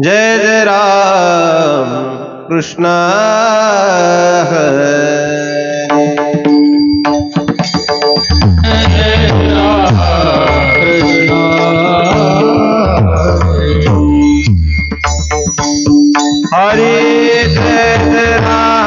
जय जय राम कृष्ण हरे। हरे जय राम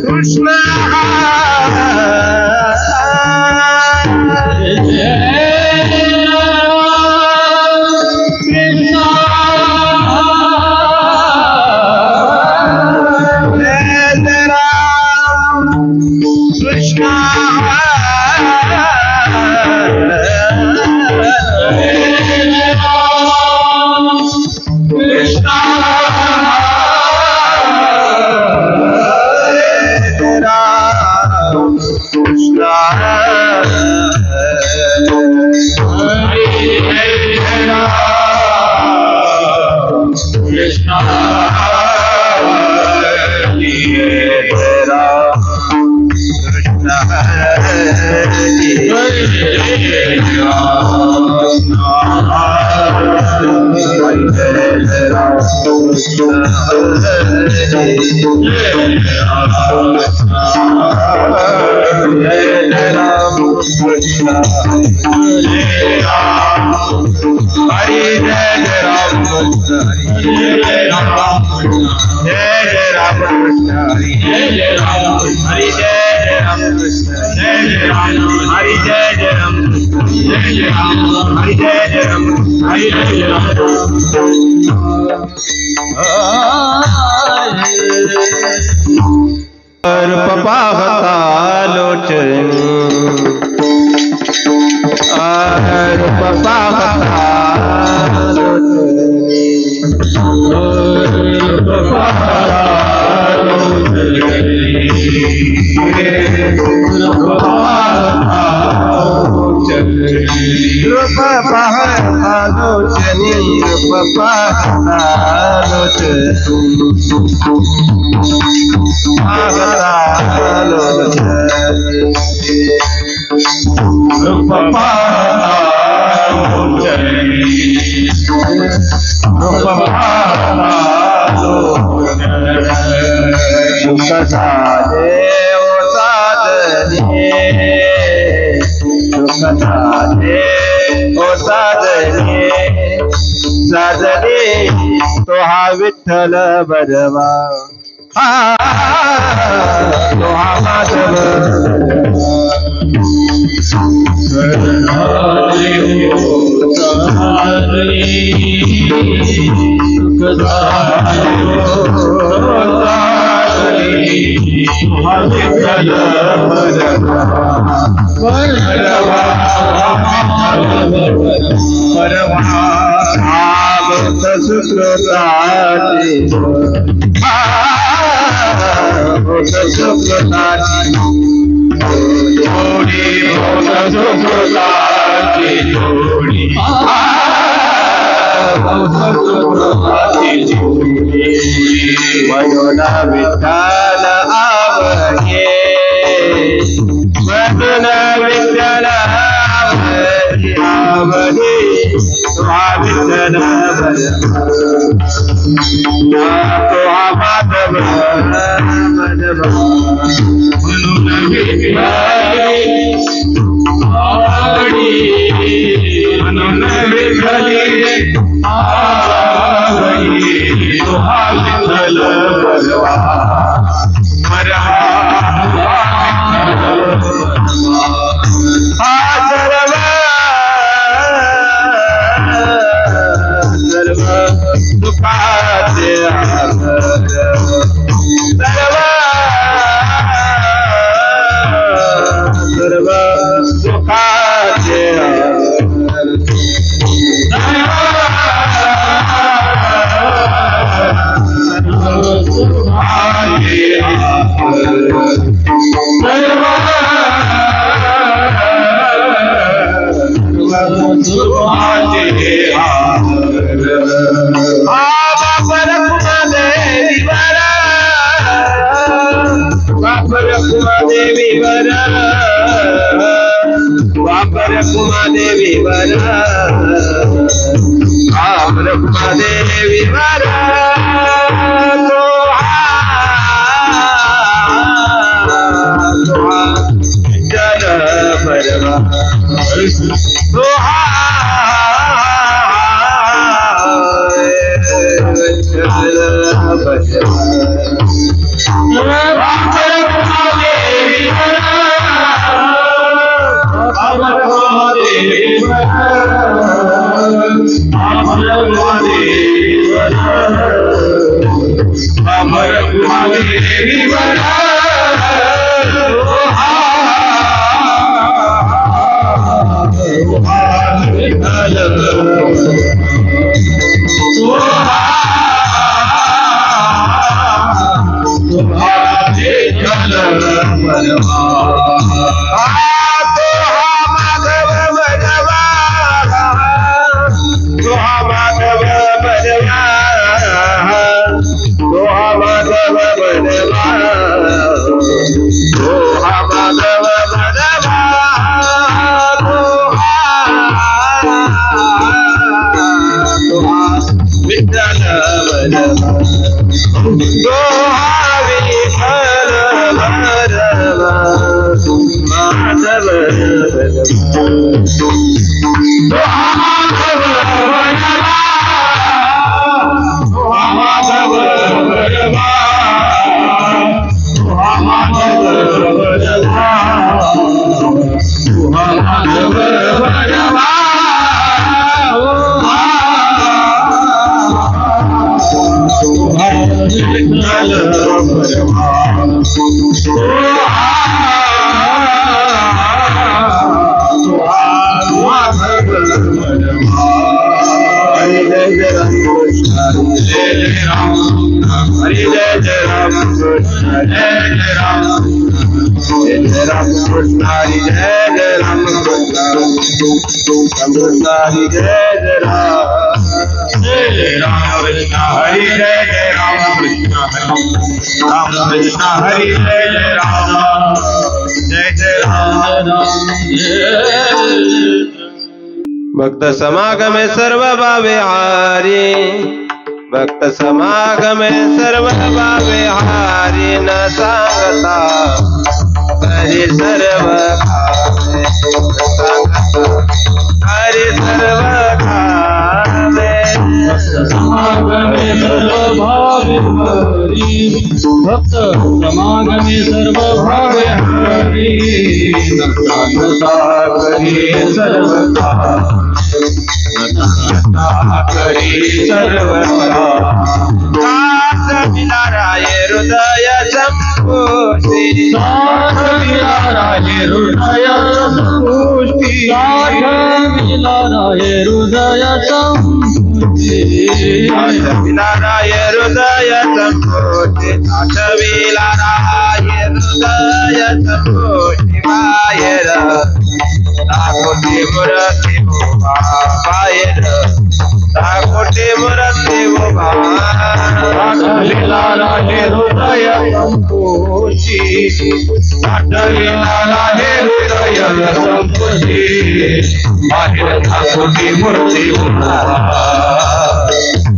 कृष्ण विठ्ठल बरवा तो हा माधव मयोना विठ्ठल आवये मयोना विठ्ठल आवये तुहा विठ्ठल तुहा माधव माधव मयोना विठ्ठल मयोना विठ्ठल तुहा विठ्ठल बरवा मरहा सर्व दुखाचे सर्व ब्रह्मदेवी वर जल भरवा भक्त समागमे सर्व भावे हारी भक्त समागमे सर्व भावे हारी न सांगता हरि सर्व खावे हरि सर्व खावे समागमे सर्व भावे हरी भक्त समागमे सर्व भावे हरी नता करी सर्व करी सर्व दास मिलाराय हृदय संपुष्टि दास मिलाराय हृदय संपुष्टि दास मिलाराय हृदय संपुष्टि दास मिलाराय हृदय संपुष्टि दास मिलाराय हृदय संपुष्टि बाहेर दाखोटी मूर्ती उभा बाहेर दाखोटी मूर्ती उभा मिलाराय हृदय संपुष्टि मिलाराय हृदय संपुष्टि बाहेर दाखोटी मूर्ती उभा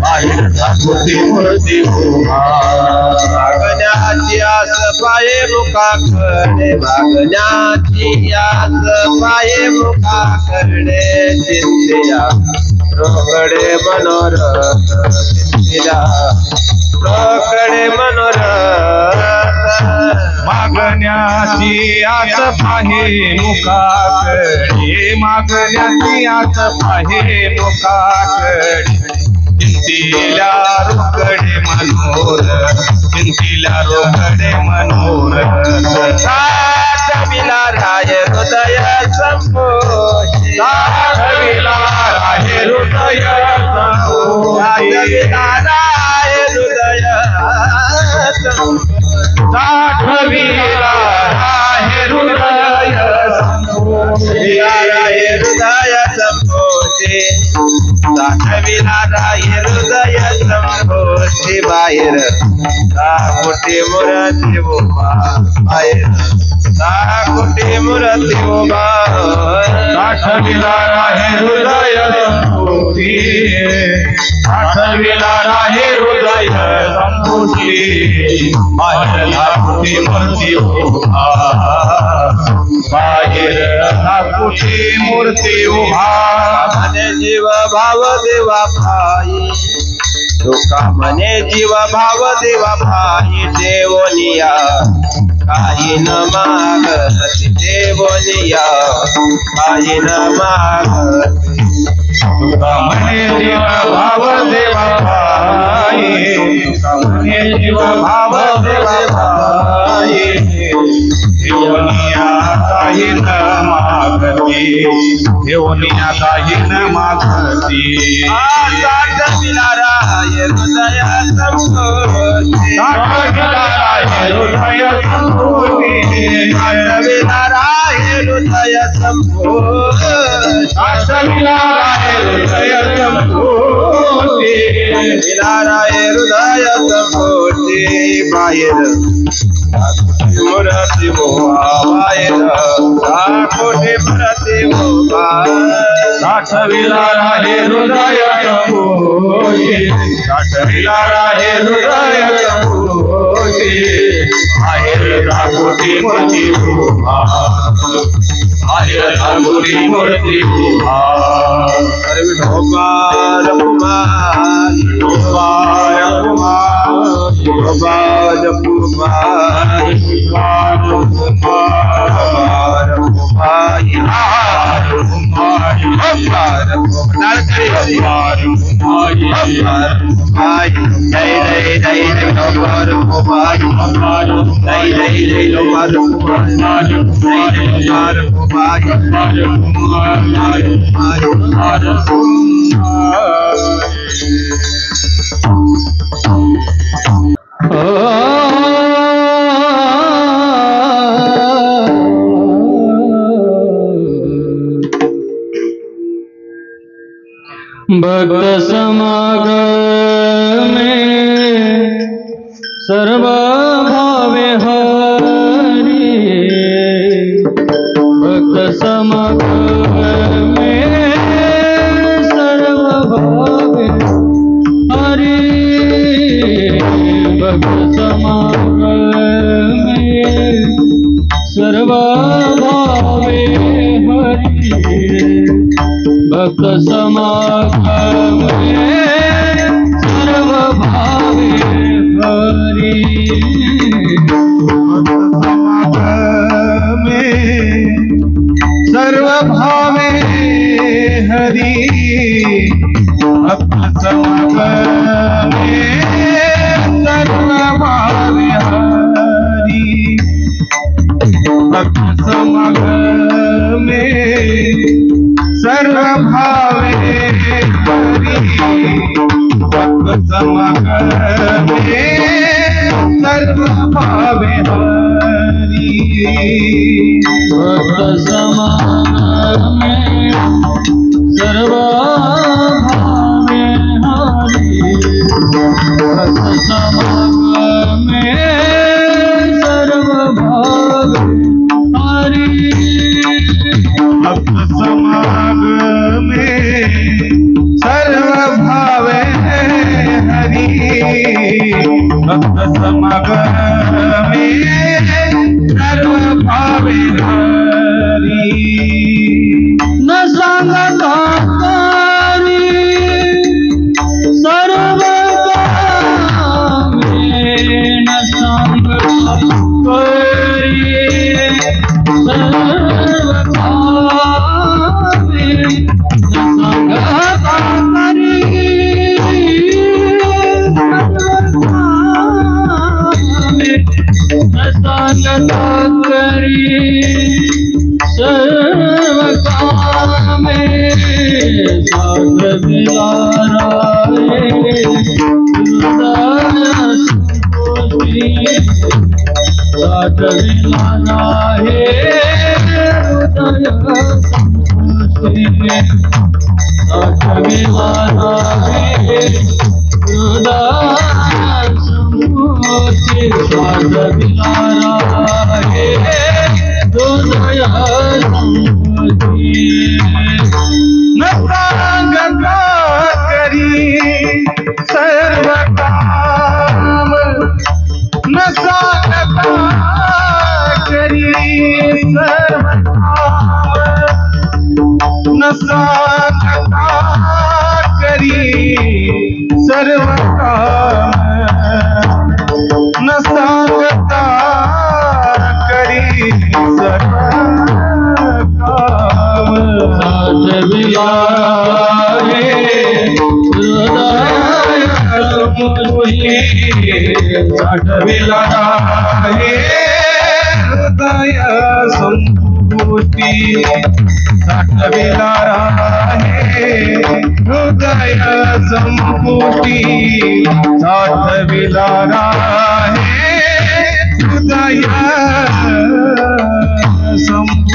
बाहेर दाखोटी मूर्ती उभा मागण्याची आस पाये मुखाकडे मागण्याची आस पाये मुखाकडे चिंतिया रोकडे मनोरथ चिंतिया रोकडे मनोरथ मागण्याची आस पाहे मुखाकडे मागण्याची आस पाहे मुखाकडे चिंतिला रोकडे मनोरथ चिंतिला रोकडे मनोरथ दास मिलाराय हृदय संपुष्टि दास मिलाराय हृदय संपुष्टि मिलाराय हृदय मिलाराय हृदय संपुष्टि मिलाराय हृदय संपुष्टि मिलाराय हृदय संपुष्टि बाहेर दाखोटी मूर्ती उभा बाहेर दाखोटी मूर्ती उभा मिलाराय हृदय संपुष्टि होती आठविला राहे हृदय संपुष्टी बाहेर लाकुटी मूर्ती उभा बाहेर लाकुटी मूर्ती उभा म्हणे जीव भाव देवा भाई तुका म्हणे जीव भाव देवा भाई देवनिया काही न मागती देवनिया काही न मागती तुका म्हणे जीव भाव देवा भाई तुका म्हणे जीव भाव देवा भाई देवनिया काही न मागती देवनिया काही न मागती साठविला राहे हृदय संपुष्टी साठविला राहे हृदय संपुष्टी साठविला राहे हृदय संपुष्टी साठविला राहे हृदय संपुष्टी साठविला राहे हृदय संपुष्टी बाहेर मूर्ती उभा बाहेर लाकुटी मूर्ती उभा साठविला राहे हृदय संपुष्टी साठविला राहे हृदय संपुष्टी बाहेर लाकुटी मूर्ती उभा बाहेर लाकुटी मूर्ती उभा ढोबार कुमार कुमार कुमार ढोबार कुमार भक्त समागम में सर्व भावे हरि भक्त समागम में सर्व भावे हरि भक्त समागम में सर्व भावे हरि भक्त समागम सर्व भावे हरि सर्व भावे हरि भक्त समागम सर्व भावे हरि भक्त समागम सर्व भावे हरि भक्त समागम सर्व भावे हरि भक्त समागम सर्व भावे हरि भक्त समागम सर्व भावे हरि भक्त समागम सर्व भावे हरि भक्त समागम सर्व भावे हरि न सांगता सर्व कामे न सांगता सर्व कामे न सांगता सर्व कामे साठविला राहे हृदय संपुष्टी साठविला राहे हृदय संपुष्टी साठविला राहे हृदय संपुष्टी साठविला राहे हृदय संपुष्टी न सांगता सर्व काम न सांगता करी सर्व काम साठ विलारे हृदय समुझी साठ विलारे हृदय संपूटी साठ विलारे हृदय संपूटी साठ विलारे हृदय संपूटी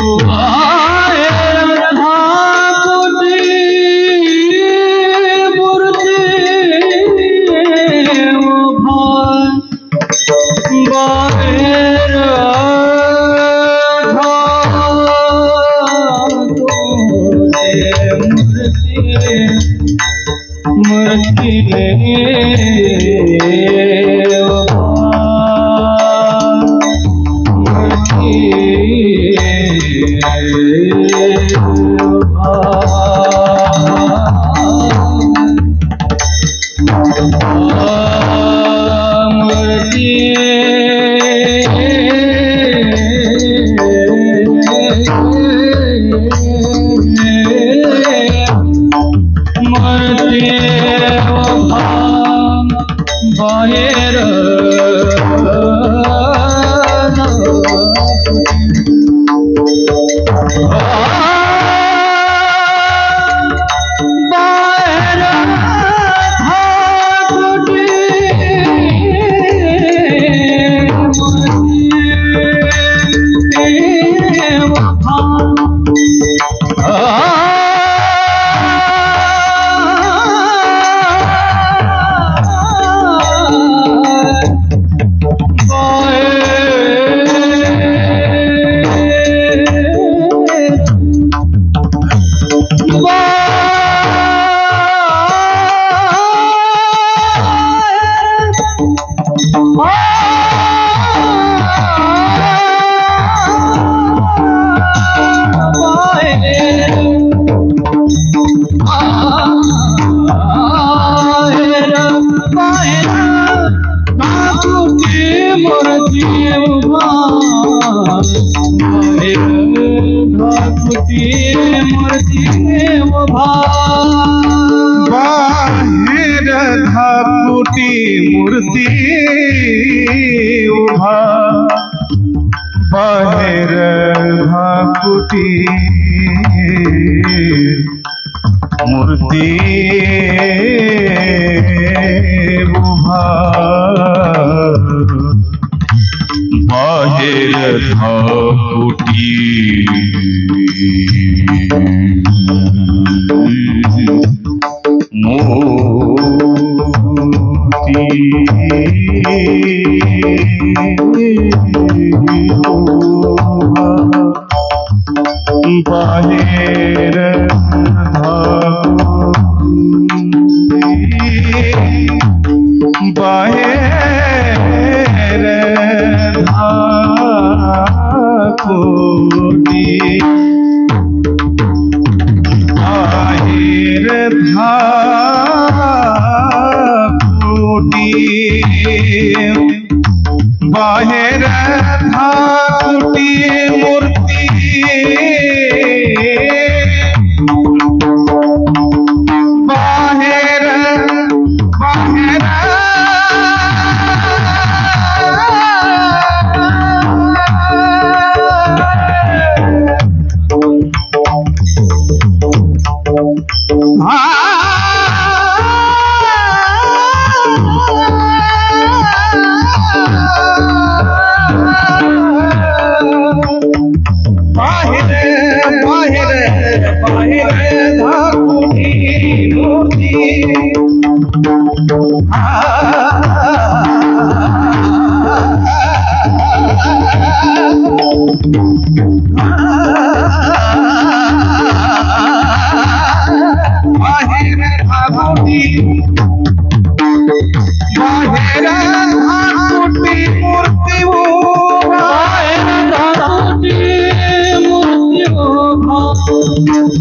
मूर्ति उभा बाहेर धाकुटी मूर्ति उभा बाहेर धाकुटी बाहेर बाहेर धाकुटी बाहेर धाकुटी बाहेर धाकुटी मूर्ति बाहेर बाहेर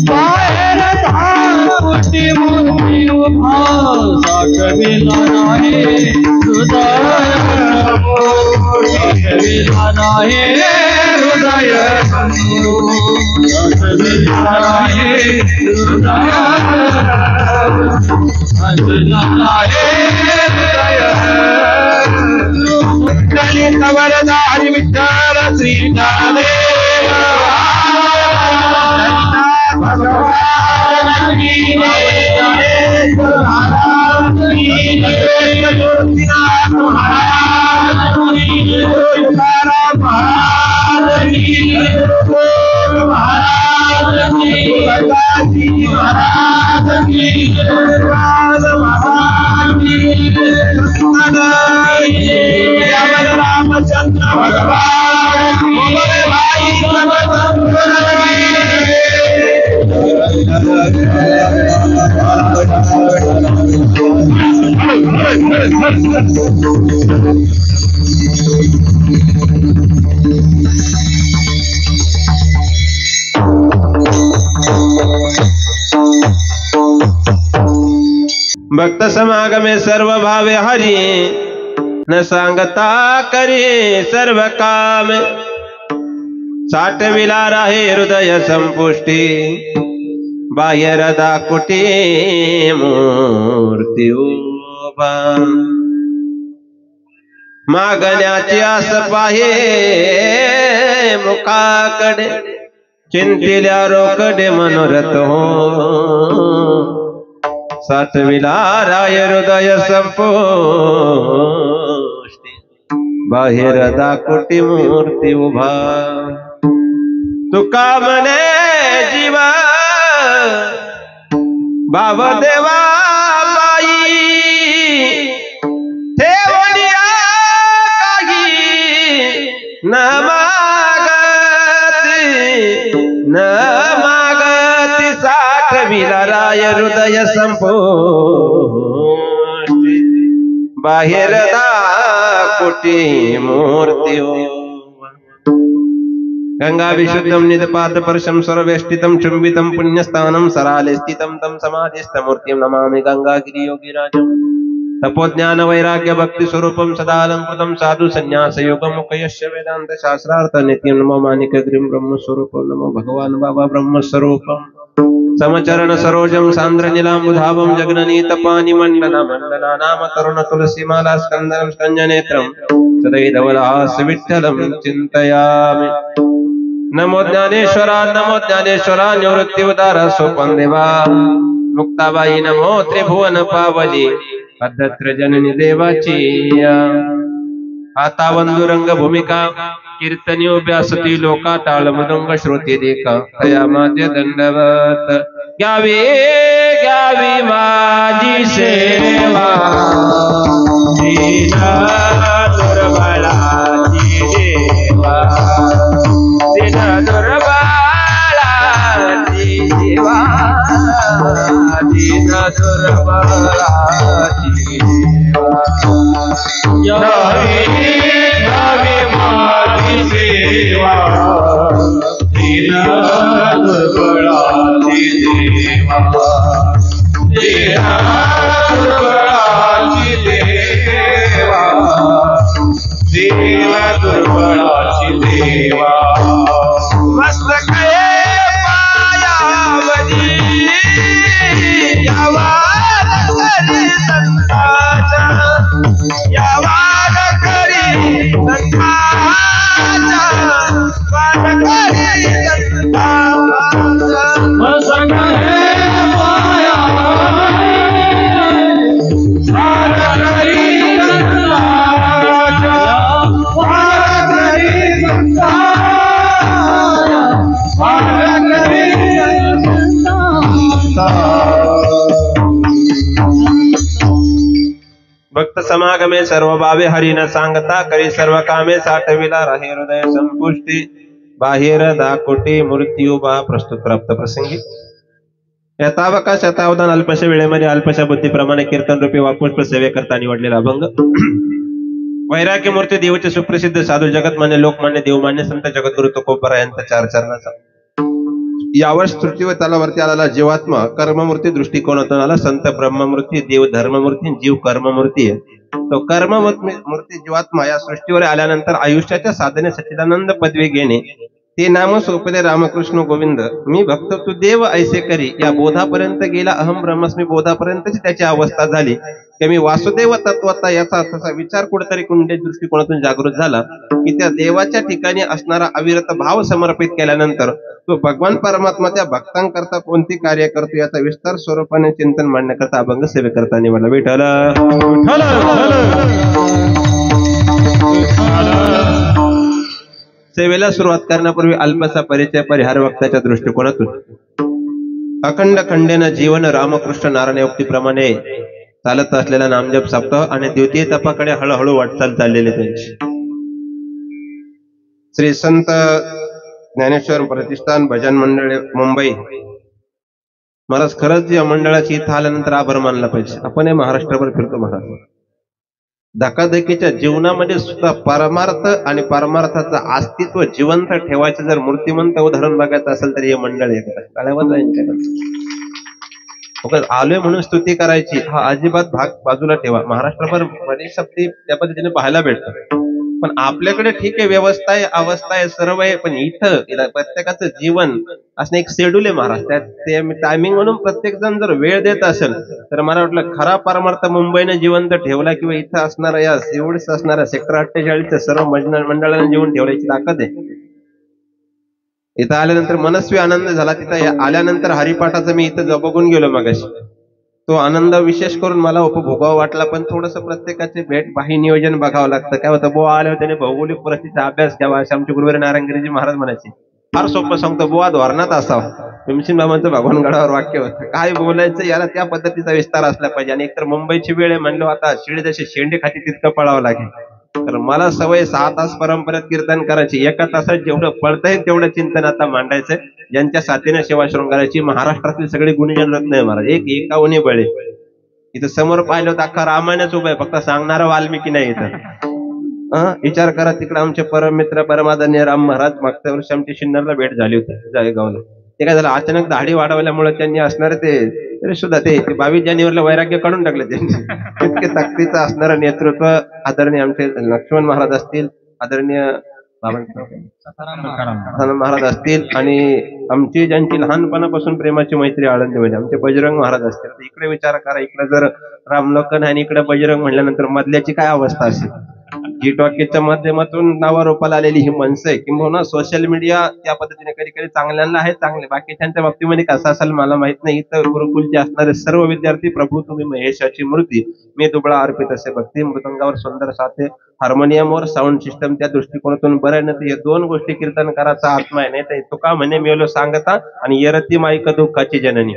बाहेर धाकुटी मूर्ति उभा साठविला नाही हृदय साठविला नाही हृदय साठविला नाही हृदय साठविला नाही हृदय दलित वरदारी विठ्ठल श्री ज्ञानदेव भगवान की जय महाराज की जय गोपीनाथ महाराज की जय महाराज की जय महाराज की जय महाराज की जय महाराज की जय रामचंद्र भगवान हमारे भाई भक्त समागमे सर्व भावे हरि न सांगता करे सर्व काम साठविला राहे हृदय संपुष्टी बाह्य दाकुटी मूर्ती उभा मागण्याची आस पाहे मुखाकडे चिंतिल्या रोकडे मनोरथ हो साठविला राय हृदय संपुष्टी बाहेर दाकुटी मूर्ती उभा तुका म्हणे जीवा भाव देवा बाई ठेवनिया काही न मागती साठविला राय हृदय संपुष्टी बाहेर दाकुटी मूर्ती गंगा विशुद्धम निदपात परशम सर्वेष्टितम चुंबितम पुण्यस्थानम सराले स्थितम तम समाधिस्थमूर्तिं नमामि गंगागिरि योगिराजं तपोज्ञान वैराग्य भक्ति स्वरूपम सदा अलंकृतम साधु संन्यास योगम मुखयस्य वेदांत शास्त्रार्थ नित्यं नमो मानिक ग्रीम ब्रह्म स्वरूपम नमो भगवान बाबा ब्रह्म स्वरूपम समचरण सरोजम सांद्र नीलांबुधावम जगननीत पानि मंडला मंडला नाम तरुण तुलसी माला स्कंदनम स्कंजनेत्रम सदैधवलास विठ्ठलम चिंतयामि नमो ज्ञानेश्वरा निवृत्ति उदारा सोपन देवा मुक्ताबाई नमो त्रिभुवन पावली अध्यत्र जननी देवाची आता वंदुरंग भूमिका कीर्तनी व्यासती लोका टाळ मृदंग श्रोती देखा तया माझे दंडवत घ्यावी घ्यावी माझी सेवा दीना दुर्बळाची देवा दीना दुर्बळाची देवा दीना दुर्बळाची देवा घ्यावी माझी सेवा दीन दुर्बळाची देवा दीन दुर्बळाची देवा दीन दुर्बळाची देवा मस्तक पायावरी यावाद करी संताचा यावाद करी संताचा वाद करी संताचा मस्तक भक्त समागमे सर्व भावे हरि न सांगता करी सर्व कामे साठविला राहे हृदय संपुष्टी बाहेर दाकोटी मूर्ती उभा. प्रस्तुत प्राप्त प्रसंगी यथावकाश यथावधान अल्पशा वेळेमध्ये अल्पशा बुद्धीप्रमाणे कीर्तन रूपी वा पुष्प सेवेकरता निवडलेला अभंग. वैराग्य मूर्ती देवचे सुप्रसिद्ध साधू जगतमान्य लोकमान्य देवमान्य संत जगद्गुरु तुकोबरा यांचा चार चरणाचा यावर स्तुतीवर तलावरती आलेला जीवात्मा कर्ममूर्ती दृष्टिकोनातून आला. संत ब्रह्ममूर्ती, देव धर्ममूर्ती, जीव कर्ममूर्ती आहे. तो कर्ममूर्ती जीवात्मा या सृष्टीवर आल्यानंतर आयुष्याच्या साधने सच्चिदानंद पदवी घेणे, ते नाम सोपले रामकृष्ण गोविंद, मी भक्त तू देव ऐसे करी, या बोधापर्यंत गेला. अहम ब्रह्मस्मी बोधापर्यंतची त्याची अवस्था झाली की मी वासुदेव तत्वता याचा तसा विचार कुठेतरी कुंडे दृष्टिकोनातून जागृत झाला की त्या देवाच्या ठिकाणी असणारा अविरत भाव समर्पित केल्यानंतर तो भगवान परमात्मा त्या भक्तांकरता कोणती कार्य करतो याचा विस्तार स्वरूपाने चिंतन मांडण्याकरता अभंग सेवेकरता निवडला. विठ्ठल सेवेला सुरुवात करण्यापूर्वी अल्पसा परिचय परिहार वक्ताच्या दृष्टिकोनातून. अखंड खंडेन जीवन रामकृष्ण नारायणोक्तीप्रमाणे चालत असलेला नामजप सप्ताह आणि द्वितीय तपाकडे हळूहळू वाटचाल चाललेली त्यांची. श्री संत ज्ञानेश्वर प्रतिष्ठान भजन मंडळ मुंबई महाराज, खरंच या मंडळाची इथं आल्यानंतर आभार मानला पाहिजे. आपण हे महाराष्ट्रभर फिरतो महाराज, धकाधकीच्या जीवनामध्ये सुद्धा परमार्थ आणि परमार्थाचं अस्तित्व जिवंत ठेवायचं जर मूर्तिमंत उदाहरण बघायचं असेल तर हे मंडळ आलोय म्हणून स्तुती करायची हा अजिबात भाग बाजूला ठेवा. महाराष्ट्रभर बरेच शब्दी त्या पद्धतीने पाहायला भेटतात, पण आपल्याकडे ठीक आहे, व्यवस्था आहे, अवस्था आहे, सर्व आहे, पण इथं प्रत्येकाचं जीवन असणे एक शेड्यूल आहे महाराज. ते टायमिंग म्हणून प्रत्येक जण जर वेळ देत असेल तर मला वाटलं खरा परमार्थ मुंबईने जिवंत ठेवला किंवा इथं असणारा या एवढंच असणाऱ्या सेक्टर 48 सर्व मंडळाने जीवन ठेवण्याची ताकद आहे. इथं आल्यानंतर मनस्वी आनंद झाला. तिथं आल्यानंतर हरिपाठाचं मी इथं बघून गेलो मगाशी, तो आनंद विशेष करून मला उपभोगावा वाटला. पण थोडस प्रत्येकाचे भेट बाही नियोजन बघावं लागतं. काय होतं, बुवा आले त्याने भौगोलिक परिस्थितीचा अभ्यास घ्यावा असे आमचे गुरुवारी नारायणगिरीजी महाराज म्हणायचे. फार सोपं सांगतो, बुवा धोरणात असावा. भीमसेन बाबांचं भगवानगडावर वाक्य होतं, काय बोलायचं याला त्या पद्धतीचा विस्तार असला पाहिजे. आणि एकतर मुंबईची वेळ आहे म्हणलो, आता शिळे जसे शेंडे खाती तितकं पळावं लागेल. तर मला सवय 6 तास परंपरेत कीर्तन करायची, 1 तासात जेवढं पळतंय तेवढं चिंतन आता मांडायचंय. ज्यांच्या साथीने सेवा शृंगाराची महाराष्ट्रातील सगळे गुणीजन रत्न आहे महाराज, एक एकावनी बळे. इथं समोर पाहिलं तर अख्खा रामायणच उभं आहे, फक्त सांगणारा वाल्मिकी नाही इथं. विचार करा, तिकडे आमचे परम मित्र परमादरणीय राम महाराज मागच्या वर्षी आमची शिन्नरला भेट झाली होती जायगावला. ते काय झालं, अचानक दाढी वाढवल्यामुळे त्यांनी असणारे तरी सुद्धा ते 22 जानेवारीला वैराग्य काढून टाकले त्यांनी. इतके ताकदीचं असणारं नेतृत्व आदरणीय आमचे लक्ष्मण महाराज असतील, आदरणीय महाराज असतील, आणि आमची ज्यांची लहानपणापासून प्रेमाची मैत्री आळंदी म्हणजे आमचे बजरंग महाराज असतील. तर इकडे विचार करा, इकडे जर रामलोकन आणि इकडे बजरंग म्हणल्यानंतर मधल्याची काय अवस्था असेल. जी टॉकीच्या माध्यमातून नावारूपाला आलेली ही माणसं आहे, किंवा सोशल मीडिया त्या पद्धतीने कधी कधी चांगल्यांना आहे, चांगले बाकीच्यांच्या बाबतीमध्ये कसं असेल मला माहित नाही. इथं गुरुकुलचे असणारे सर्व विद्यार्थी, प्रभू तुम्ही महेशाची मूर्ती, मी दुबळा अर्पित असे भक्ती, मृदंगावर सुंदर साथे, हार्मोनियमवर साऊंड सिस्टम, त्या दृष्टिकोनातून बरं नाही. 2 गोष्टी कीर्तनकाराचा आत्मा आहे. नाही तर तुका म्हणे मेलो सांगता आणि येरती माईक दुःखाची जननी.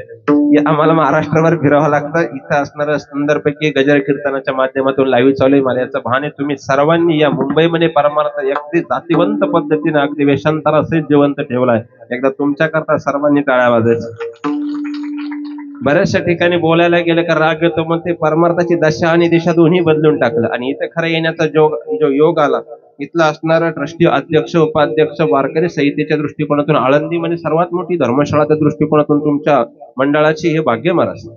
आम्हाला महाराष्ट्रावर फिरावं लागतं. इथं असणारं सुंदरपैकी गजर कीर्तनाच्या माध्यमातून लाईव्ह चालू आहे. मला याचं भान आहे. तुम्ही सर्वांनी या मुंबईमध्ये परमार्थ अगदी जातीवंत पद्धतीने अगदी वेषांतरासहित जिवंत ठेवलाय. एकदा तुमच्याकरता सर्वांनी टाळ्या वाजायच्या. बऱ्याचशा ठिकाणी बोलायला गेलं का राग येतो, मग ते परमार्थाची दशा आणि दिशा दोन्ही बदलून टाकलं. आणि इथे खरं येण्याचा जो योग आला, इथला असणारा ट्रस्टी अध्यक्ष उपाध्यक्ष वारकरी सहितेच्या दृष्टिकोनातून, आळंदीमध्ये सर्वात मोठी धर्मशाळाच्या दृष्टिकोनातून तुमच्या मंडळाची हे भाग्य महाराज.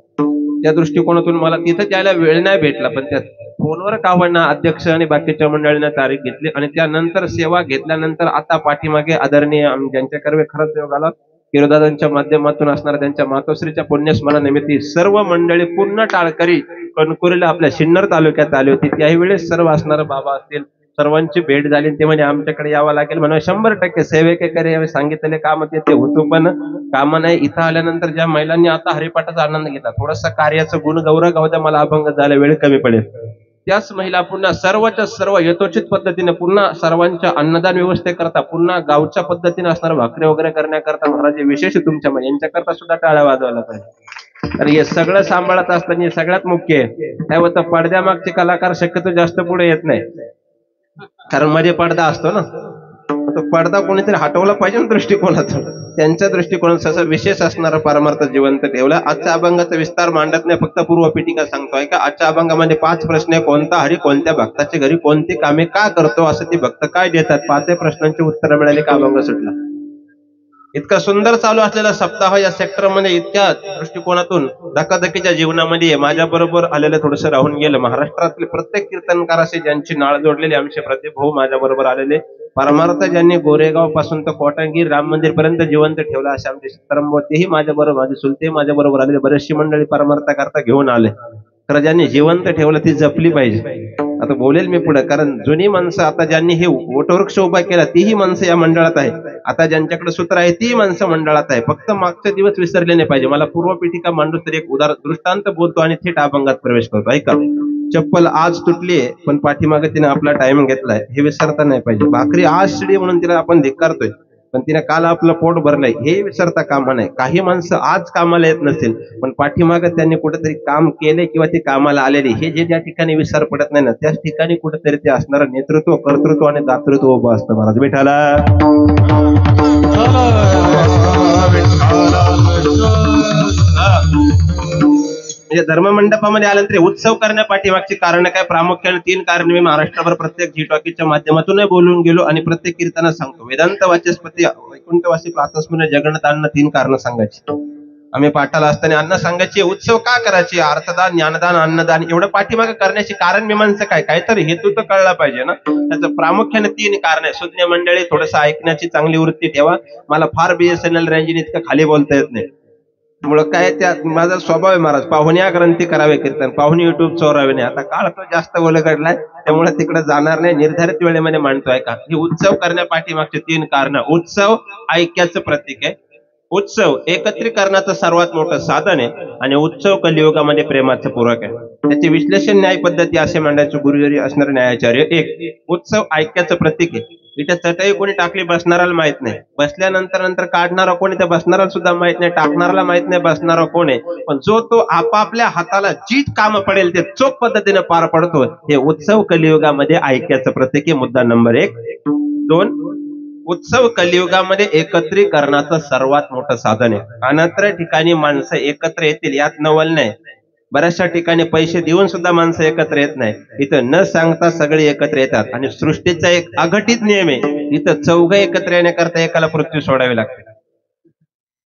त्या दृष्टिकोनातून मला तिथं जायला वेळ नाही भेटला, पण त्या फोनवर कावडना अध्यक्ष आणि बाकीच्या मंडळींना तारीख घेतली. आणि त्यानंतर सेवा घेतल्यानंतर आता पाठीमागे आदरणीय ज्यांच्याकडे खरंच योग आला, किरोदादांच्या माध्यमातून असणाऱ्या त्यांच्या मातोश्रीच्या पुण्यस्मरणानिमित्त सर्व मंडळी पूर्ण टाळकरी कणकुरीला आपल्या सिन्नर तालुक्यात आली होती. त्याही वेळेस सर्व असणारे बाबा असतील, सर्वांची भेट झाली. ते म्हणजे आमच्याकडे यावं लागेल म्हणून 100% सेवेकरी सांगितलेले काम ते होतो, पण काम नाही. इथं आल्यानंतर ज्या महिलांनी आता हरिपाठाचा आनंद घेतला, थोडासा कार्याचं गुण गौरव गावता मला अभंग झाला, वेळ कमी पडेल, त्याच महिला पुन्हा सर्वच्या सर्व यथोचित पद्धतीने पुन्हा सर्वांच्या अन्नदान व्यवस्थेकरता पुन्हा गावच्या पद्धतीने असणार भाकरी वगैरे करण्याकरता महाराज विशेष तुमच्या यांच्याकरता सुद्धा टाळ्या वाजवायला पाहिजे. तर हे सगळं सांभाळत असताना हे सगळ्यात मुख्य आहे. काय होतं, पडद्यामागचे कलाकार शक्यतो जास्त पुढे येत नाही, कारण मध्ये पडदा असतो ना, तो पडदा कोणीतरी हटवला पाहिजे ना दृष्टिकोनातून. त्यांच्या दृष्टिकोनात विशेष असणारा परमार्थ जिवंत ठेवला. आजच्या अभंगाचा विस्तार मांडत नाही, फक्त पूर्वपीठिका सांगतोय का. आजच्या अभंगामध्ये 5 प्रश्न आहे. कोणता हरी कोणत्या भक्ताच्या घरी कोणती कामे का करतो, असं ते भक्त काय देतात, 5 प्रश्नांची उत्तरं मिळाली का अभंग सुटला. इतका सुंदर चालू असलेला सप्ताह या सेक्टरमध्ये इतक्या दृष्टिकोनातून धकाधकीच्या जीवनामध्ये माझ्या बरोबर आलेलं थोडंसं राहून गेलं. महाराष्ट्रातले प्रत्येक कीर्तनकाराशी ज्यांची नाळ जोडलेली आमचे प्रतिभाऊ माझ्या बरोबर आलेले, परमार्थ ज्यांनी गोरेगाव पासून तर कोटंगीर राम मंदिर पर्यंत जिवंत ठेवला असे आमचे सीताराम तेही माझ्या बरोबर, माझे सुलते माझ्या बरोबर आलेले, बरेचशी मंडळी परमार्थ करता घेऊन आले. खरं ज्यांनी जिवंत ठेवलं ती जपली पाहिजे. आता बोलेल मी पुढे, कारण जुनी माणसं आता ज्यांनी हे वटवृक्ष उभा केला तीही माणसं या मंडळात आहे. आता ज्यांच्याकडे सूत्र आहे ती माणसं मंडळात आहे. फक्त मागचे दिवस विसरले नाही पाहिजे. मला पूर्वपीठिका मांडू तर एक दृष्टांत बोलतो आणि थेट अभंगात प्रवेश करतो. ऐका, चप्पल आज तुटलीये पण पाठीमागे तिने आपला टाइम घेतलाय हे विसरता नाही पाहिजे. भाकरी आज शिडी म्हणून तिला आपण धिक्कारतोय पण तिने काल आपलं पोट भरलंय हे विसरता कामा नाही. काही माणसं आज कामाला येत नसेल पण पाठीमागे त्यांनी कुठेतरी काम केले किंवा ते कामाला आलेले हे जे ज्या ठिकाणी विसर पडत नाही ना त्याच ठिकाणी कुठेतरी ते असणारं नेतृत्व, कर्तृत्व आणि दातृत्व उभं असतं. महाराज विठाला म्हणजे धर्ममंडपामध्ये आल्यानंतर उत्सव करण्यापाठीमागची कारण काय? प्रामुख्याने 3 कारण मी महाराष्ट्रभर प्रत्येक जी टॉकीच्या माध्यमातून बोलून गेलो आणि प्रत्येक कीर्तनात सांगतो. वेदांत वाचस्पती, वैकुंठवासी, प्रातस्मरण, जगन्नाथ अन्न 3 कारण सांगायची. आम्ही पाठाला असताना अन्न सांगायची. उत्सव का करायची? अर्थदान, ज्ञानदान, अन्नदान एवढं पाठीमागे करण्याची कारण मीमांसा काय? काहीतरी हेतू तर कळला पाहिजे ना. त्याचं प्रामुख्याने 3 कारण आहे. सुज्ञ मंडळी थोडंसं ऐकण्याची चांगली वृत्ती ठेवा. मला फार BSNL रेंजने इतकं खाली बोलता येत नाही. मुळे काय त्या माझा स्वभाव आहे महाराज, पाहुण्या ग्रंथी करावे कीर्तन, पाहुणी युट्यूब चोरावे नाही. आता काळ तो जास्त ओलगडलाय त्यामुळे तिकडे जाणार नाही, निर्धारित वेळेमध्ये मांडतोय. का हे उत्सव करण्यापाठीमागचे 3 कारण. उत्सव ऐक्याचं प्रतीक आहे. उत्सव एकत्रीकरणाचं सर्वात मोठं साधन आहे आणि उत्सव कलियुगामध्ये प्रेमाचं पूरक आहे. त्याचे विश्लेषण न्याय पद्धती असे मांडायचे गुरुजरी असणारे न्यायाचार्य. 1. उत्सव ऐक्याचं प्रतीक आहे. इथे चटई कोणी टाकली बसणाऱ्याला माहित नाही, बसल्यानंतर काढणारा कोणी त्या बसणाऱ्याला सुद्धा माहित नाही, टाकणाऱ्याला माहित नाही बसणारा कोण आहे. पण जो तो आपापल्या हाताला जी काम पडेल ते चोख पद्धतीने पार पडतो हे उत्सव कलियुगामध्ये ऐक्याचं प्रतीक आहे. मुद्दा नंबर 1. 2. उत्सव कलियुगामध्ये एकत्रीकरणाचं सर्वात मोठं साधन आहे. अनंतर ठिकाणी माणसं एकत्र येतील यात नवल नाही. बऱ्याचशा ठिकाणी पैसे देऊन सुद्धा माणसं एकत्र येत नाही. इथं न सांगता सगळे एकत्र येतात आणि सृष्टीचा एक अघटित नियम आहे. इथं 4 एकत्र येण्याकरता एकाला पृथ्वी सोडावी लागते.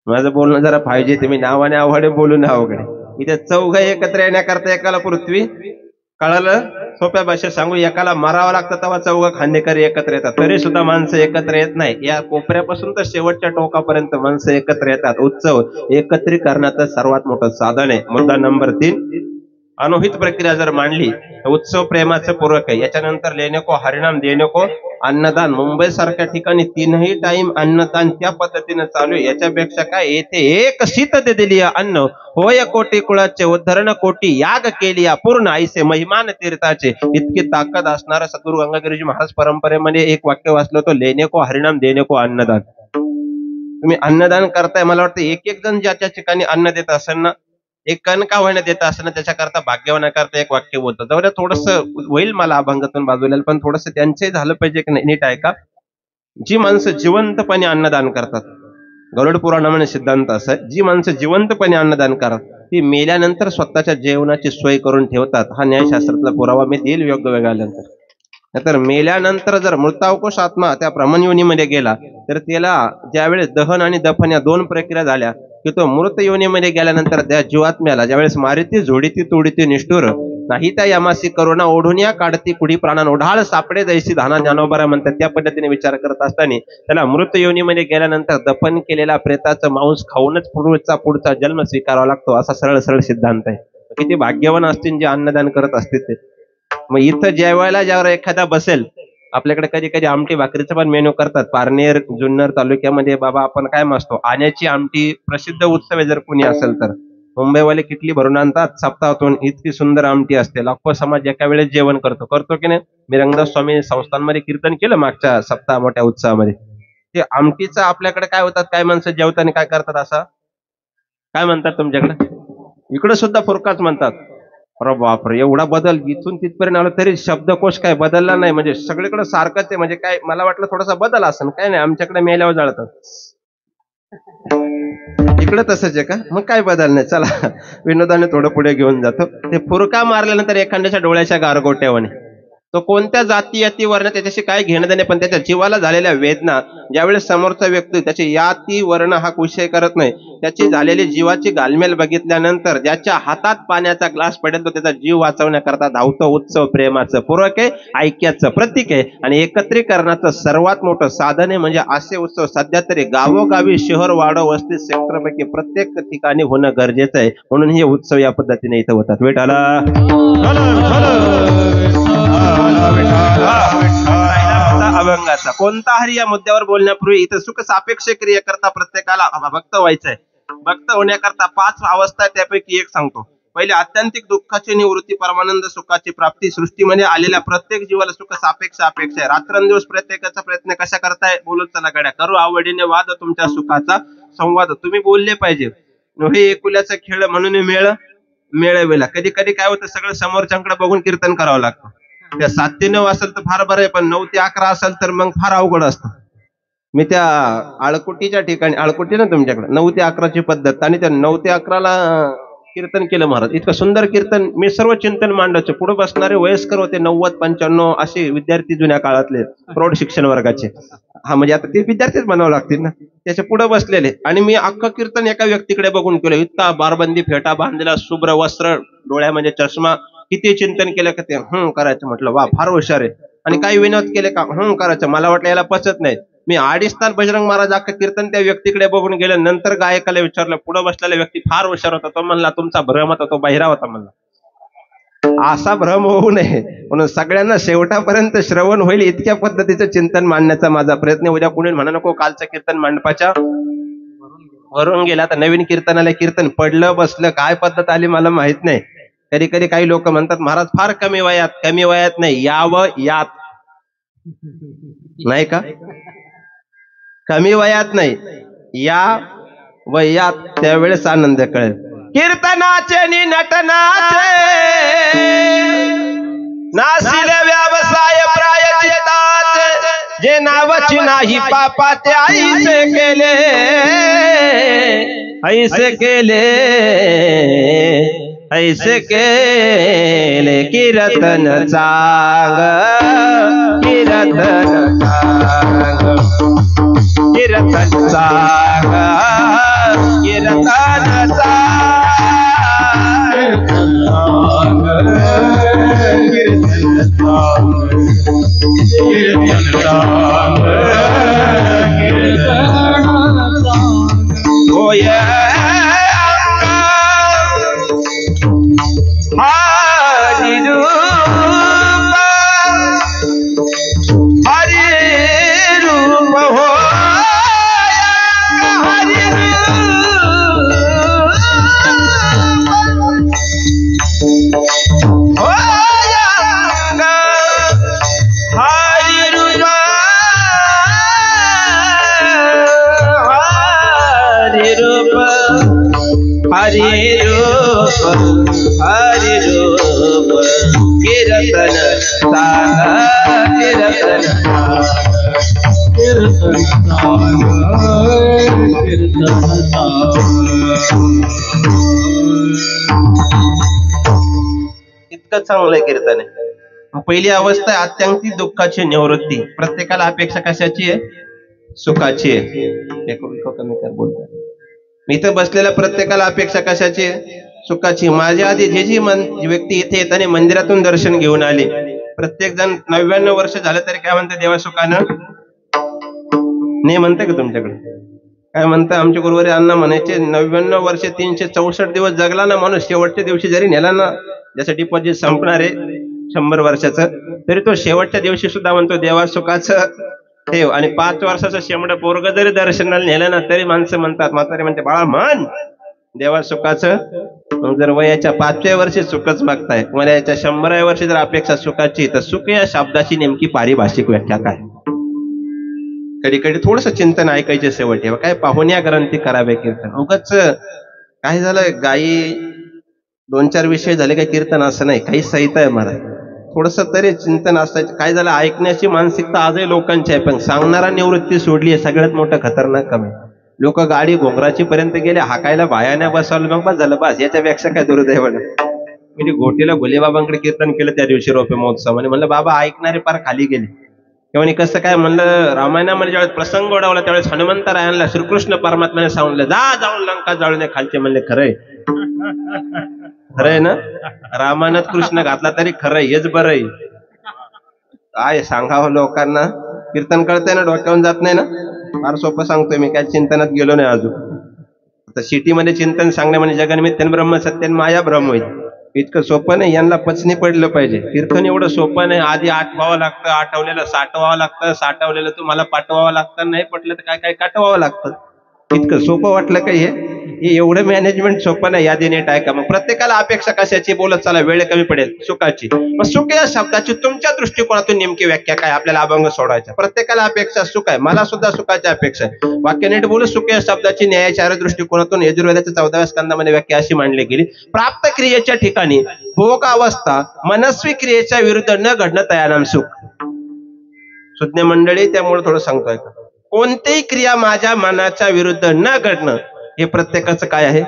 माझं बोलणं जरा पाहिजे, तुम्ही नावाने आवडे बोलून अवघडे. इथे 4 एकत्र येण्याकरता एकाला पृथ्वी, कळालं? सोप्या भाषेत सांगू, एकाला मारावं लागतं तेव्हा 4 खांदेकरी एकत्र येतात. तरी सुद्धा माणसं एकत्र येत नाही. या कोपऱ्यापासून तर शेवटच्या टोकापर्यंत माणसं एकत्र येतात. उत्सव एकत्रीकरणाचं सर्वात मोठं साधन आहे. मुद्दा नंबर 3. अनुहित प्रक्रिया जर मांडली तर उत्सव प्रेमाचं पूरक आहे. याच्यानंतर लेणे को हरिनाम देणे को अन्नदान. मुंबई सारख्या ठिकाणी 3ही टाइम अन्नदान त्या पद्धतीने चालू आहे. याच्यापेक्षा काय? येथे एक शीत दे दिली अन्न होय कोटी कुळाचे उद्धरण कोटी याग केली पूर्ण ऐसे महिमान तीर्थाचे. इतकी ताकद असणारा सद्गुरु गंगागिरीजी महाराज परंपरेमध्ये एक वाक्य वाचलं होतं, लेणे को हरिनाम देणे को अन्नदान. तुम्ही अन्नदान करताय, मला वाटतं एक जण ज्याच्या ठिकाणी अन्न देत असेल ना, एक कण का होईना देत असताना त्याच्याकरता भाग्यवानाकरता एक वाक्य बोलतो. तेवढं थोडस होईल मला अभंगातून बाजूला, पण थोडस त्यांचंही झालं पाहिजे की नाही. नीट ऐका. जी माणसं जिवंतपणे अन्नदान करतात, गरुड पुराणामध्ये सिद्धांत असा आहे, जी माणसं जिवंतपणे अन्नदान करतात ती मेल्यानंतर स्वतःच्या जेवणाची सोय करून ठेवतात. हा न्यायशास्त्रातला पुरावा मी देईल योग्य वेळानंतर. नाहीतर मेल्यानंतर जर मृतावकोश आत्मा त्या ब्रह्मयोनीमध्ये गेला तर त्याला ज्यावेळेस दहन आणि दफन या 2 प्रक्रिया झाल्या की तो मृत योनीमध्ये गेल्यानंतर त्या जीवात्म्याला ज्यावेळेस मारिती झोडीती तोडीती निष्ठुर नाही त्या यमासी करुणा ओढून या काढती कुडी प्राणान ओढाळ सापडे जैसी धाना ज्ञानोबरा म्हणतात. त्या पद्धतीने विचार करत असताना त्याला मृत योनीमध्ये गेल्यानंतर दफन केलेल्या प्रेताचं मांस खाऊनच पुढचा जन्म स्वीकारावा लागतो, असा सरळ सरळ सिद्धांत आहे. किती भाग्यवान असतील जे अन्नदान करत असतील ते. मग इथं ज्यावेळेला एखादा बसेल, आपल्याकडे कधी कधी आमटी भाकरीचं पण मेनू करतात. पारनेर जुन्नर तालुक्यामध्ये बाबा आपण काय मागतो, आण्याची आमटी प्रसिद्ध उत्सव आहे. जर कुणी असेल तर मुंबईवाले किटली भरून आणतात सप्ताहातून. इतकी सुंदर आमटी असते. लाखो समाज एका वेळेस जेवण करतो की नाही. मी रंगदास स्वामी संस्थांमध्ये कीर्तन केलं मागच्या सप्ताह मोठ्या उत्सवामध्ये. ते आमटीचं आपल्याकडे काय होतात, काय माणसं जेवताना काय करतात, असं काय म्हणतात तुमच्याकडे? इकडे सुद्धा फुरकाच म्हणतात. अरे बापरे, एवढा बदल इथून तिथपर्यंत आला तरी शब्दकोश काय बदलला नाही. म्हणजे सगळीकडे सारखंच आहे. म्हणजे काय मला वाटलं थोडासा बदल असेल, काय नाही. आमच्याकडे मेल्यावर जाळतात, इकडे तसंच आहे का? मग काय बदल नाही. चला विनोदाने थोडं पुढे घेऊन जातो. ते फुरका मारल्यानंतर एखाद्याच्या डोळ्याच्या गारगोट्यावाने तो कोणत्या जाती याती वर्ण त्याच्याशी काय घेणं देणे, पण त्याच्या जीवाला झालेल्या वेदना ज्यावेळेस समोरचा व्यक्ती त्याची याती वर्ण हा विषय करत नाही, त्याची झालेली जीवाची घालमेल बघितल्यानंतर ज्याच्या हातात पाण्याचा ग्लास पडेल तो त्याचा जीव वाचवण्याकरता धावतो. उत्सव प्रेमाचं पूरक आहे, ऐक्याचं प्रतीक आहे आणि एकत्रीकरणाचं सर्वात मोठं साधन आहे. म्हणजे असे उत्सव सध्या तरी गावोगावी, शहर, वाडो, वस्ती, सेक्टरपैकी प्रत्येक ठिकाणी होणं गरजेचं आहे. म्हणून हे उत्सव या पद्धतीने इथं होतात. विठाला अभंगाचा कोणताही या मुद्द्यावर बोलण्यापूर्वी इथं सुख सापेक्ष क्रियेकरता प्रत्येकाला भक्त व्हायचंय. भक्त होण्याकरता 5 अवस्था त्यापैकी एक सांगतो. पहिले आत्यंतिक दुःखाची निवृत्ती, परमानंद सुखाची प्राप्ती. सृष्टीमध्ये आलेल्या प्रत्येक जीवाला सुख सापेक्ष अपेक्षा आहे. रात्रंदिवस प्रत्येकाचा प्रयत्न कशा करताय, बोलत चला गड्या, करू आवडीने वाद तुमच्या सुखाचा संवाद. तुम्ही बोलले पाहिजे. हे एकुल्याचा खेळ म्हणून मेळवेला. कधी कधी काय होतं, सगळं समोरच्याकडे बघून कीर्तन करावं लागतं. त्या 7 ते 9 असेल तर फार बरं आहे, पण 9 ते 11 असेल तर मग फार अवघड असतं. मी त्या आळकुटीच्या ठिकाणी, आळकुटी ना तुमच्याकडे, 9 ते 11ची पद्धत, आणि त्या 9 ते 11ला कीर्तन केलं महाराज. इतकं सुंदर कीर्तन. मी सर्व चिंतन मांडायचे. पुढे बसणारे वयस्कर होते, 90-95 असे विद्यार्थी जुन्या काळातले प्रौढ शिक्षण वर्गाचे. हा म्हणजे आता ते विद्यार्थीच म्हणावं लागतील ना, त्याच्या पुढे बसलेले. आणि मी अख्खं कीर्तन एका व्यक्तीकडे बघून केलं. इतका बारबंदी फेटा बांधलेला, शुभ्र वस्त्र, डोळ्यामध्ये चष्मा. किती चिंतन केलं का ते करायचं. म्हटलं वा, फार हुशार आहे. आणि काही विनोद केले का करायचं. मला वाटलं याला पचत नाही. मी 2.5 तास बजरंग महाराज अख्खं कीर्तन त्या व्यक्तीकडे बघून गेलं. नंतर गायकाला विचारलं, पुढे बसलेला व्यक्ती फार हुशार होता. तो म्हणला तुमचा भ्रम होता, तो बहिरा होता म्हणला. असा भ्रम होऊ नये म्हणून सगळ्यांना शेवटापर्यंत श्रवण होईल इतक्या पद्धतीचं चिंतन मांडण्याचा माझा प्रयत्न. उद्या कुणी म्हणा नको कालचं कीर्तन मंडपाच्या वरून गेला, तर नवीन कीर्तनाला कीर्तन पडलं बसलं काय पद्धत आली मला माहित नाही. कधी कधी काही लोक म्हणतात महाराज फार कमी वयात नाही, यावं यात नाही का, कमी वयात नाही, या वयात त्यावेळेस आनंद कळेल. कीर्तनाचे नि नटनाचे नासिले व्यवसाय प्रायचित्ताचे, जे नावाची नाही पापाचे ऐसे केले, ऐसे केले, ऐसे केले. कीर्तन चांग, कीर्तन चांग, कीर्तन चांग, कीर्तन चांग, हरि रूप, हरि रूप, कीर्तन सांग, कीर्तन इतकं चांगलं कीर्तन आहे. पहिली अवस्था आहे आत्यंतिक दुःखाची निवृत्ती. प्रत्येकाला अपेक्षा कशाची आहे, सुखाची आहे. कमी कर बोलतात. मी इथं बसलेल्या प्रत्येकाला अपेक्षा कशाची आहे, सुखाची. माझ्या आधी जी व्यक्ती इथे येताना मंदिरातून दर्शन घेऊन आले, प्रत्येक जण 99 वर्ष झालं तरी काय म्हणतं, देवा सुखानं नाही म्हणतं का तुमच्याकडे, काय म्हणतं. आमचे गुरुवारी अण्णा म्हणायचे 99 वर्ष 364 दिवस जगला ना माणूस, शेवटच्या दिवशी जरी नेला ना, ज्याचं डिपॉझिट संपणार आहे 100 वर्षाचं, तरी तो शेवटच्या दिवशी सुद्धा म्हणतो देवा सुखाचं ठेव. आणि 5 वर्षाचं शेमडं पोरग जरी दर्शनाला नेलं ना, तरी माणसं म्हणतात, म्हातारे म्हणते बाळा म्हण देवा सुखाचं. मग जर वयाच्या 5व्या वर्षी सुखच मागताय, वयाच्या 100व्या वर्षी जर अपेक्षा सुखाची, तर सुख या शब्दाची नेमकी पारिभाषिक व्याख्या काय. कधी कधी थोडस चिंतन ऐकायचे सेवा ठेवा. काय पाहुण्या ग्रंथी करावे कीर्तन. उगाच काय झालं, गायी 2-4 विषय झाले काय कीर्तन असं नाही, काही संहिता आहे महाराज. थोडस तरी चिंतन असायचं. काय झालं, ऐकण्याची मानसिकता आजही लोकांची आहे, पण सांगणारा निवृत्ती सोडली आहे. सगळ्यात मोठं खतरनाक कमी. लोक गाडी घोंगराची पर्यंत गेले, हाकायला बायाने बसवलं, मग बस झालं, बस याच्यापेक्षा काय दुर्दैव नाही. मी ते घोटीला भोलेबाबांकडे कीर्तन केलं त्या दिवशी रोपे महोत्सव आणि म्हणलं बाबा ऐकणारे फार खाली गेले. तेव्हा कसं काय म्हणलं, रामायणामध्ये ज्यावेळेस प्रसंग ओढवला त्यावेळेस हनुमंतरायांना श्रीकृष्ण परमात्म्याने सांगितलं जाऊन लंका जाळून दे खालचे. म्हणले खरंय खरंय ना, रामायणात कृष्ण घातला तरी खरंय, हेच बरं आहे. काय सांगावं लोकांना, कीर्तन कळतंय ना, डोक्यावरून जात नाही ना. फार सोपं सांगतोय मी, काय चिंतनात गेलो नाही अजून. आता सिटीमध्ये चिंतन सांगणे म्हणजे जगन्मिथ्यन ब्रह्म सत्यन माया ब्रह्म होईल, इतकं सोपं नाही. यांना पचनी पडलं पाहिजे. कीर्तन एवढं सोपं नाही. आधी आठवावं लागतं, आठवलेलं साठवावं लागतं, साठवलेलं तुम्हाला पाठवावं लागतं, नाही पटलं तर काय काय काटवावं लागतं. इतकं सोपं वाटलं का हे एवढं मॅनेजमेंट सोपं नाही. यादी नीट आहे का. मग प्रत्येकाला अपेक्षा कशाची, बोलत चला वेळ कमी पडेल, सुखाची. मग सुख या शब्दाची तुमच्या दृष्टिकोनातून नेमकी व्याख्या काय, आपल्याला अभंग सोडायचा. प्रत्येकाला अपेक्षा सुख आहे, मला सुद्धा सुखाची अपेक्षा आहे. वाक्य नीट बोलू. सुख या शब्दाची न्यायाचार्य दृष्टिकोनातून यजुर्वेदाच्या 14व्या स्कंदामध्ये व्याख्या अशी मांडली गेली, प्राप्त क्रियेच्या ठिकाणी भोग अवस्था मनस्वी क्रियेच्या विरुद्ध न घडणं तयानाम सुख. सुज्ञ मंडळी, त्यामुळे थोडं सांगतोय का, कोणतीही क्रिया माझ्या मनाच्या विरुद्ध न घडणं हे प्रत्येकाचं काय आहे,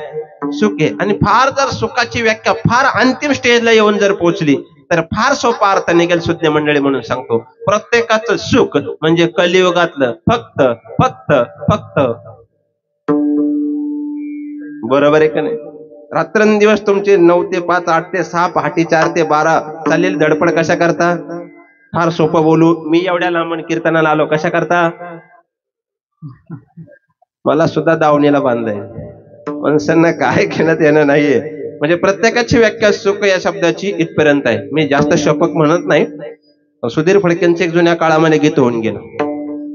सुख आहे. आणि फार जर सुखाची व्याख्या फार अंतिम स्टेजला येऊन जर पोहोचली तर फार सोपा अर्थ निघेल. सुज्ञ मंडळी म्हणून सांगतो, प्रत्येकाचं सुख म्हणजे कलियुगातलं फक्त फक्त फक्त. बरोबर आहे का नाही. रात्रंदिवस तुमचे 9 ते 5, 8 ते 6, पहाटे 4 ते 12 चाललेली धडपड कशा करता. फार सोपं बोलू, मी एवढ्या लांबून कीर्तनाला आलो कशा करता. मला सुद्धा दावणीला बांधाय. माणसांना काय घेण्यात येणं नाहीये. म्हणजे प्रत्येकाची व्याख्या सुख या शब्दाची इथपर्यंत आहे. मी जास्त शपक म्हणत नाही. सुधीर फडकेंचे एक जुन्या काळामध्ये गीत होऊन गेलं.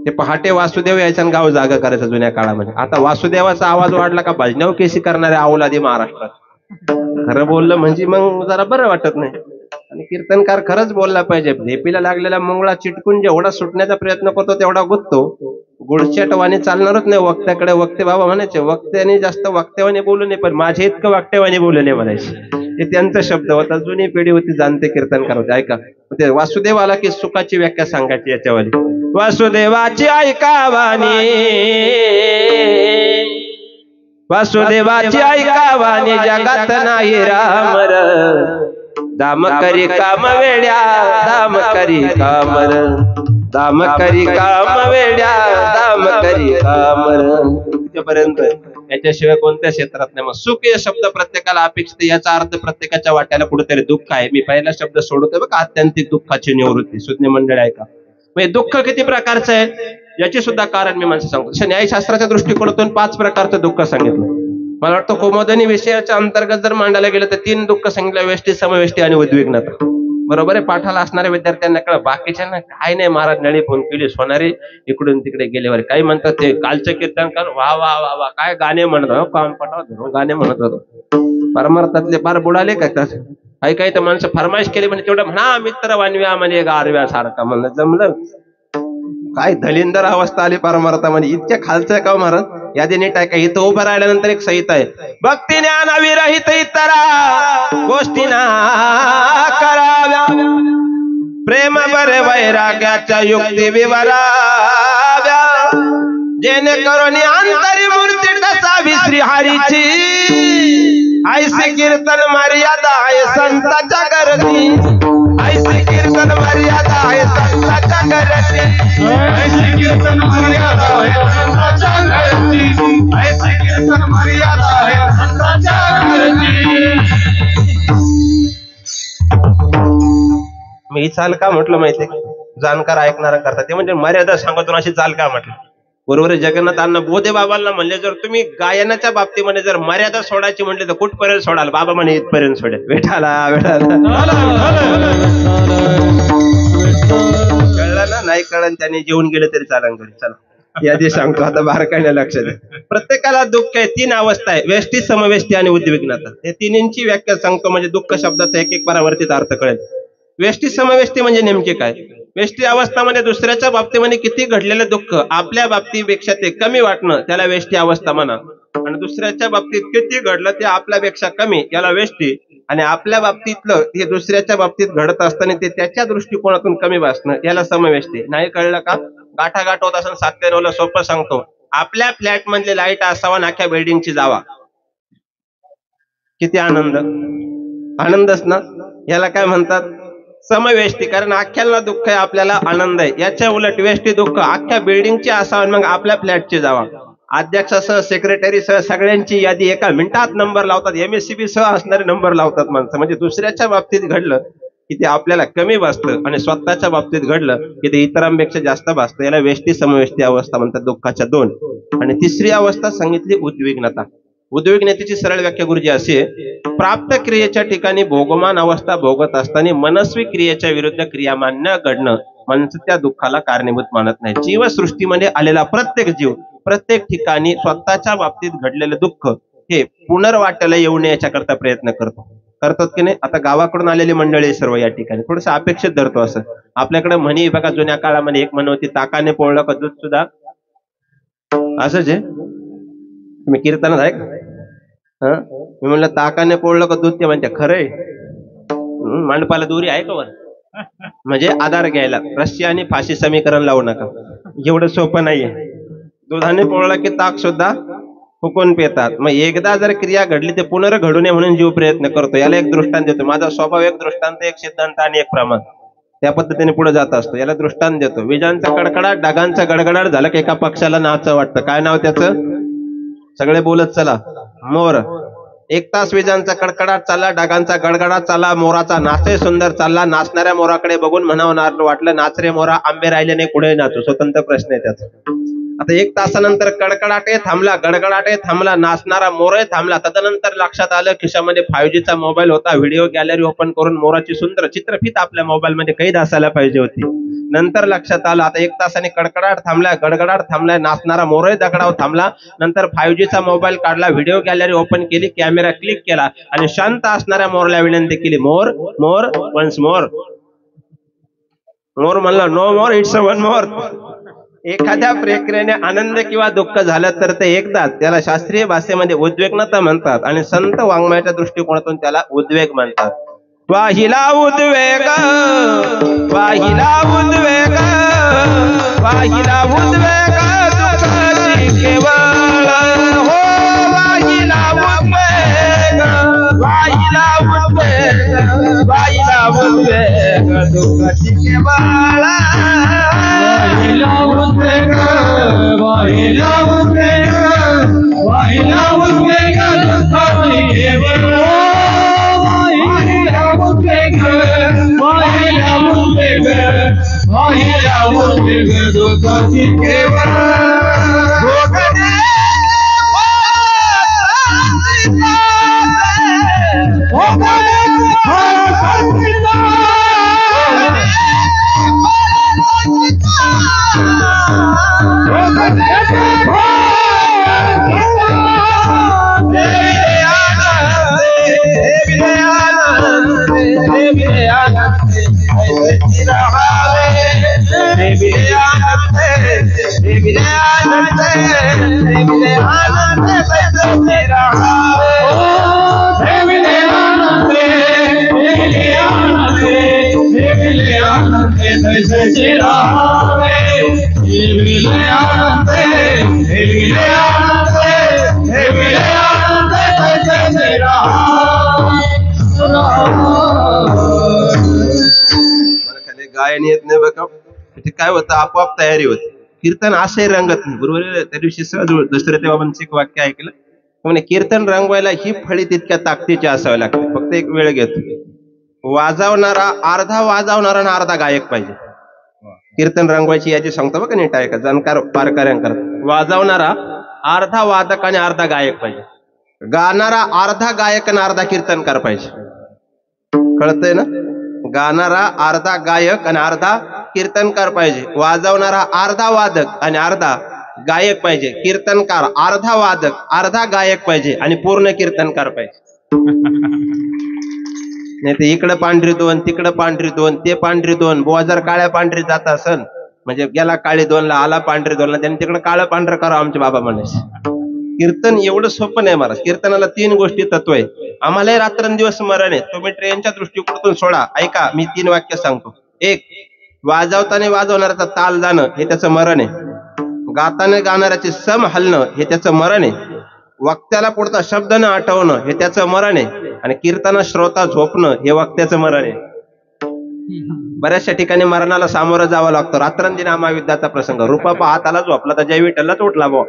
ते पहाटे वासुदेव यायचा आणि गाव जागा करायचं जुन्या काळामध्ये. आता वासुदेवाचा आवाज वाढला का भजनाव केसी करणारे अवलादी महाराष्ट्रात. खरं बोललं म्हणजे मग जरा बरं वाटत नाही. आणि कीर्तनकार खरंच बोलला पाहिजे. झेपीला लागलेला मुंगळा चिटकून जेवढा सुटण्याचा प्रयत्न करतो तेवढा गुंततो. गुळचटवाने चालणारच नाही. वक्त्याकडे वक्ते बाबा म्हणायचे, वक्त्याने जास्त वक्त्यावाने बोलू नये, पण माझे इतकं वक्त्यावाने बोलू नये म्हणायचे. हे त्यांचा शब्द होता. जुनी पिढी होती, जाणते कीर्तनकार होते. ऐका, ते वासुदेव आला की सुखाची व्याख्या सांगायची याच्यावाली. वासुदेवाची ऐकावानी, वासुदेवाची ऐकावानी जगात नाही रामर. दाम करी काम वेड्या, दाम करी कामर, दाम करी काम वेड्या, दाम करी कामर. इथपर्यंत याच्याशिवाय कोणत्या क्षेत्रात नाही. मग सुख हे शब्द प्रत्येकाला अपेक्षित. याचा अर्थ प्रत्येकाच्या वाट्याला कुठेतरी दुःख आहे. मी पहिला शब्द सोडतोय बघा, आत्यंतिक दुःखाची निवृत्ती. सुज्ञ मंडळी ऐका, म्हणजे दुःख किती प्रकारचं आहे याचे सुद्धा कारण मी माणसं सांगतो. न्यायशास्त्राच्या दृष्टिकोनातून 5 प्रकारचं दुःख सांगितलं. मला वाटतं कोमोदनी विषयाच्या अंतर्गत जर मांडायला गेलं तर 3 दुःख सांगितलं, वेष्टी, समवेष्टी आणि उद्विग्नता. बरोबर आहे. पाठाला असणाऱ्या विद्यार्थ्यांना कळलं. बाकीच्यांना काय नाही. महाराज नळी फोन केली, सोनारी इकडून तिकडे गेल्यावर काही म्हणतात. ते कालचं कीर्तनकार वा वा वा वा काय गाणे म्हणत हो, काम पटाव गाणे म्हणत होतो. परमार्थातले फार बुडाले का. काही काही तर माणसं फरमाईश केली म्हणजे तेवढं म्हणा मित्र वानव्या म्हणजे गारव्या सारखा. म्हणलं जमलं काय. दलिंदर अवस्था आली परमार्थामध्ये. इतक्या खालचं का महाराज. यादी नीट आहे का. इथं उभं राहिल्यानंतर एक संहिता आहे, भक्ती ज्ञान विरहित इतरा गोष्टी ना कराव्या, प्रेम बरे वैराग्याच्या युक्ती विवराव्या, जेणेकरून अंतरी मूर्ती टसावी श्रीहरीची. ऐसे कीर्तन मर्यादा आहे संताच्या गर्दी, ऐसे कीर्तन मर्यादा आहे संताच्या गर्दी, ऐसे कीर्तन मर्यादा है संताच्या घरची, ऐसे कीर्तन मर्यादा है संताच्या घरची. मी ही चाल का म्हटलं माहितीये, जाणकार ऐकणारा करतात ते म्हणजे मर्यादा सांगतो अशी चाल का म्हटलं. बरोबर. जगन्नाथ अण्णा बोधे बाबांना म्हणले, जर तुम्ही गायनाच्या बाबतीमध्ये जर मर्यादा सोडायची म्हटली तर कुठपर्यंत सोडाल. बाबा म्हणे इथपर्यंत सोडेल. वेठाला वेठाला कळलं ना. नाही कळलं त्याने जेवून गेले तरी चालन घरी. चला यादी सांगतो आता बारकाईने लक्ष द्या. प्रत्येकाला दुःख आहे. 3 अवस्था आहे, वेष्टी, समवेष्टी आणि उद्विग्नता. हे तिन्हींची व्याख्या सांगतो म्हणजे दुःख शब्दाचा एक एक परावर्तित अर्थ कळेल. वेष्टी समवेष्टी म्हणजे नेमके काय. वेष्टी अवस्थामध्ये दुसऱ्याच्या बाबतीमध्ये किती घडलेलं दुःख आपल्या बाबतीपेक्षा ते कमी वाटणं त्याला वेष्टी अवस्था म्हणा. आणि दुसऱ्याच्या बाबतीत किती घडलं ते आपल्यापेक्षा कमी याला वेष्टी. आणि आपल्या बाबतीतलं हे दुसऱ्याच्या बाबतीत घडत असताना ते त्याच्या दृष्टिकोनातून कमी वाचणं याला समवेष्टी. नाही कळलं का. गाठागाठ होत असं 7 ते 9 सोपं सांगतो. आपल्या फ्लॅट मधले लाईट असावा, नाख्या बिल्डिंगची जावा. किती आनंद. आनंदच ना, याला काय म्हणतात? समवेष्टी. कारण अख्ख्याला दुःख आहे, आपल्याला आनंद आहे. याच्या उलट वेष्टी दुःख अख्ख्या बिल्डिंगची असावं, मग आपल्या फ्लॅटची जावा. अध्यक्षासह सेक्रेटरीसह सगळ्यांची यादी एका मिनिटात नंबर लावतात. MSCB सह असणारे नंबर लावतात माणसं. म्हणजे दुसऱ्याच्या बाबतीत घडलं की ते आपल्याला कमी भासतं आणि स्वतःच्या बाबतीत घडलं की ते इतरांपेक्षा जास्त भासतं. याला वेष्टी समवेष्टी अवस्था म्हणतात, दुःखाच्या दोन. आणि तिसरी अवस्था सांगितली उद्विग्नता. उद्विग्नतेची सरळ व्याख्या गुरुजी अशी आहे: प्राप्त क्रियेच्या ठिकाणी भोगमान अवस्था भोगत असताना मनस्वी क्रियेच्या विरुद्ध क्रियामान न घडणं म्हणजे त्या दुःखाला कारणीभूत मानत नाही. जीवसृष्टीमध्ये आलेला प्रत्येक जीव प्रत्येक ठिकाणी स्वतःच्या बाबतीत घडलेलं दुःख हे पुनर्वाट्याला येऊ नये याच्याकरता प्रयत्न करतात की नाही. आता गावाकडून आलेली मंडळी सर्व या ठिकाणी थोडस अपेक्षित धरतो. असं आपल्याकडे म्हणी बघा, जुन्या काळामध्ये एक म्हण होती, ताकाने पोळलं का दूध सुद्धा. असंच आहे. तुम्ही कीर्तनात आहे का? मी म्हणलं ताकाने पोळलं का दूध, ते म्हणते खरंय. मांडपाला दोरी आहे का वर? म्हणजे आधार घ्यायला. रस्सी आणि फाशी समीकरण लावू नका, एवढं सोपं नाहीये. दुधाने पोळलं की ताक सुद्धा फुकून पितात. मग एकदा जर क्रिया घडली ते पुनर्घडू नये म्हणून जीव प्रयत्न करतो. याला एक दृष्टांत देतो. माझा स्वभाव एक दृष्टांत, एक सिद्धांत आणि एक प्रमाण, त्या पद्धतीने पुढे जात असतो. याला दृष्टांत देतो. विजांचा कडकडाट ढगांचा गडगडाट झाला की एका पक्षाला नाचं वाटतं. काय नाव त्याचं? सगळे बोलत चला, मोर. 1 तास विजांचा कडकडाट चालला, ढगांचा गडगडाट चालला, मोराचा नाचही सुंदर चालला. नाचणाऱ्या मोराकडे बघून म्हणावं वाटलं, नाच रे मोरा, आंबे राहिले नाही पुढे नाचू. स्वतंत्र प्रश्न आहे त्याचा. आता 1 तासानंतर कडकडाटही थांबला, गडगडाटही थांबला, नाचणारा मोरही थांबला. तदनंतर लक्षात आलं खिशामध्ये 5G चा मोबाईल होता. व्हिडिओ गॅलरी ओपन करून मोराची सुंदर चित्रफित आपल्या मोबाईल मध्ये कैद असायला पाहिजे होती. नंतर लक्षात आलं आता 1 तासाने कडकडाट थांबलाय, गडगडाट थांबलाय, नाचणारा मोरही दगडावर थांबला. नंतर 5G चा मोबाईल काढला, व्हिडिओ गॅलरी ओपन केली, कॅमेरा क्लिक केला आणि शांत असणाऱ्या मोरला विनंती केली, मोर मोर वन्स मोर. मोर म्हणला, no more, it's one more. एखाद्या प्रक्रियेने आनंद किंवा दुःख झालं तर ते एकदाच. त्याला शास्त्रीय भाषेमध्ये उद्विग्नता म्हणतात आणि संत वाङ्मयाच्या दृष्टिकोनातून त्याला उद्वेग म्हणतात. वाहिला उद्वेग, वाहिला उद्वेग, वाहिला उद्वेग दुःखाची केवळ हो. वाहिला उद्वेग, वाहिला उद्वेग, वाहिला उद्वेग दुःखाची केवळ. वाहिला उद्वेग, वाहिला उद्वेग, वाहिला उद्वेग दुःखाची केवळ. वाहिला उद्वेग, वाहिला उद्वेग, वाहिला उद्वेग दुःखाची केवळ. गायन येत नाही बघा, काय होतं, आपोआप तयारी होती. कीर्तन असंही रंगत नाही. बरोबर. त्या दिवशी सहज दशरथ बाबांचं एक वाक्य ऐकलं, म्हणजे कीर्तन रंगवायला ही फळी तितक्या ताकदीची असावी लागते. फक्त एक वेळ घेतो. वाजवणारा अर्धा वाजवणारा आणि अर्धा गायक पाहिजे. कीर्तन रंगवायची याची सांगतो बघा, नीट आहे का, जाणकार पारकऱ्यांकर. वाजवणारा अर्धा वादक आणि अर्धा गायक पाहिजे. गाणारा अर्धा गायक आणि अर्धा कीर्तनकार पाहिजे. कळतंय ना? गाणारा अर्धा गायक आणि अर्धा कीर्तनकार पाहिजे. वाजवणारा अर्धा वादक आणि अर्धा गायक पाहिजे. कीर्तनकार अर्धा वादक अर्धा गायक पाहिजे आणि पूर्ण कीर्तनकार पाहिजे. नाही ते इकडं पांढरी दोन, तिकडं पांढरी दोन, ते पांढरी दोन. बुवा जर काळ्या पांढरी जात असन, म्हणजे गेला काळी दोनला, आला पांढरी दोनला, त्यांनी तिकडं काळं पांढरं करावं आमचे बाबा म्हणायचे. कीर्तन एवढं सोपं नाही महाराज. कीर्तनाला 3 गोष्टी तत्व आहे. आम्हालाही रात्रंदिवस स्मरण आहे. तुम्ही ट्रेनच्या दृष्टिकोनातून सोडा. ऐका, मी 3 वाक्य सांगतो. 1, वाजवताना वाजवणाऱ्याचा ताल जाणं हे त्याचं मरण आहे. गाताना गाणाऱ्याचे सम हलणं हे त्याचं मरण आहे. वक्त्याला पुढचा शब्द न आठवणं हे त्याचं मरण आहे, आणि कीर्तन श्रोता झोपणं हे वक्त्याचं मरण आहे. बऱ्याचशा ठिकाणी मरणाला सामोरं जावं लागतं. रात्रंदिन महायुद्धाचा प्रसंग, रुपा हाताला झोपला तर जय विठ्ठलच उठला बो.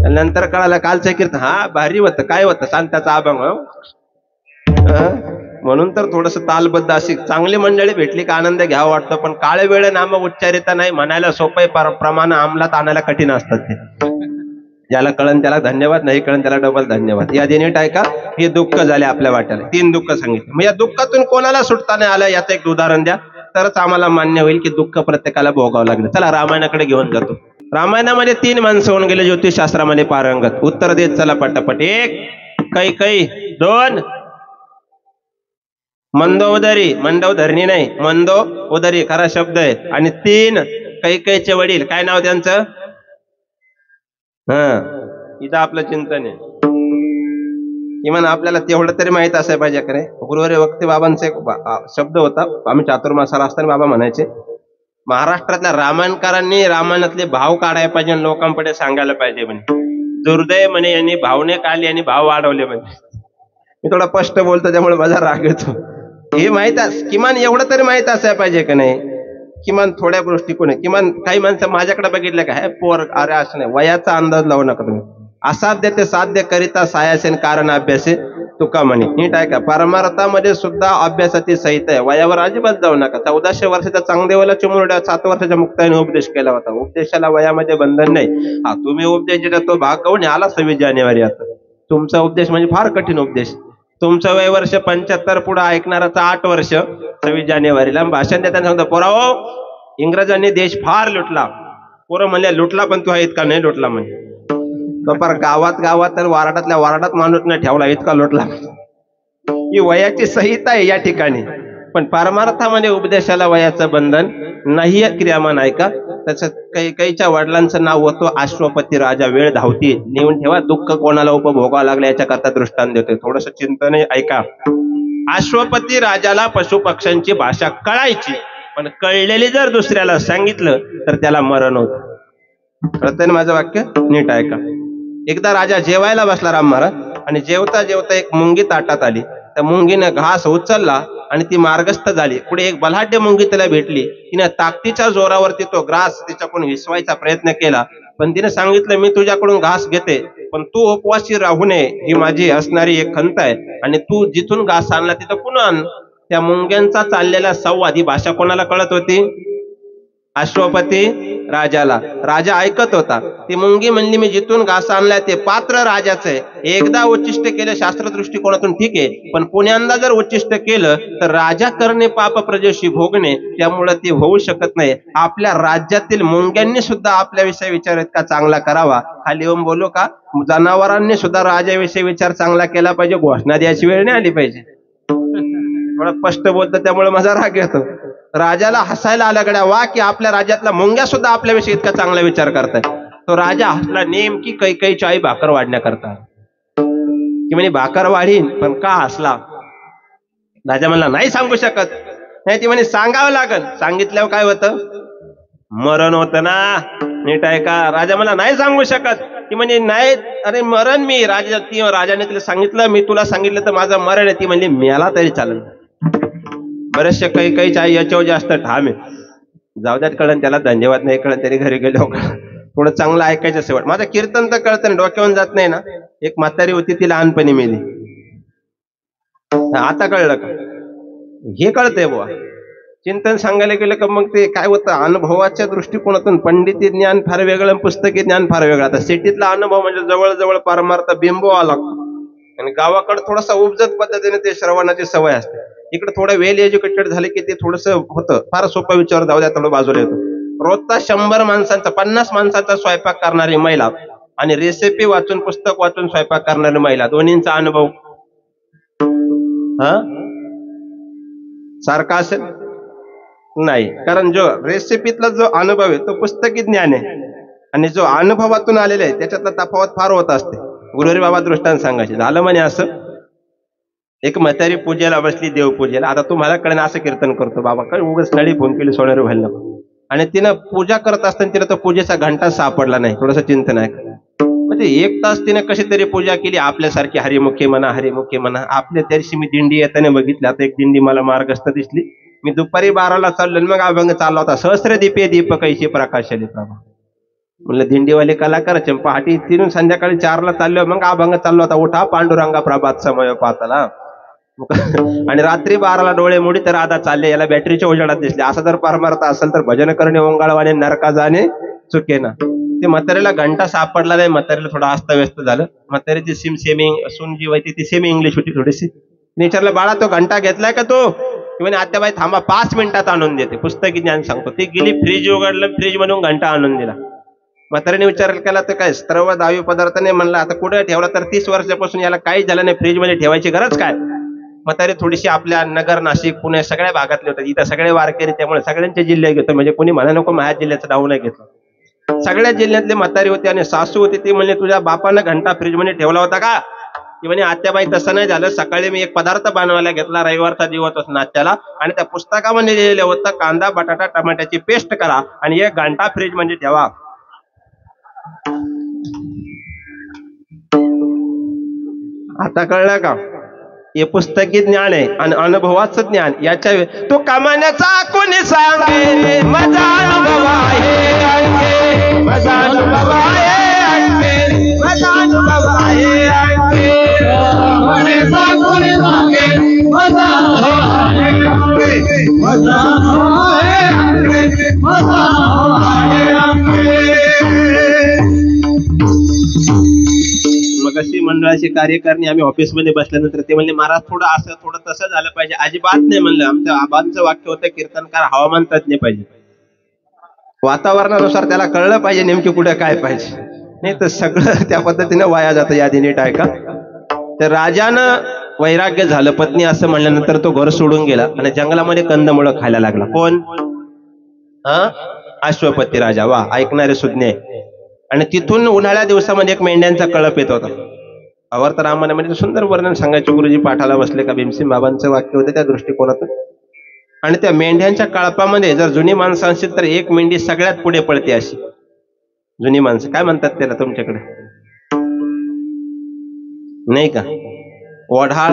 नंतर कळालं कालचं कीर्तन हा भारी होतं, काय होतं शांताचा अभंग. म्हणून तर थोडस तालबद्ध अशी चांगली मंडळी भेटली का आनंद घ्यावा वाटतं, पण काळ वेळ नाम उच्चारिता नाही म्हणायला सोपं आहे, प्रमाण अंमलात आणायला कठीण असतात ते. ज्याला कळन त्याला धन्यवाद, नाही कळन त्याला डबल धन्यवाद. या नीट आहे का, हे दुःख झाले आपल्या वाट्याला. 3 दुःख सांगितले. मग या दुःखातून कोणाला सुटता नाही आलं याचं एक उदाहरण द्या, तरच आम्हाला मान्य होईल की दुःख प्रत्येकाला भोगावं लागलं. चला रामायणाकडे घेऊन जातो. रामायणामध्ये 3 माणसं होऊन गेले ज्योतिषशास्त्रामध्ये पारंगत. उत्तर देत चला पटापट. 1 कैकई, 2 मंदोदरी, मंदोधरणी नाही मंदो उदरी खरा शब्द आहे, आणि 3 कैकईचे वडील. काय नाव त्यांचं? इथं आपलं चिंतन आहे. किमान आपल्याला तेवढं तरी माहित असायला पाहिजे का रे. गुरुवारी वक्ते बाबांचा एक शब्द होता, आम्ही चातुर्मासाला असताना बाबा म्हणायचे, महाराष्ट्रातल्या रामायणकारांनी रामायणातले भाव काढायला पाहिजे आणि लोकांपुढे सांगायला पाहिजे. म्हणे दुर्दैव म्हणे यांनी भावने काढली आणि भाव वाढवले. म्हणजे मी थोडा स्पष्ट बोलतो त्यामुळे माझा राग येतो. हे माहित किमान एवढं तरी माहित असायला पाहिजे का नाही, किमान थोड्या गोष्टी कोणी. किमान काही माणसं माझ्याकडे बघितलं का, हे पोर अरे असं नाही, वयाचा अंदाज लावू नका तुम्ही. असाध्य ते साध्य करिता सायासेन कारण अभ्यासे तुका म्हणे. नीट आहे का. परमार्थामध्ये सुद्धा अभ्यासाची सहित आहे, वयावर अजिबात जाऊ नका. 1400 वर्षाचा चांगदेवाला चिमुरड्या 7 वर्षाच्या मुक्ताईने उपदेश केला होता. उपदेशाला वयामध्ये बंधन नाही. हा तुम्ही उपदेश देता तो भाग करून आला 26 जानेवारी. आता तुमचा उपदेश म्हणजे फार कठीण उपदेश. तुमचं वय वर्ष 75, पुढे ऐकणाराचा 8 वर्ष. 26 जानेवारीला भाषण देताना सांगतो, पोराओ इंग्रजांनी देश फार लुटला. पोरं म्हणले लुटला पण तू इतका नाही लुटला म्हणे. तो फार गावात तर वाराडातल्या वाराडात माणूस नाही ठेवला, इतका लुटला. ही वयाची संहिता आहे या ठिकाणी. पण परमार्थामध्ये उपदेशाला वयाचं बंधन नाही. क्रियामान ऐका. त्याचं कैकईच्या वडिलांचं नाव होतं अश्वपती राजा. वेळ धावती, नेऊन ठेवा. दुःख कोणाला उपभोगावं लागलं याच्याकरता दृष्टांत देतोय. थोडस चिंतन ऐका. अश्वपती राजाला पशुपक्ष्यांची भाषा कळायची, पण कळलेली जर दुसऱ्याला सांगितलं तर त्याला मरण होतं. कळतंय माझं वाक्य? नीट ऐका. एकदा राजा जेवायला बसला राम महाराज, आणि जेवता जेवता एक मुंगी ताटात आली. त्या मुंगीने घास उचलला आणि ती मार्गस्थ झाली. पुढे एक बलाढ्य मुंगी त्याला भेटली. तिने ताकदीच्या जोरावरती तो घास तिच्याकडून हिसवायचा प्रयत्न केला, पण तिने सांगितलं मी तुझ्याकडून घास घेते, पण तू उपवासी राहू नये ही माझी असणारी एक खंत आहे, आणि तू जिथून घास आणला तिथं पुन्हा आण. त्या मुंग्यांचा चाललेला संवाद ही भाषा कोणाला कळत होती? अश्वपती राजाला. राजा ऐकत होता. ती मुंगी म्हणली मी जिथून घास आणलाय ते पात्र राजाचं आहे. एकदा उच्चिष्ट केलं शास्त्र दृष्टिकोनातून ठीक आहे, पण पुण्यांदा जर उच्चिष्ट केलं तर राजा करणे पाप प्रजेशी भोगणे, त्यामुळे ते होऊ शकत नाही. आपल्या राज्यातील मुंग्यांनी सुद्धा आपल्याविषयी विचार इतका चांगला करावा. खाली येऊन बोलू का, जनावरांनी सुद्धा राजाविषयी विचार चांगला केला पाहिजे. घोषणा द्यायची वेळ नाही आली पाहिजे. थोडा स्पष्ट बोलतो त्यामुळे माझा राग येतो. राजाला हसायला आला गड्या, वा की आपल्या राज्यातला मुंग्या सुद्धा आपल्याविषयी इतका चांगला विचार करताय. तो राजा हसला. नेमकी कैकईची आई भाकर वाढण्याकरता की म्हणे भाकर वाढीन, पण का हसला? राजा म्हणला नाही सांगू शकत. नाही, ती म्हणे सांगावं लागल. सांगितल्यावर काय होतं? मरण होतं ना. नीट आहे का. राजा म्हणला नाही सांगू शकत. ती म्हणे नाही, अरे मरण मी. राजाने तिला सांगितलं मी तुला सांगितलं तर माझं मरण आहे. ती म्हणली मेला तरी चालेल. बरेचसे कैकईच्या आई याच्यावर जास्त ठाम आहे. जाऊ द्यात, कळण त्याला धन्यवाद, नाही कळण तरी घरी गेलो. थोडं चांगलं ऐकायचं शेवट. माझं कीर्तन तर कळतं ना, डोक्यावरून जात नाही ना. एक म्हातारी होती ती लहानपणी मेली. आता कळलं का? हे कळतंय बुवा. चिंतन सांगायला गेलं का मग ते काय होतं, अनुभवाच्या दृष्टिकोनातून पंडिती ज्ञान फार वेगळं, पुस्तकी ज्ञान फार वेगळं. आता सिटीतला अनुभव म्हणजे जवळजवळ परमार्थ बिंबवा लागतो, आणि गावाकडे थोडासा उपजत पद्धतीने ते श्रवणाची सवय असते. इकडे थोडं वेल एज्युकेटेड झाले की ते थोडंसं होतं. फार सोपा विचार जाऊ द्या, थोडं बाजूला येतो. रोजचा 100 माणसांचा 50 माणसांचा स्वयंपाक करणारी महिला आणि रेसिपी वाचून पुस्तक वाचून स्वयंपाक करणारी महिला, दोन्हींचा अनुभव सारखा असेल नाही. कारण जो रेसिपीतला जो अनुभव आहे तो पुस्तकी ज्ञान आहे, आणि जो अनुभवातून आलेला आहे त्याच्यातला तफावत फार होत असते. गुरुहरी बाबा दृष्टांत सांगायचे. झालं म्हणे असं, एक म्हातारी पूजेला बसली, देवपूजेला. आता तुम्हाला कळेल असं कीर्तन करतो बाबा, काय उगाच नळी फोन केली सोन्यावर व्हायला नको. आणि तिनं पूजा करत असताना तिला तो पूजेचा घंटा सापडला नाही. थोडंसं चिंतन आहे. मग ते 1 तास तिने कशी तरी पूजा केली, आपल्यासारखी हरिमुखी म्हणा हरिमुखी म्हणा. आपल्या त्यादिवशी मी दिंडी येताना बघितली, आता एक दिंडी मला मार्गस्थ दिसली. मी दुपारी 12ला चाललो आणि मग अभंग चालला होता, सहस्र दीपे दीप कैशी प्रकाशले प्रभा. म्हणलं दिंडीवाले कलाकारच आहे. पहाटे 3 संध्याकाळी 4ला चाललो, मग अभंग चाललो होता, उठा पांडुरंगा प्रभात समय पातला. आणि रात्री 12ला डोळे मोडी तर राधा चालले, याला बॅटरीच्या उजेडात दिसले. असं जर परमार्थ असेल तर भजन करणे ओंगाळवाने नरका जाणे चुके ना. ते म्हातारीला घंटा सापडला नाही, म्हातारीला थोडं अस्ताव्यस्त झालं. म्हातारीची सिम सेमी सून जी होती ती सेमी इंग्लिश होती थोडीशी. विचारलं बाळा तो घंटा घेतलाय का तो? म्हणे आत्याबाई थांबा 5 मिनिटात आणून देते, पुस्तकी ज्ञान सांगतो. ती गेली, फ्रीज उघडलं, फ्रीज मधून घंटा आणून दिला. म्हातारीने विचार केला तर काय सर्व दावी पदार्थ नाही. म्हणला आता कुठे ठेवला तर 30 वर्षापासून याला काही झालं नाही, फ्रीज मध्ये ठेवायची गरज काय? म्हातारी थोडीशी आपल्या नगर नाशिक पुणे सगळ्या भागातले होते, इथं सगळे वारकरी, त्यामुळे सगळ्यांचे जिल्हे घेतो. म्हणजे कोणी म्हणा नको माझ्या जिल्ह्याचं नाव नाही घेतलं. सगळ्या जिल्ह्यातले म्हातारी होते आणि सासू होती. ती म्हणले तुझ्या बापानं घंटा फ्रीज मध्ये ठेवला होता का? ती म्हणे आत्याबाई तसं नाही झालं, सकाळी मी एक पदार्थ बनवायला घेतला, रविवारचा दिवस होता नाश्त्याला, आणि त्या पुस्तकामध्ये लिहिलेलं होतं कांदा बटाटा टमाट्याची पेस्ट करा आणि 1 घंटा फ्रीज मध्ये ठेवा. आता कळलं का? हे पुस्तकी ज्ञान आहे आणि अनुभवाचं ज्ञान. याच्या तो कमाण्याचा कोणी सांगे, माझा अनुभव आहे, माझा अनुभव आहे, माझा अनुभव आहे. कमाण्याचा कोणी सांगे, माझा अनुभव आहे, माझा अनुभव आहे, माझा अनुभव आहे. मग अशी मंडळाची कार्यकारिणी आम्ही ऑफिसमध्ये बसल्यानंतर ते म्हणले महाराज थोडं असं थोडं तसं झालं पाहिजे. अजिबात नाही म्हणलं. आमच्या आबांचं वाक्य होतं कीर्तनकार हवामान तज्ञ पाहिजे, वातावरणानुसार त्याला कळलं पाहिजे नेमकी कुठे काय पाहिजे, नाही तर सगळं त्या पद्धतीने वाया जातं. यादी नीट आहे का? तर राजानं वैराग्य झालं, पत्नी असं म्हणल्यानंतर तो घर सोडून गेला आणि जंगलामध्ये कंदमुळं खायला लागला. कोण? अश्वपती राजा. वा, ऐकणारे सुज्ञ. आणि तिथून उन्हाळ्या दिवसामध्ये एक मेंढ्यांचा कळप येत होता. आवर्त रामायणामध्ये सुंदर वर्णन सांगायचे. गुरुजी पाठाला बसले का भीमसिंग बाबांचं वाक्य होतं त्या दृष्टिकोनातून. आणि त्या मेंढ्यांच्या कळपामध्ये जर जुनी माणसं असतील तर एक मेंढी सगळ्यात पुढे पळते. अशी जुनी माणसं काय म्हणतात त्याला तुमच्याकडे? नाही का? ओढाळ,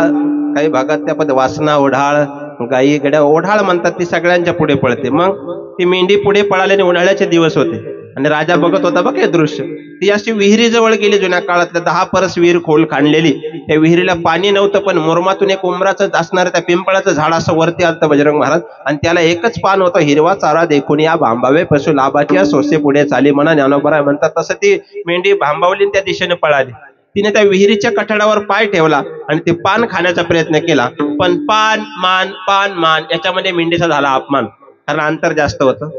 काही भागात त्या पद्धती वासना ओढाळ, गाई गड्या ओढाळ म्हणतात. ती सगळ्यांच्या पुढे पळते. मग ती मेंढी पुढे पळाल्याने उन्हाळ्याचे दिवस होते आणि राजा बघत होता बघ हे दृश्य. ती अशी विहिरी जवळ गेली, जुन्या काळातल्या 10 परस विहीर खोल खाणलेली. त्या विहिरीला पाणी नव्हतं, पण मुरमातून एक उमराचं असणारं त्या पिंपळाचं झाड असं वरती आलतं बजरंग महाराज, आणि त्याला एकच पान होतं. हिरवा चारा देखून या भांबावे पशु लाभाची सोसे पुढे चाली म्हणा ज्ञानोबराय म्हणतात. तसं ती मेंढी भांबावली त्या दिशेने पळाली. तिने त्या विहिरीच्या कठड्यावर पाय ठेवला आणि ते पान खाण्याचा प्रयत्न केला, पण पान मान याच्यामध्ये मेंढीचा झाला अपमान, कारण अंतर जास्त होतं.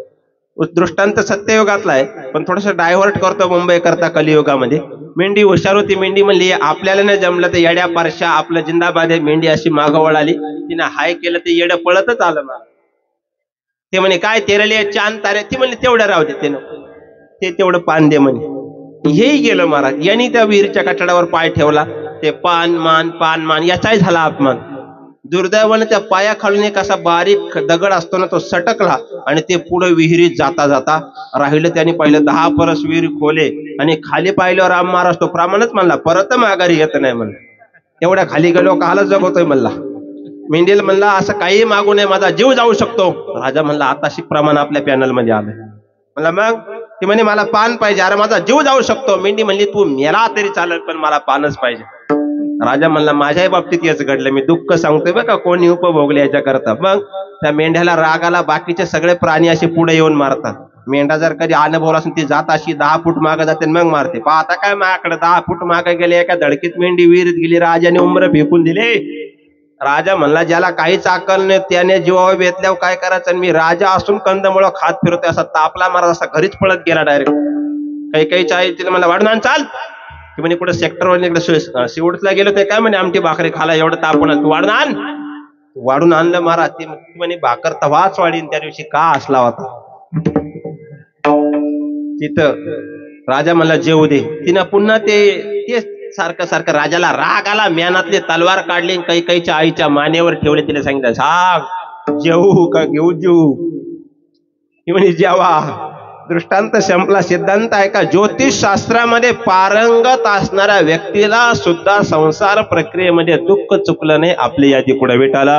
दृष्टांत सत्ययुगातला आहे, पण थोडस डायव्हर्ट करतो मुंबई करता कलियुगामध्ये. मेंढी हुशार होती. मेंढी म्हणली आपल्याला नाही जमलं तर येड्या पारशा आपलं जिंदाबाद आहे. मेंढी अशी मागं वळाली. तिनं हाय केलं ते येडं पळतच आलं. मला ते म्हणे काय तेरले चांद तारे. ती म्हणली तेवढं राहू दे, ते तेवढं पान दे म्हणे. हेही गेलं महाराज. यांनी त्या विहिरीच्या कठड्यावर पाय ठेवला. ते पान मान याचाही झाला अपमान. दुर्दैवाने त्या पायाखालून एक असा बारीक दगड असतो ना, तो सटकला आणि ते पुढे विहिरीत जाता जाता राहिलं. त्यांनी पाहिलं 10 परस विहीर खोले आणि खाली पाहिल्यावर राम महाराज तो प्रमाणच म्हणला परत माघारी येत नाही म्हणला. एवढ्या खाली गेलो काला जगवतोय म्हणला. मेंढीला म्हणला असं काही मागू नये, माझा जीव जाऊ शकतो. राजा म्हणला आता शिक प्रमाण आपल्या पॅनल मध्ये आलंय. म्हणला मग? ती म्हणे मला पान पाहिजे. अरे माझा जीव जाऊ शकतो. मेंढी म्हणली तू मेला तरी चालेल पण मला पानच पाहिजे. राजा म्हणला माझ्याही बाबतीत याच घडलं, मी दुःख सांगतोय बघा कोणी उपभोगले याच्या करता. मग त्या मेंढ्याला रागाला बाकीचे सगळे प्राणी असे पुढे येऊन मारतात. मेंढा जर कधी अनुभवला असेल ती जात अशी 10 फूट मागे जाते मग मारते. पाहता काय माझ्याकडे 10 फूट मागे गेले, एका धडकीत मेंढी विहिरीत गेली. राजाने उमर फेकून दिले. राजा म्हणला ज्याला काहीच अक्कल नाही त्याने जीवावर बेतल्यावर काय करायचं. आणि मी राजा असून कंदमुळं खात फिरतोय असा तापला महाराज, असा घरीच पळत गेला डायरेक्ट. काही चाय तिला मला वाढून चाल. की म्हणे कुठे सेक्टरवर इकडे शिवडला गेलो ते काय म्हणे आमटी भाकरी खाला एवढं तापण वाढून आणलं महाराज. ती म्हणे भाकर तवाच वाढीन. त्या दिवशी का असला होता तिथं. राजा म्हणला जेवू दे. तिनं पुन्हा ते सारखं राजाला राग आला. म्यानातले तलवार काढली, कैकेयीच्या आईच्या मानेवर ठेवले. तिला सांगितलं सांग जेवू का घेऊ जेवू. ती म्हणे जेवा. दृष्टांत संपला. सिद्धांत आहे का, ज्योतिष शास्त्रामध्ये पारंगत असणाऱ्या व्यक्तीला सुद्धा संसार प्रक्रियेमध्ये दुःख चुकलं नाही. आपली यादी पुढे विठाला.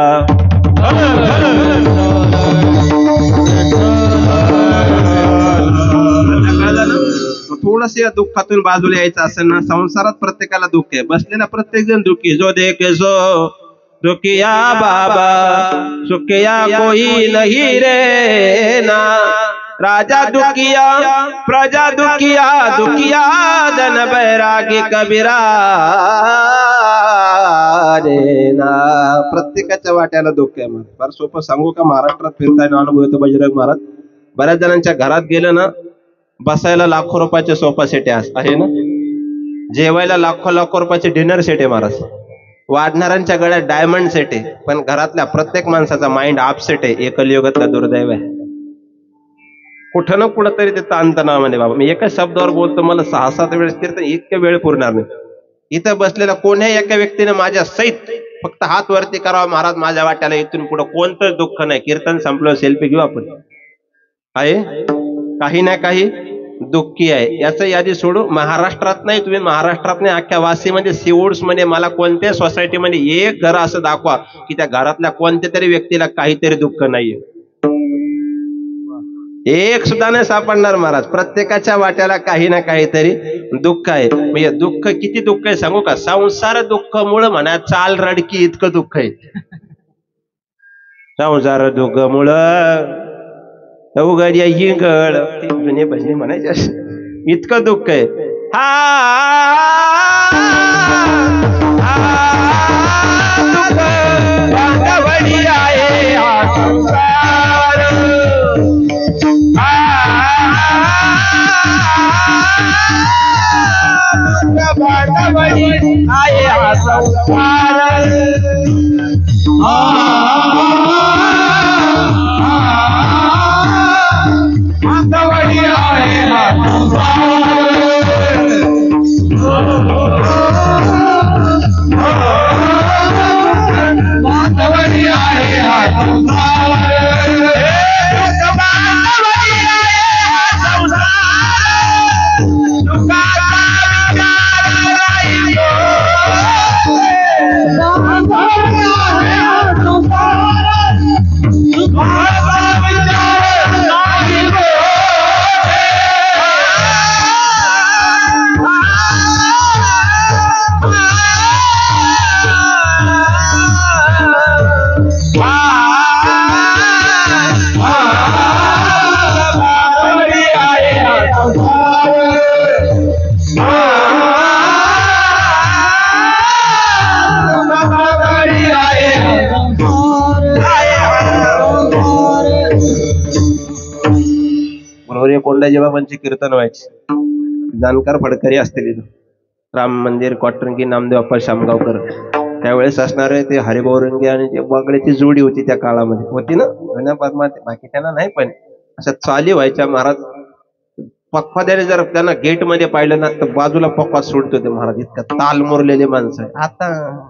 थोडस या दुःखातून बाजूला यायचं असेल ना, संसारात प्रत्येकाला दुःख आहे, बसलेला प्रत्येक जण दुःखी. जो देखे सो दुखिया बाबा, सुखिया कोई नहीं रे ना. राजा दुखिया प्रजा दुखिया, दुखिया जन बैरागी कबीरा रे ना. प्रत्येकाच्या वाट्याला दुःख आहे. फार सोपं सांगू का, महाराष्ट्रात फिरताना अनुभव येतो बजरंग महाराज. बऱ्याच जणांच्या घरात गेलं ना, बसायला लाखो रुपयाचे सोफा सेट आहे ना, जेवायला लाखो रुपयाचे डिनर सेट आहे महाराज, वाढणाऱ्यांच्या गळ्यात डायमंड सेट आहे, पण घरातल्या प्रत्येक माणसाचा माइंड अपसेट आहे. एकलियुगातला दुर्दैव आहे. कुठं ना कुठं तरी ते ताणतणावामध्ये बाबा. मी एका शब्दावर बोलतो, मला 6-7 वेळेस कीर्तन इतक्या वेळ पुरणार नाही. इथं बसलेला कोण्याही एका व्यक्तीने माझ्या सहित फक्त हात वरती करावा, महाराज माझ्या वाट्याला इथून पुढे कोणतंच दुःख नाही. कीर्तन संपलं, सेल्फी घेऊ आपण. आहे काही ना काही दुःखी आहे, याचं यादी सोडू. महाराष्ट्रात नाही, तुम्ही महाराष्ट्रात नाही, अख्ख्या वासीमध्ये सिवूड्स मध्ये मला कोणत्या सोसायटीमध्ये एक घर असं दाखवा की त्या घरातल्या कोणत्या तरी व्यक्तीला काहीतरी दुःख नाहीये. एक सुद्धा नाही सापडणार महाराज. प्रत्येकाच्या वाट्याला काही ना काहीतरी दुःख आहे. म्हणजे दुःख किती दुःख आहे सांगू का, संसार दुःख मुळे म्हणा चाल रडकी इतकं दुःख आहे. संसार दुःख मुळे उघड इंगळ जुने भजने म्हणायचे, इतकं दुःख आहे. दुःख बांधवडी आहे हा संसार. दुःख बांधवडी आहे हा संसार. कोंडाजी बाबांची कीर्तन व्हायची, जाणकार फडकरी असतील. राम मंदिर कॉटरंगी नामदेव अप्पा शामगावकर त्यावेळेस असणारे ते हरिभाऊरंगी आणि ते बागड्याची जोडी होती त्या काळामध्ये, होती ना बाकी त्यांना नाही, पण अशा चाली व्हायच्या. महाराज पक्वाद्याने जर त्यांना गेट मध्ये पाहिलं ना तर बाजूला पक्वा सोडतो ते महाराज, इतका ताल मुरलेले माणसं. आता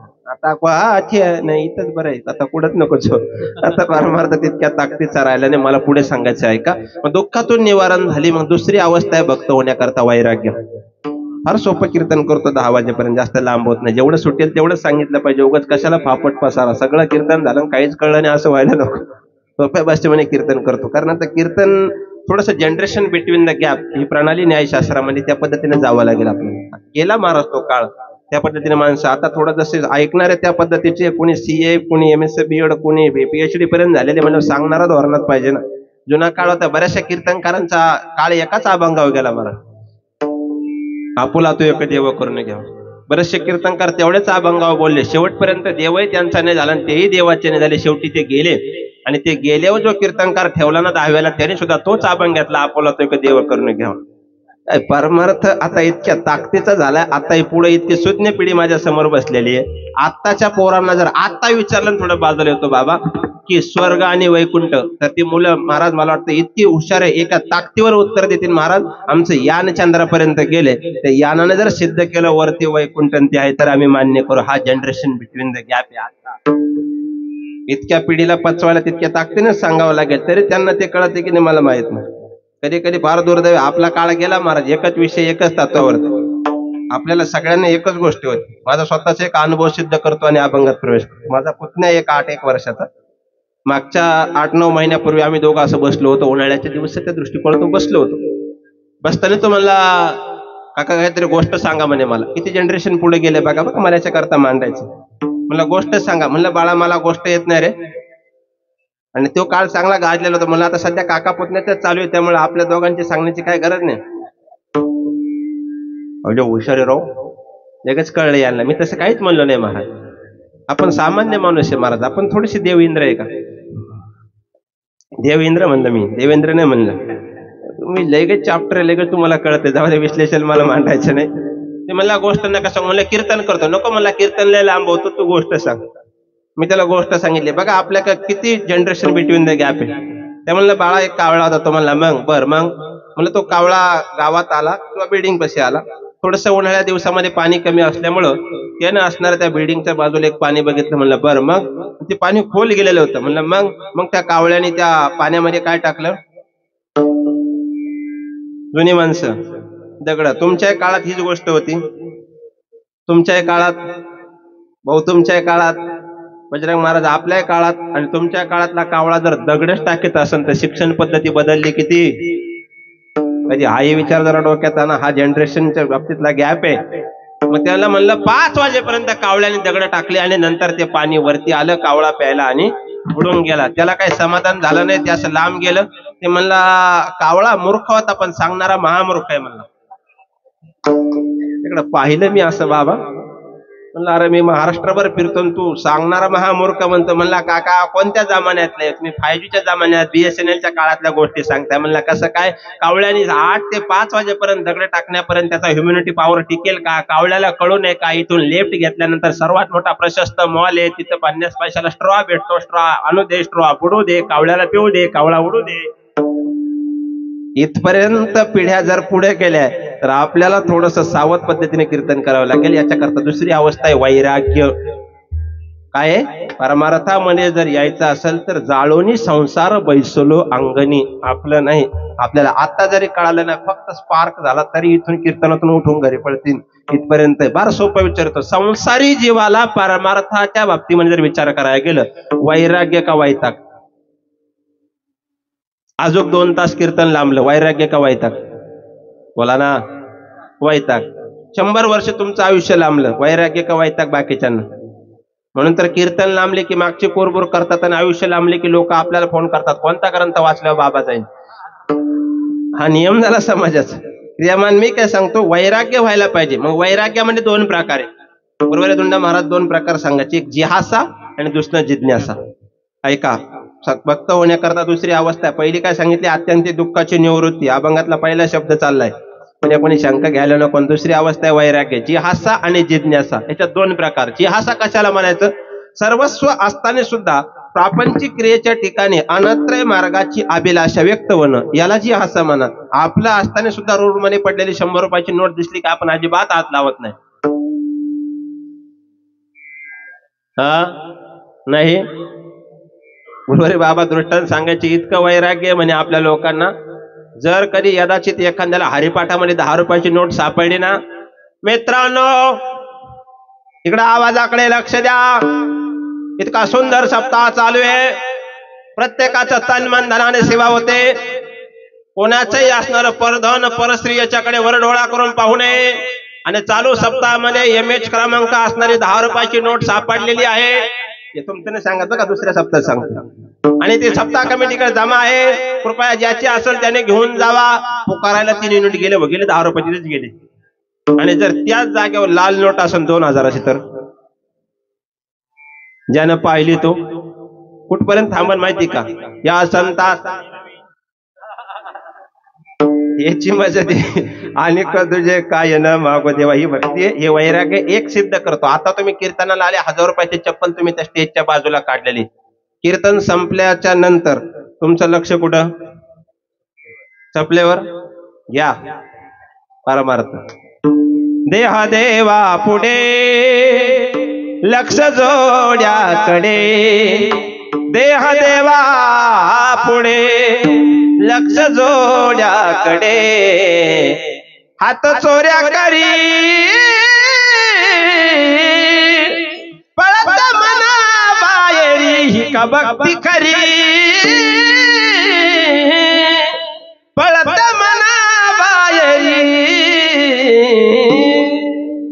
नाही इथंच बरं आहे, आता पुढेच नको छो. आता परमार्थ तितक्या ताकदीचा राहिला नाही. मला पुढे सांगायचं आहे का, मग दुःखातून निवारण झाली. मग दुसरी अवस्था आहे भक्त होण्याकरता वैराग्य. फार सोपं कीर्तन करतो 10 वाजेपर्यंत, जास्त लांब होत नाही. जेवढं सुटेल तेवढं सांगितलं पाहिजे. उगाच कशाला फापट पसारा, सगळं कीर्तन झालं काहीच कळलं नाही असं व्हायला नको. सोप्या भाषेमध्ये कीर्तन करतो, कारण आता कीर्तन थोडस जनरेशन बिटवीन द गॅप ही प्रणाली न्यायशास्त्रामध्ये त्या पद्धतीने जावं लागेल आपल्याला. गेला महाराज तो काळ, त्या पद्धतीने माणसं आता थोडं जसे ऐकणारे त्या पद्धतीचे, कोणी CA, कोणी MSc BEd, कोणी PhD पर्यंत झालेले, म्हणजे सांगणारा धोरणात पाहिजे ना. जुना काळ होता, बऱ्याचशा कीर्तनकारांचा काळ एकाच अभंगावर गेला महाराज. आपुला तो एक देव करून घ्या. बरेचसे कीर्तनकार तेवढेच अभंगावर बोलले, शेवटपर्यंत देवही त्यांचा नाही झाला आणि तेही देवाचे नाही झाले. शेवटी ते गेले आणि ते गेल्यावर जो कीर्तनकार ठेवला ना 10व्याला, त्याने सुद्धा तोच अभंगातला आपुला तो एक देव करून घ्या. परमार्थ आता इतक्या ताकदीचा झालाय. आता पुढे इतकी सुज्ञ पिढी माझ्या समोर बसलेली आहे. आत्ताच्या पोरांना जर आता विचारलं, थोडं बाजूला येतो बाबा, की स्वर्ग आणि वैकुंठ, तर ती मुलं महाराज मला वाटतं इतकी हुशार आहे, एका ताकदीवर उत्तर देतील. महाराज आमचं यान चंद्रापर्यंत गेले, त्या यानाने जर सिद्ध केलं वरती वैकुंठ ते आहे, तर आम्ही मान्य करू. हा जनरेशन बिटवीन द गॅप आहे. आता इतक्या पिढीला पचवायला तितक्या ताकदीने सांगावं लागेल, तरी त्यांना ते कळते की नाही मला माहित नाही. कधी कधी फार दुर्दैव, आपला काळ गेला महाराज, एकच विषय एकच तत्वावर, आपल्याला सगळ्यांना एकच गोष्टी होती. माझा स्वतःचा एक अनुभव सिद्ध करतो आणि अभंगात प्रवेश करतो. माझा पुतण्या एक 8-1 वर्षाचा, मागच्या 8-9 महिन्यापूर्वी आम्ही दोघं असं बसलो होतो, उन्हाळ्याच्या दिवसाच्या दृष्टिकोनातून बसलो होतो. बसताना तो म्हणला, काका काहीतरी गोष्ट सांगा म्हणे मला. किती जनरेशन पुढे गेले बघा बघा मला याच्याकरता मांडायचं. मला गोष्ट सांगा. म्हणलं बाळा मला गोष्ट येत नाही रे. आणि तो काळ चांगला गाजलेला होता. मला आता सध्या काका पुतण्याच चालू आहे, त्यामुळे आपल्या दोघांची सांगण्याची काय गरज नाही. अवघे हुशार राव, लगेच कळलं यांना. मी तसं काहीच म्हणलो नाही महाराज, आपण सामान्य माणूस आहे महाराज, आपण थोडीशी देवेंद्र आहे का? देवेंद्र म्हणलं मी, देवेंद्र नाही म्हणलं. तुम्ही लगेच चॅप्टर लगेच तुम्हाला कळते, जाऊ दे विश्लेषण मला मांडायचं नाही. ते मला गोष्ट नका सांग, म्हणलं कीर्तन करतो. नको मला कीर्तन लय लांब होतो, तू गोष्ट सांग. मी त्याला गोष्ट सांगितली. बघा आपल्या किती जनरेशन बिटवीन द गॅप आहे. त्या म्हणलं बाळा एक कावळा होता. तो म्हणला मग मग म्हणलं तो कावळा गावात आला किंवा बिल्डिंग पाशी आला. थोडस उन्हाळ्या दिवसामध्ये पाणी कमी असल्यामुळं त्यानं असणाऱ्या त्या बिल्डिंगच्या बाजूला एक पाणी बघितलं. म्हणलं बरं मग. ते पाणी खोल गेलेलं होतं. म्हणलं मग त्या कावळ्याने त्या पाण्यामध्ये काय टाकलं? जुनी माणसं, दगड. तुमच्या काळात हीच गोष्ट होती. तुमच्या काळात भाऊ, तुमच्या काळात बजरंग महाराज, आपल्या काळात आणि तुमच्या काळातला कावळा जर दगडच टाकीत असेल तर शिक्षण पद्धती बदलली किती? कधी हाही विचार जरा डोक्यात आणा. हा जनरेशनच्या बाबतीतला गॅप आहे. मग त्याला म्हणलं 5 वाजेपर्यंत कावळ्याने दगड टाकले आणि नंतर ते पाणी वरती आलं, कावळा प्यायला आणि उडून गेला. त्याला काही समाधान झालं नाही, ते असं लांब गेलं. ते म्हणला कावळा मूर्ख होता पण सांगणारा महामूर्ख आहे म्हणला. तिकडं पाहिलं मी असं बाबा, म्हणलं अरे मी महाराष्ट्रभर फिरतो, तू सांगणारा महामूर्ख म्हणतो. म्हणला काका कोणत्या जमान्यातले? तुम्ही 5Gच्या जमान्यात, BSNLच्या काळातल्या गोष्टी सांगताय. म्हणला कसं काय? कावळ्याने 8 ते 5 वाजेपर्यंत दगड टाकण्यापर्यंत त्याचा ह्युम्युनिटी पॉवर टिकेल का? कावळ्याला कळू नये का इथून लेफ्ट घेतल्यानंतर सर्वात मोठा प्रशस्त मॉल आहे, तिथं 50 पैशाला स्ट्रॉ भेटतो, स्ट्रॉ आणू दे, स्ट्रॉ बुडू दे, कावळ्याला पिऊ दे, कावळा उडू दे. इथपर्यंत पिढ्या जर पुढे गेल्या तर आपल्याला थोडस सावध पद्धतीने कीर्तन करावं लागेल. याच्याकरता दुसरी अवस्था आहे वैराग्य. काय? परमार्थामध्ये जर यायचं असेल तर जाळोनी संसार बैसलो अंगणी. आपलं नाही, आपल्याला आता जरी कळालं ना, फक्त स्पार्क झाला तरी इथून कीर्तनातून उठून घरी पडतील. इथपर्यंत फार सोपं विचारतो. संसारी जीवाला परमार्थाच्या बाबतीमध्ये जर विचार करायला गेलं, वैराग्य का वैताग? अजून 2 तास कीर्तन लांबलं, वैराग्य का वैताग? बोला ना. वैताग. 100 वर्ष तुमचं आयुष्य लांबलं, वैराग्य का वैताग बाकीच्यांना? म्हणून तर कीर्तन लांबले की मागची पोरबोर करतात आणि आयुष्य लांबले की लोक आपल्याला फोन करतात, कोणता ग्रंथ वाचल्यावर बाबा जाईल. हा नियम झाला समाजाचा. क्रियामान मी काय सांगतो, वैराग्य व्हायला पाहिजे. मग वैराग्यामध्ये 2 प्रकार आहे. बरोबर आहे धुंडा महाराज? 2 प्रकार सांगायचे, एक जिहासा आणि दुसरं जिज्ञासा. ऐका, भक्त होण्याकरता दुसरी अवस्था आहे. पहिली काय सांगितली? अत्यंत दुःखाची निवृत्ती. अभंगातला पहिला शब्द चाललाय, पण कोणी शंका घ्यायला नको. दुसरी अवस्था आहे वैराग्य, जिहासा आणि जिज्ञासा. याच्यात 2 प्रकार. जिहासा कशाला म्हणायचं? सर्वस्व असताना सुद्धा प्रापंचिक क्रियेच्या ठिकाणी अनत्रय मार्गाची अभिलाषा व्यक्त होणं, याला जिहासा म्हणा. आपलं असताना सुद्धा रोड मध्ये पडलेली 100 रुपयाची नोट दिसली की आपण अजिबात हात लावत नाही. हा नाही, बरोबर बाबा दृष्टांत सांगायची. इतकं वैराग्य म्हणे आपल्या लोकांना. जर कधी यदाचित एखाद्याला हरिपाठामध्ये 10 रुपयाची नोट सापडली ना, मित्रांनो इकडे आवाजाकडे लक्ष द्या. इतका सुंदर सप्ताह चालू आहे, प्रत्येकाचं तन मन धनाने सेवा होते. कोणाचंही असणारं परधन परस्त्री याच्याकडे वरडोळा करून पाहू नये. आणि चालू सप्ताहामध्ये MH क्रमांक असणारी 10 रुपयाची नोट सापडलेली आहे. हे तुमच्याने सांगायचं का दुसऱ्या सप्ताहात सांगतो. आणि ती सप्ताह कमिटीकडे जमा आहे, कृपया ज्याची असेल त्याने घेऊन जावा. पुकारायला 3 युनिट गेले, गेले 10 रुपयाचेच गेले. आणि जर त्याच जागेवर लाल नोट असेल 2000ची, तर ज्यानं पाहिली तो कुठपर्यंत थांबन माहिती का? या संतात याची मजा दे आणि तुझे काय न मागो देवा. ही भक्ती, हे वैराग्य एक सिद्ध करतो. आता तुम्ही कीर्तनाला आले, 1000 रुपयाची चप्पल तुम्ही त्या स्टेजच्या बाजूला काढलेली. कीर्तन संपल्याच्या नंतर तुमचं लक्ष कुठं? चपलेवर घ्या. परमार्थ देह देवा पुढे, लक्ष जोड्याकडे. देह देवा पुढे, लक्ष जोड्याकडे हात चोऱ्या करी पळत मना बाहेरी ही का भक्ती खरी पळत मना बाहेरी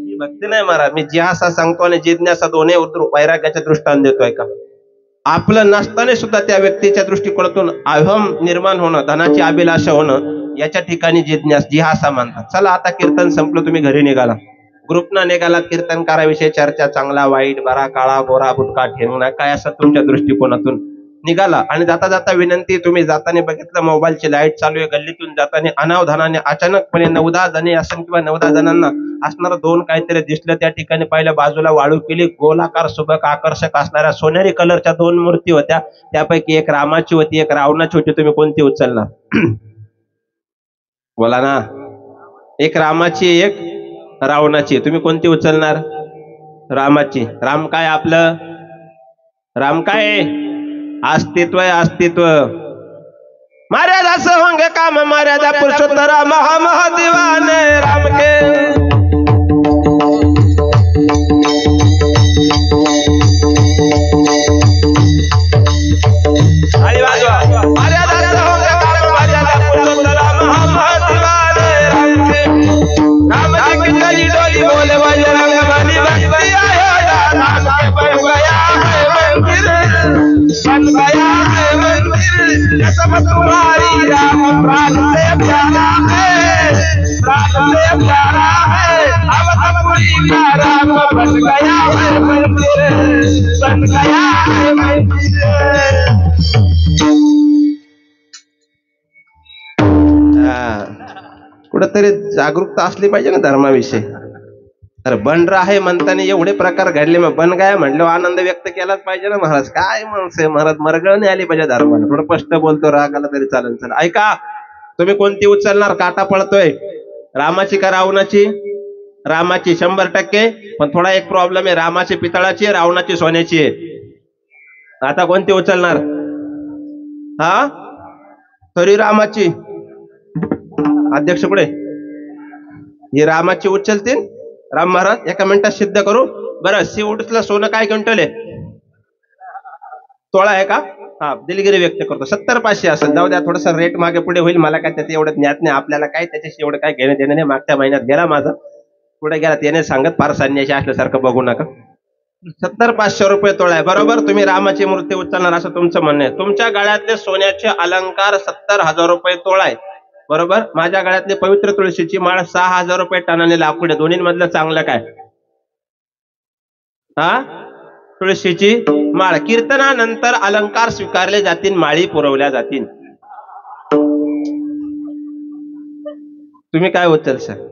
ही भक्ती नाही महाराज. मी जिहासा सांगतो आणि जिज्ञासा दोन्ही वैराग्याच्या दृष्टांत देतोय का. आपलं नसताना सुद्धा त्या व्यक्तीच्या दृष्टिकोनातून अहम निर्माण होणं, धनाची अभिलाषा होणं, याच्या ठिकाणी जिहासा मानतात. चला आता कीर्तन संपलं, तुम्ही घरी निघाला, ग्रुपनं निघाला, कीर्तनकाराविषयी चर्चा, चांगला वाईट, बरा काळा, गोरा भुटका ठेवणं काय असं तुमच्या दृष्टिकोनातून निघाला. आणि जाता जाता विनंती, तुम्ही जाताना बघितलं मोबाईलची लाईट चालू आहे, गल्लीतून जाताना अनावधानाने अचानकपणे 9-10 जणी असेल किंवा 9-10 जणांना असणारं दोन काहीतरी दिसलं. त्या ठिकाणी पहिल्या बाजूला वाळू केली, गोलाकार सुबक आकर्षक असणाऱ्या सोनेरी कलरच्या 2 मूर्ती होत्या. त्यापैकी एक रामाची होती, एक रावणाची होती. तुम्ही कोणती उचलणार? बोला ना. एक रामाची, एक रावणाची. तुम्ही कोणती उचलणार? रामाची. राम काय आपलं? राम काय? अस्तित्व आहे, अस्तित्व. मर्यादा से होंगे काम, मर्यादा पुरुषोत्तम महा दीवाने राम के. मर्यादा से होंगे काम, मर्यादा पुरुषोत्तम महा दीवाने राम के. राम जी की गली डोली बोले बजरंग बली बजती आया, राम के बन गया है मंदिर, बन गया है मंदिर. सब तुम्हारी राम प्राण से प्यारा है, प्राण से प्यारा है. अवधपुरी का राम बन गया है मंदिर, बन गया है मंदिर. कुठेतरी जागरूकता असली पाहिजे ना धर्माविषयी. तर बन रहा है म्हणताना एवढे प्रकार घडले, मग बन गया म्हणलं आनंद व्यक्त केलाच पाहिजे ना महाराज. काय माणसं महाराज, मरगळ नाही आली पाहिजे धर्माला. थोडं स्पष्ट बोलतो, रागाला तरी चालेल. चला ऐका, तुम्ही कोणती उचलणार? काटा पळतोय. रामाची का रावणाची? रामाची 100%. पण थोडा एक प्रॉब्लेम आहे, रामाची पितळाची आहे, रावणाची सोन्याची आहे. आता कोणती उचलणार? हा, तरी रामाची. अध्यक्ष पुढे, ही रामाची उचलतील. राम महाराज एका मिनिटात सिद्ध करू. बरं, शिवडीतलं सोनं काय क्विंटल आहे? तोळा आहे का? हा, दिलगिरी व्यक्त करतो. 70-500 असेल. जाऊ द्या, थोडस रेट मागे पुढे होईल. मला काय त्याचं एवढं ज्ञात नाही. आपल्याला काय त्याच्याशी एवढं काय घेणं देणं नाही. मागच्या महिन्यात गेला माझा, पुढे गेला त्याने सांगत, फार संन्याशी असल्यासारखं बघू नका. 70-500 रुपये तोळा आहे. बरोबर, तुम्ही रामाची मूर्ती उचलणार असं तुमचं म्हणणं आहे. तुमच्या गळ्यातले सोन्याचे अलंकार 70,000 रुपये तोळा आहे. बरोबर. माझ्या गळ्यातली पवित्र तुळशीची माळ 6,000 रुपये टनाने लाकूड आहे. दोन्हीमधलं चांगलं काय? हा, तुळशीची माळ. कीर्तनानंतर अलंकार स्वीकारले जातील, माळी पुरवल्या जातील. तुम्ही काय उचल सर?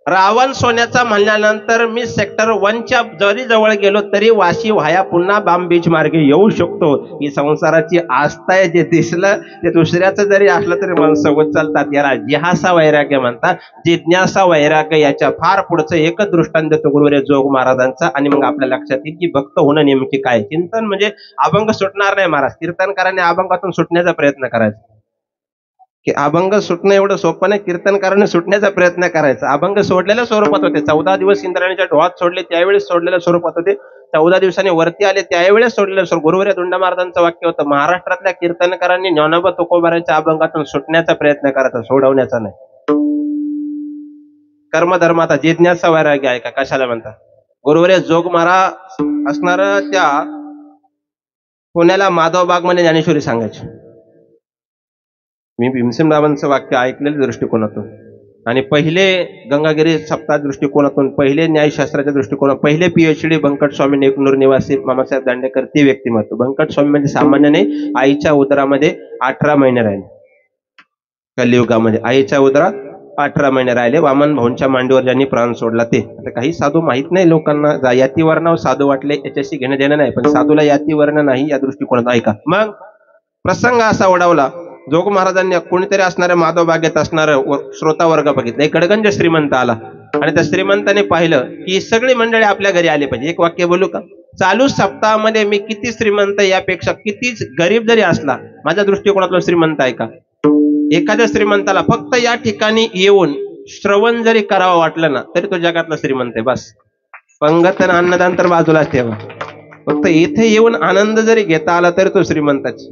रावण सोन्याचा म्हणल्यानंतर मी सेक्टर 1च्या जरी जवळ गेलो तरी वाशी व्हाया पुन्हा बाम बीच मार्गे येऊ शकतो. ही संसाराची आस्था आहे. जे दिसलं ते दुसऱ्याचं जरी असलं तरी माणसं उचलतात. याला जिहासा वैराग्य म्हणतात. जिज्ञासा वैराग्य. याच्या फार पुढचं एकच दृष्टांत देतो गुरुवर्य जोग महाराजांचा. आणि मग आपल्या लक्षात येईल की भक्त होणं नेमके काय. चिंतन म्हणजे अभंग सुटणार नाही महाराज. कीर्तनकाराने अभंगातून सुटण्याचा प्रयत्न करायचा. की अभंग सुटणं एवढं सोपं नाही. कीर्तनकाराने सुटण्याचा प्रयत्न करायचा. अभंग सोडलेल्या स्वरूपात होते. 14 दिवस इंद्राणीच्या डोहात सोडले त्यावेळेस सोडलेल्या स्वरूपात होते. 14 दिवसांनी वरती आले त्यावेळेस सोडलेलं स्वरूप. गुरुवर्य धुंडा महाराजांचं वाक्य होतं, महाराष्ट्रातल्या कीर्तनकारांनी ज्ञानोबा तुकोबारांच्या अभंगातून सुटण्याचा प्रयत्न करायचा, सोडवण्याचा नाही. कर्मधर्माचा जिज्ञासा वैराग्य आहे का? कशाला म्हणतात? गुरुवर्य जोग महाराज असणार त्या पुण्याला माधवबाग मध्ये ज्ञानेश्वरी सांगायची. मी भीमसेनरावांचं वाक्य ऐकलेलं दृष्टिकोनातून आणि पहिले गंगागिरी सप्ताह दृष्टिकोनातून, पहिले न्यायशास्त्राच्या दृष्टिकोनातून, पहिले PhD बंकट स्वामी नेकनूर निवासी मामासाहेब दांडेकर ते व्यक्तिमत्व. बंकट स्वामी म्हणजे सामान्य नाही. आईच्या उदरामध्ये 18 महिने राहिले. कलियुगामध्ये आईच्या उदरात 18 महिने राहिले. वामन भाऊंच्या मांडीवर ज्यांनी प्राण सोडला ते. आता काही साधू माहित नाही लोकांना, यातीवर्ण साधू वाटले याच्याशी घेणं देणं नाही. पण साधूला यातीवर्ण नाही या दृष्टिकोनात ऐका. मग प्रसंग असा ओढवला. जोग महाराजांनी कोणीतरी असणाऱ्या माधव बागेत असणारं श्रोता वर्ग बघितलं. एक गडगंज श्रीमंत आला आणि त्या श्रीमंताने पाहिलं की सगळी मंडळी आपल्या घरी आली पाहिजे. एक वाक्य बोलू का? चालू सप्ताहामध्ये मी किती श्रीमंत यापेक्षा कितीच गरीब जरी असला, माझ्या दृष्टिकोनातून श्रीमंत आहे का? एखाद्या श्रीमंताला फक्त या ठिकाणी येऊन श्रवण जरी करावं वाटलं ना तरी तो जगातला श्रीमंत आहे. बस पंगत आणि अन्नदान तर बाजूलाच ठेवा, फक्त इथे येऊन आनंद जरी घेता आला तरी तो श्रीमंताची.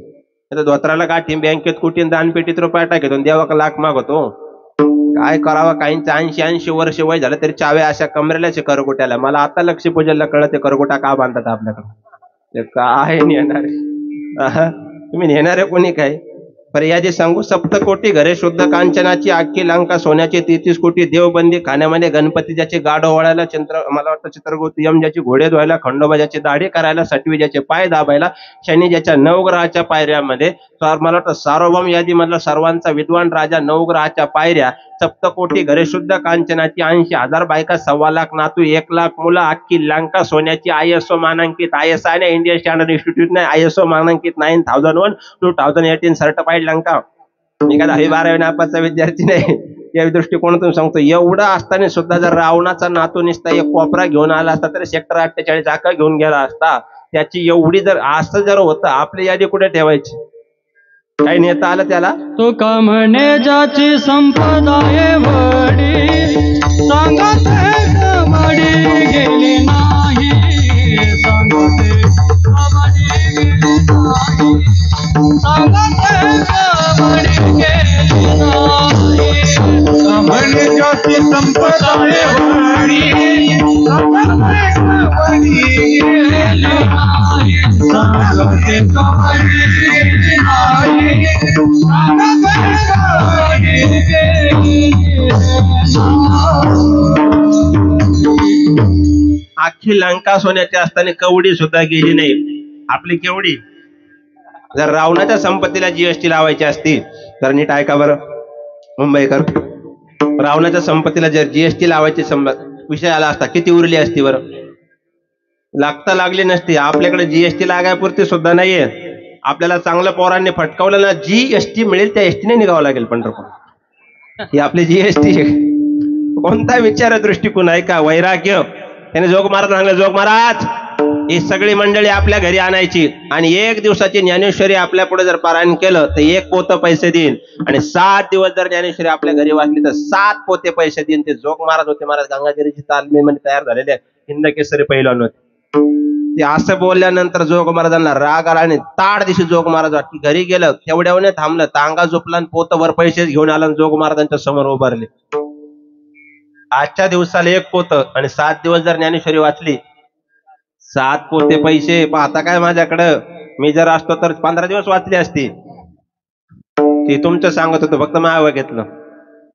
आता धोत्राला गाठी, बँकेत कुठे दानपेटीत रुपया टाकतो, देवा लाख मागवतो. काय करावं, काहींचं 80-80 वर्ष वय झालं तरी चाव्या अशा कमरेल्याचे करगोट्याला. मला आता लक्ष्मीपूजनला कळत करगोटा का बांधतात आपल्याकडे, काय नेणारे तुम्ही, नेणारे कोणी काय. पर्यादी सांगू, सप्तकोटी घरे शुद्ध कांचनाची, आखी लंका सोन्याची, 33 कोटी देवबंदी खाण्यामध्ये, गणपती ज्याचे गाडो वळायला, मला वाटतं चित्रगुप्त यम ज्याची घोडे धुवायला, खंडोबा ज्याची दाढी करायला, सटवी ज्याचे पाय दाबायला, शनी ज्याच्या नवग्रहाच्या पायऱ्यामध्ये, मला वाटतं सार्वभौम यादीमधला सर्वांचा विद्वान राजा, नवग्रहाच्या पायऱ्या, सप्तकोटी घरे शुद्ध कांचनाची, 80,000 बायका, 1.25 लाख नातू, 1 लाख मुलं, अख्खी लंका सोन्याची, ISO मानांकित, ISI ने इंडियन स्टँडर्ड इन्स्टिट्यूट ने ISO मानांकित 9001 2018 सर्टिफाईड लंका. मी काय 10वी-12वी नापासचा विद्यार्थी नाही, या दृष्टिकोनातून सांगतो. एवढं असताना सुद्धा जर रावणाचा नातू निसता एक कोपरा घेऊन आला असता तर सेक्टर 48 आका घेऊन गेला असता. त्याची एवढी जर असं जर होतं, आपली यादी कुठे ठेवायची. काही नेता आलं त्याला तो का म्हणे ज्याची संपदा एवढी, सांगते कमडी गेली नाही, सांगते कमडी गेली नाही, सांगते कमडी गेली नाही. म्हणे ज्याची संपदा एवढी, सांगते कमडी गेली नाही, सांगते कमडी गेली नाही, सांगते कमडी गेली नाही. अख्खी लंका सोन्याची असताना कवडी सुद्धा गेली नाही. आपली केवढी. जर रावणाच्या संपत्तीला जीएसटी लावायची असती तर नीट ऐका बरं मुंबईकर, रावणाच्या संपत्तीला जर जीएसटी लावायची विषय आला असता किती उरली असती बरं. लागता लागली नसती. आपल्याकडे जीएसटी लागायपुरती सुद्धा नाहीये. आपल्याला चांगल्या पोरांनी फटकावलं ना, जीएसटी मिळेल त्या एसटीने निघावं लागेल पंढरपूर. ही आपली जीएसटी. कोणता विचार दृष्टिकोन आहे का. वैराग्य. त्याने जोग महाराज सांगले, जोग महाराज ही सगळी मंडळी आपल्या घरी आणायची आणि 1 दिवसाची ज्ञानेश्वरी आपल्या पुढे जर पारायण केलं तर 1 पोतं पैसे देईन, आणि 7 दिवस जर ज्ञानेश्वरी आपल्या घरी वाचली तर 7 पोते पैसे देईन. ते जोग महाराज होते. महाराज गंगागिरीची तालमीमध्ये तयार झालेले हिंद केसरी पैलवान होते. ते असं बोलल्यानंतर जोग महाराजांना राग आला आणि ताड दिवशी जोग महाराज वाटली घरी गेलं, तेवढ्याने थांबलं, तांगा झोपला आणि पोतभर पैसे घेऊन आला, जोग महाराजांच्या समोर उभारले. आजच्या दिवसाला 1 पोतं आणि 7 दिवस जर ज्ञानेश्वरी वाचली 7 पोते पैसे. पाहता काय माझ्याकडं, मी जर असतो तर 15 दिवस वाचली असती. ते तुमचं सांगत होतं, फक्त मावं घेतलं.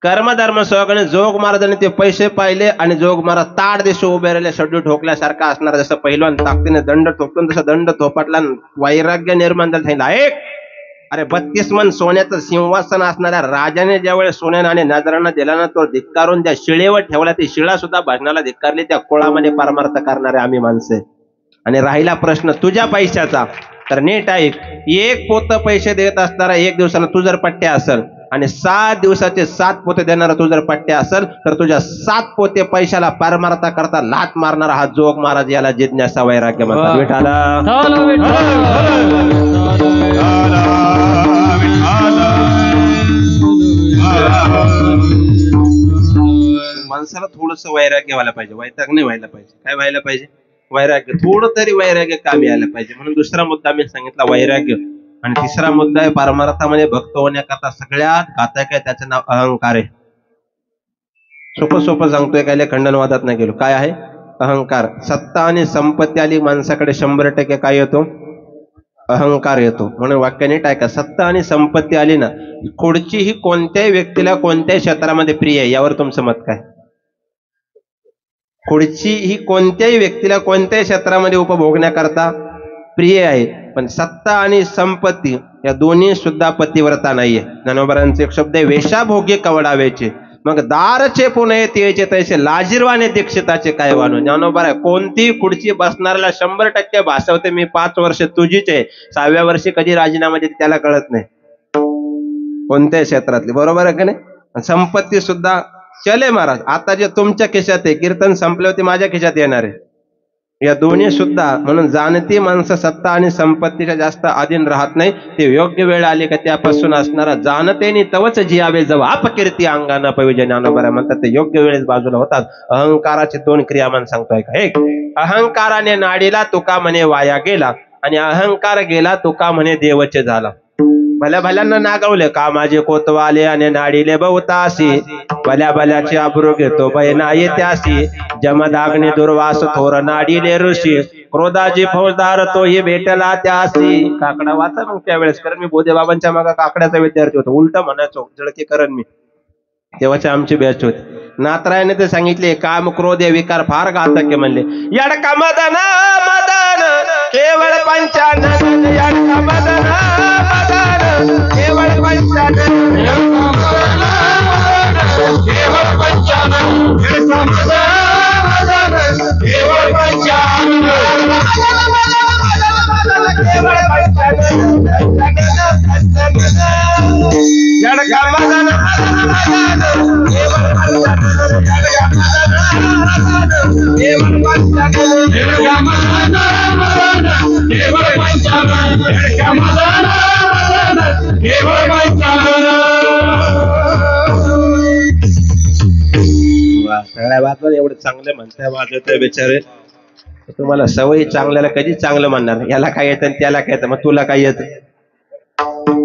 कर्मधर्म सहकाने जोग महाराजांनी ते पैसे पाहिले आणि जोग महाराज ताड दिवशी उभे राहिले, शड्डू ठोकल्यासारखा असणार. जसं पहिलवान ताकदीने दंड ठोकतो तसं दंड थोपटला. वैराग्य निर्माण झालं. सांगितलं, अरे 32 मन सोन्याचं सिंहासन असणाऱ्या राजाने ज्यावेळेस सोन्यानं आणि नजरांना दिला ना, तो धिक्कारून त्या शिळेवर ठेवला. ती शिळा सुद्धा भजनाला धिक्कारली. त्या कोळामध्ये परमार्थ करणारे आम्ही माणसे. आणि राहिला प्रश्न तुझ्या पैशाचा, तर नीट ऐक. 1 पोतं पैसे देत असणारा 1 दिवसाला तू जर पट्ट्या असेल आणि 7 दिवसाचे 7 पोते देणारा तू जर पट्ट्या असेल तर तुझ्या 7 पोते पैशाला परमार्था करता लाथ मारणारा हा जोग महाराज, याला जिज्ञासा वैराग्य म्हणतात. माणसाला थोडस वैराग्य व्हायला पाहिजे, वैताग नाही व्हायला पाहिजे. काय व्हायला पाहिजे, वैराग्य. थोडं तरी वैराग्य कामी यायला पाहिजे. म्हणून दुसरा मुद्दा मी सांगितला वैराग्य. आणि तिसरा मुद्दा आहे परमार्थामध्ये भक्त होण्याकरता सगळ्यात घातक आहे, त्याचं नाव अहंकार आहे. सोपं सांगतोय, काय खंडनवादात नाही गेलो. काय आहे अहंकार. सत्ता आणि संपत्ती आली माणसाकडे 100% काय येतो, अहंकार येतो. म्हणून वाक्य नीट ऐका. सत्ता आणि संपत्ती आली ना, कोणतीही कोणत्याही व्यक्तीला कोणत्याही क्षेत्रामध्ये प्रिय आहे, यावर तुमचं मत काय. खुर्ची ही कोणत्याही व्यक्तीला कोणत्याही क्षेत्रामध्ये उपभोगण्याकरता प्रिय आहे, पण सत्ता आणि संपत्ती या दोन्ही सुद्धा पतिव्रता नाहीये. ज्ञानोबांचे एक शब्द आहे, वेशाभोगी कवडावेचे मग दारचे पुणे तेचे तैसे लाजिरवाने दीक्षिताचे काय वानो. ज्ञानोबा आहे, कोणती खुर्ची बसणाऱ्याला 100% भासवते मी 5 वर्ष तुझीच आहे, 6व्या वर्षी कधी राजीनामा देते त्याला कळत नाही कोणत्याही क्षेत्रातली. बरोबर आहे का नाही. संपत्ती सुद्धा चले महाराज. आता जे तुमच्या खिशात आहे, कीर्तन संपले होते माझ्या खिशात येणार आहे. या दोन्ही सुद्धा. म्हणून जाणती माणसं सत्ता आणि संपत्तीच्या जास्त अधीन राहत नाही. ते योग्य वेळ आली का त्यापासून असणारा जाणतेनी तवच जियावे जव अपकीर्ती अंगाना पविजन ज्ञानोबरा म्हणतात ते योग्य वेळेस बाजूला होतात. अहंकाराचे दोन क्रियामान सांगतोय का. एक, अहंकाराने नाडीला तुका म्हणे वाया गेला, आणि अहंकार गेला तुका म्हणे देवचे झाला. भल्या भल्यांना नागवले का माझे कोतवाले आणि नाडीले बहुतासी, भल्या भल्याची आबरू घेतो बहिणा येत्यासी, जमदाग्नी दुर्वास थोर नाडीले ऋषी, क्रोधाची फौजदार तोही भेटला त्यासी. काकडा वाचा मग त्यावेळेस, कारण मी बोधे बाबांच्या मागा काकड्याचा विद्यार्थी होतो. उलट म्हणायचो जळके करण मी, तेव्हाचे आमची बॅच होते. नाथरायने ते सांगितले काम क्रोध हे विकार फार घातक म्हणले. यडका मदन मदन केवळ पंचानन, यडका मदन मदन केवळ पंचानन, केवळ पंचानन, केवळ पंचानन, सगळ्या बातम्या एवढे चांगले म्हणताय वाजवताय बिचारे. तुम्हाला सवयी चांगल्याला कधी चांगलं म्हणणार. याला काय येतं त्याला काय येतं, मग तुला काय येतं.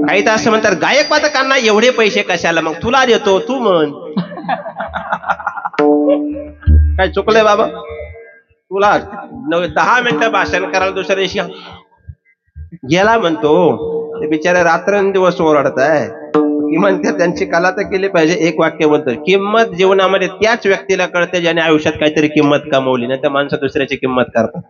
काही तर असं म्हणतात गायक वादकांना एवढे पैसे कशाला, मग तुला देतो तू म्हण. काय चुकलंय बाबा. तुला 10 मिनिटं भाषण करायला दुसऱ्या दिवशी गेला म्हणतो. ते बिचारे रात्रंदिवस ओरडत आहे. किमान त्यांची कला तर केली पाहिजे. एक वाक्य म्हणतो किंमत जीवनामध्ये त्याच व्यक्तीला कळते ज्याने आयुष्यात काहीतरी किंमत कमवली, नाही तर माणसं दुसऱ्याची किंमत करतात.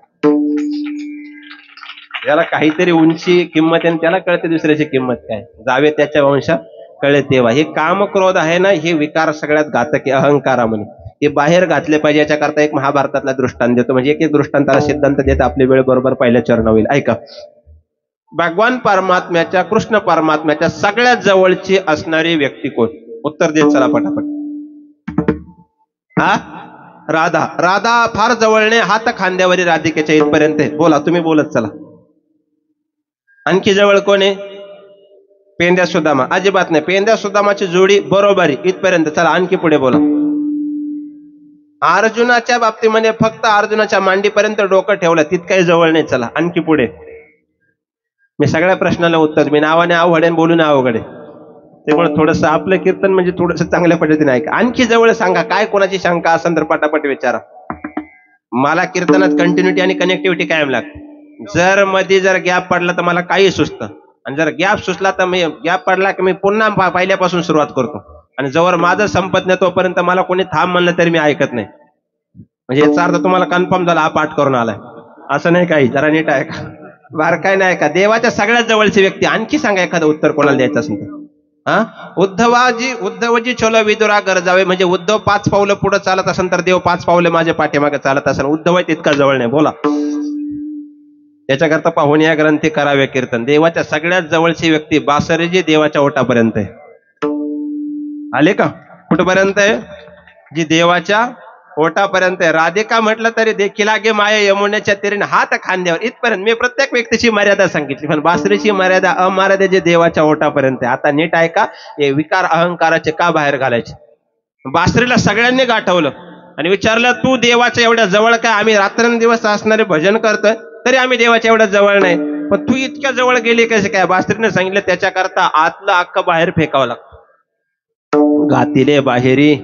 याला काहीतरी उंची किंमत आहे त्याला कळते दुसऱ्याची किंमत काय. जावे त्याच्या वंशात कळे तेव्हा. हे काम क्रोध आहे ना, हे विकार सगळ्यात घातक आहे अहंकारामध्ये. हे बाहेर घातले पाहिजे. याच्याकरता एक महाभारतातला दृष्टांत देतो, म्हणजे एक दृष्टांताला सिद्धांत देत आपली वेळ बरोबर पहिल्या चरण होईल. ऐका. भगवान परमात्म्याच्या कृष्ण परमात्म्याच्या सगळ्यात जवळची असणारी व्यक्ती कोण. उत्तर देत चला पटापट. हा, राधा. राधा फार जवळने हात खांद्यावरील राधिकेच्या इथपर्यंत. बोला तुम्ही बोलत चला. आणखी जवळ कोण आहे. पेंद्या सुदामा. अजिबात नाही. पेंद्या सुदामाची जोडी बरोबरी इथपर्यंत. चला आणखी पुढे बोला. अर्जुनाच्या बाबतीमध्ये फक्त अर्जुनाच्या मांडीपर्यंत डोकं ठेवलं, तितकाही जवळ नाही. चला आणखी पुढे. मी सगळ्या प्रश्नाला उत्तर, मी नावाने अवघडे बोलून अवघडे, त्यामुळे थोडस आपलं कीर्तन म्हणजे थोडस चांगल्या पद्धतीने ऐका. आणखी जवळ सांगा. काय कोणाची शंका असेल तर पटापट विचारा. मला कीर्तनात कंटिन्युटी आणि कनेक्टिव्हिटी कायम लागते. जर मध्ये जर गॅप पडला तर मला काही सुचतं, आणि जर गॅप सुचला तर मी गॅप पडला की मी पुन्हा पहिल्यापासून सुरुवात करतो. आणि जवळ माझं संपत नाही तोपर्यंत मला कोणी थांब म्हणलं तरी मी ऐकत नाही. म्हणजे याचा अर्थ तुम्हाला कन्फर्म झाला हा पाठ करून आलाय असं नाही. काही जरा नीट ऐका. बारकाय नाही का. देवाच्या सगळ्यात जवळची व्यक्ती. आणखी सांगा एखादं उत्तर कोणाला द्यायचं असेल तर. हा, उद्धवजी छोला विदुरा गरजावे. म्हणजे उद्धव 5 पावलं पुढे चालत असेल तर देव 5 पावले माझ्या पाठीमागे चालत असेल. उद्धव तितका जवळ नाही. बोला. त्याच्याकरता पाहून या ग्रंथी करावे कीर्तन. देवाच्या सगळ्यात जवळची व्यक्ती बासरीजी देवाच्या ओटापर्यंत आहे. आले का. कुठपर्यंत आहे. जी देवाच्या ओटापर्यंत आहे. राधिका म्हटलं तरी देखील गे माया यमुनेच्या तीरीने हात खांद्यावर इथपर्यंत. मी प्रत्येक व्यक्तीची मर्यादा सांगितली, पण बासरीची मर्यादा अमर्यादेची देवाच्या ओटापर्यंत आहे. आता नीट ऐका. हे विकार अहंकाराचे का बाहेर घालायचे. बासरीला सगळ्यांनी गाठवलं आणि विचारलं तू देवाच्या एवढ्या जवळ काय. आम्ही रात्रंदिवस असणारे भजन करतोय तरी आम्ही देवाच्या एवढ्या जवळ नाही, पण तू इतक्या जवळ गेली कसे काय. बासरीने सांगितलं त्याच्याकरता आतलं अख्खं बाहेर फेकावं लागतं. घातिले बाहेरी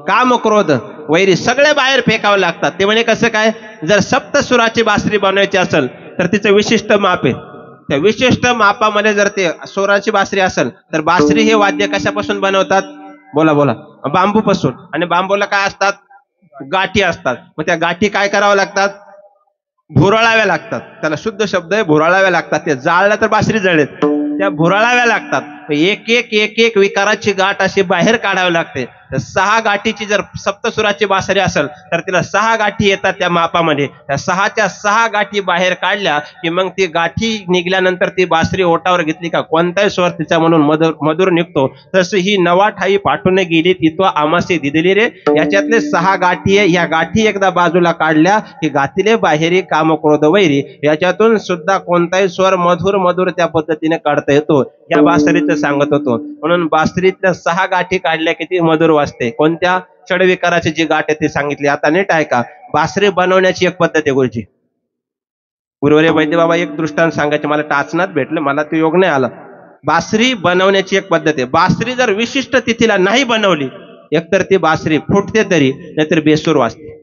काम क्रोध वैरी सगळे बाहेर फेकावं लागतात. ते म्हणे कसं काय. जर सप्तसुराची बासरी बनवायची असेल तर तिचं विशिष्ट माप आहे. त्या विशिष्ट मापामध्ये जर ते सुराची बासरी असेल तर बासरी हे वाद्य कशापासून बनवतात. बोला बोला. बांबूपासून. आणि बांबूला काय असतात. गाठी असतात. मग त्या गाठी काय कराव्या लागतात. भुरळाव्या लागतात. त्याला शुद्ध शब्द आहे भुरळाव्या लागतात. ते जाळल्या तर बासरी जळेल. त्या भुरळाव्या लागतात. एक एक एक एक विकाराची गाठ अशी बाहेर काढावी लागते. तर 6 गाठीची जर सप्तसुराची बासरी असेल तर तिला 6 गाठी येतात त्या मापामध्ये. त्या 6च्या 6 गाठी बाहेर काढल्या की मग ती गाठी निघल्यानंतर ती बासरी ओटावर घेतली का कोणताही स्वर तिचा म्हणून मधुर निघतो. तसं ही नवा ठाई पाठवून गेली तिथं आमासे दिलेली रे. याच्यातले 6 गाठी आहे, ह्या गाठी एकदा बाजूला काढल्या की गातीले बाहेरी काम क्रोध वैरी. याच्यातून सुद्धा कोणताही स्वर मधुर मधुर त्या पद्धतीने काढता येतो. या बासरीचं सांगत होतो. म्हणून बासरीतल्या 6 गाठी काढल्या की ती मधुर वाजते. कोणत्या? षडविकाराची जी गाठ आहे ती सांगितली. आता नीट ऐका. बासरी बनवण्याची एक पद्धत आहे गुरुजी. गुरुवर्य वैद्य बाबा एक दृष्टांत सांगायचे, मला टाचनात भेटलं, मला ते योग नाही आला. बासरी बनवण्याची एक पद्धत आहे. बासरी जर विशिष्ट तिथीला नाही बनवली एकतर ती बासरी फुटते तरी, नाहीतर बेसूर वाजते.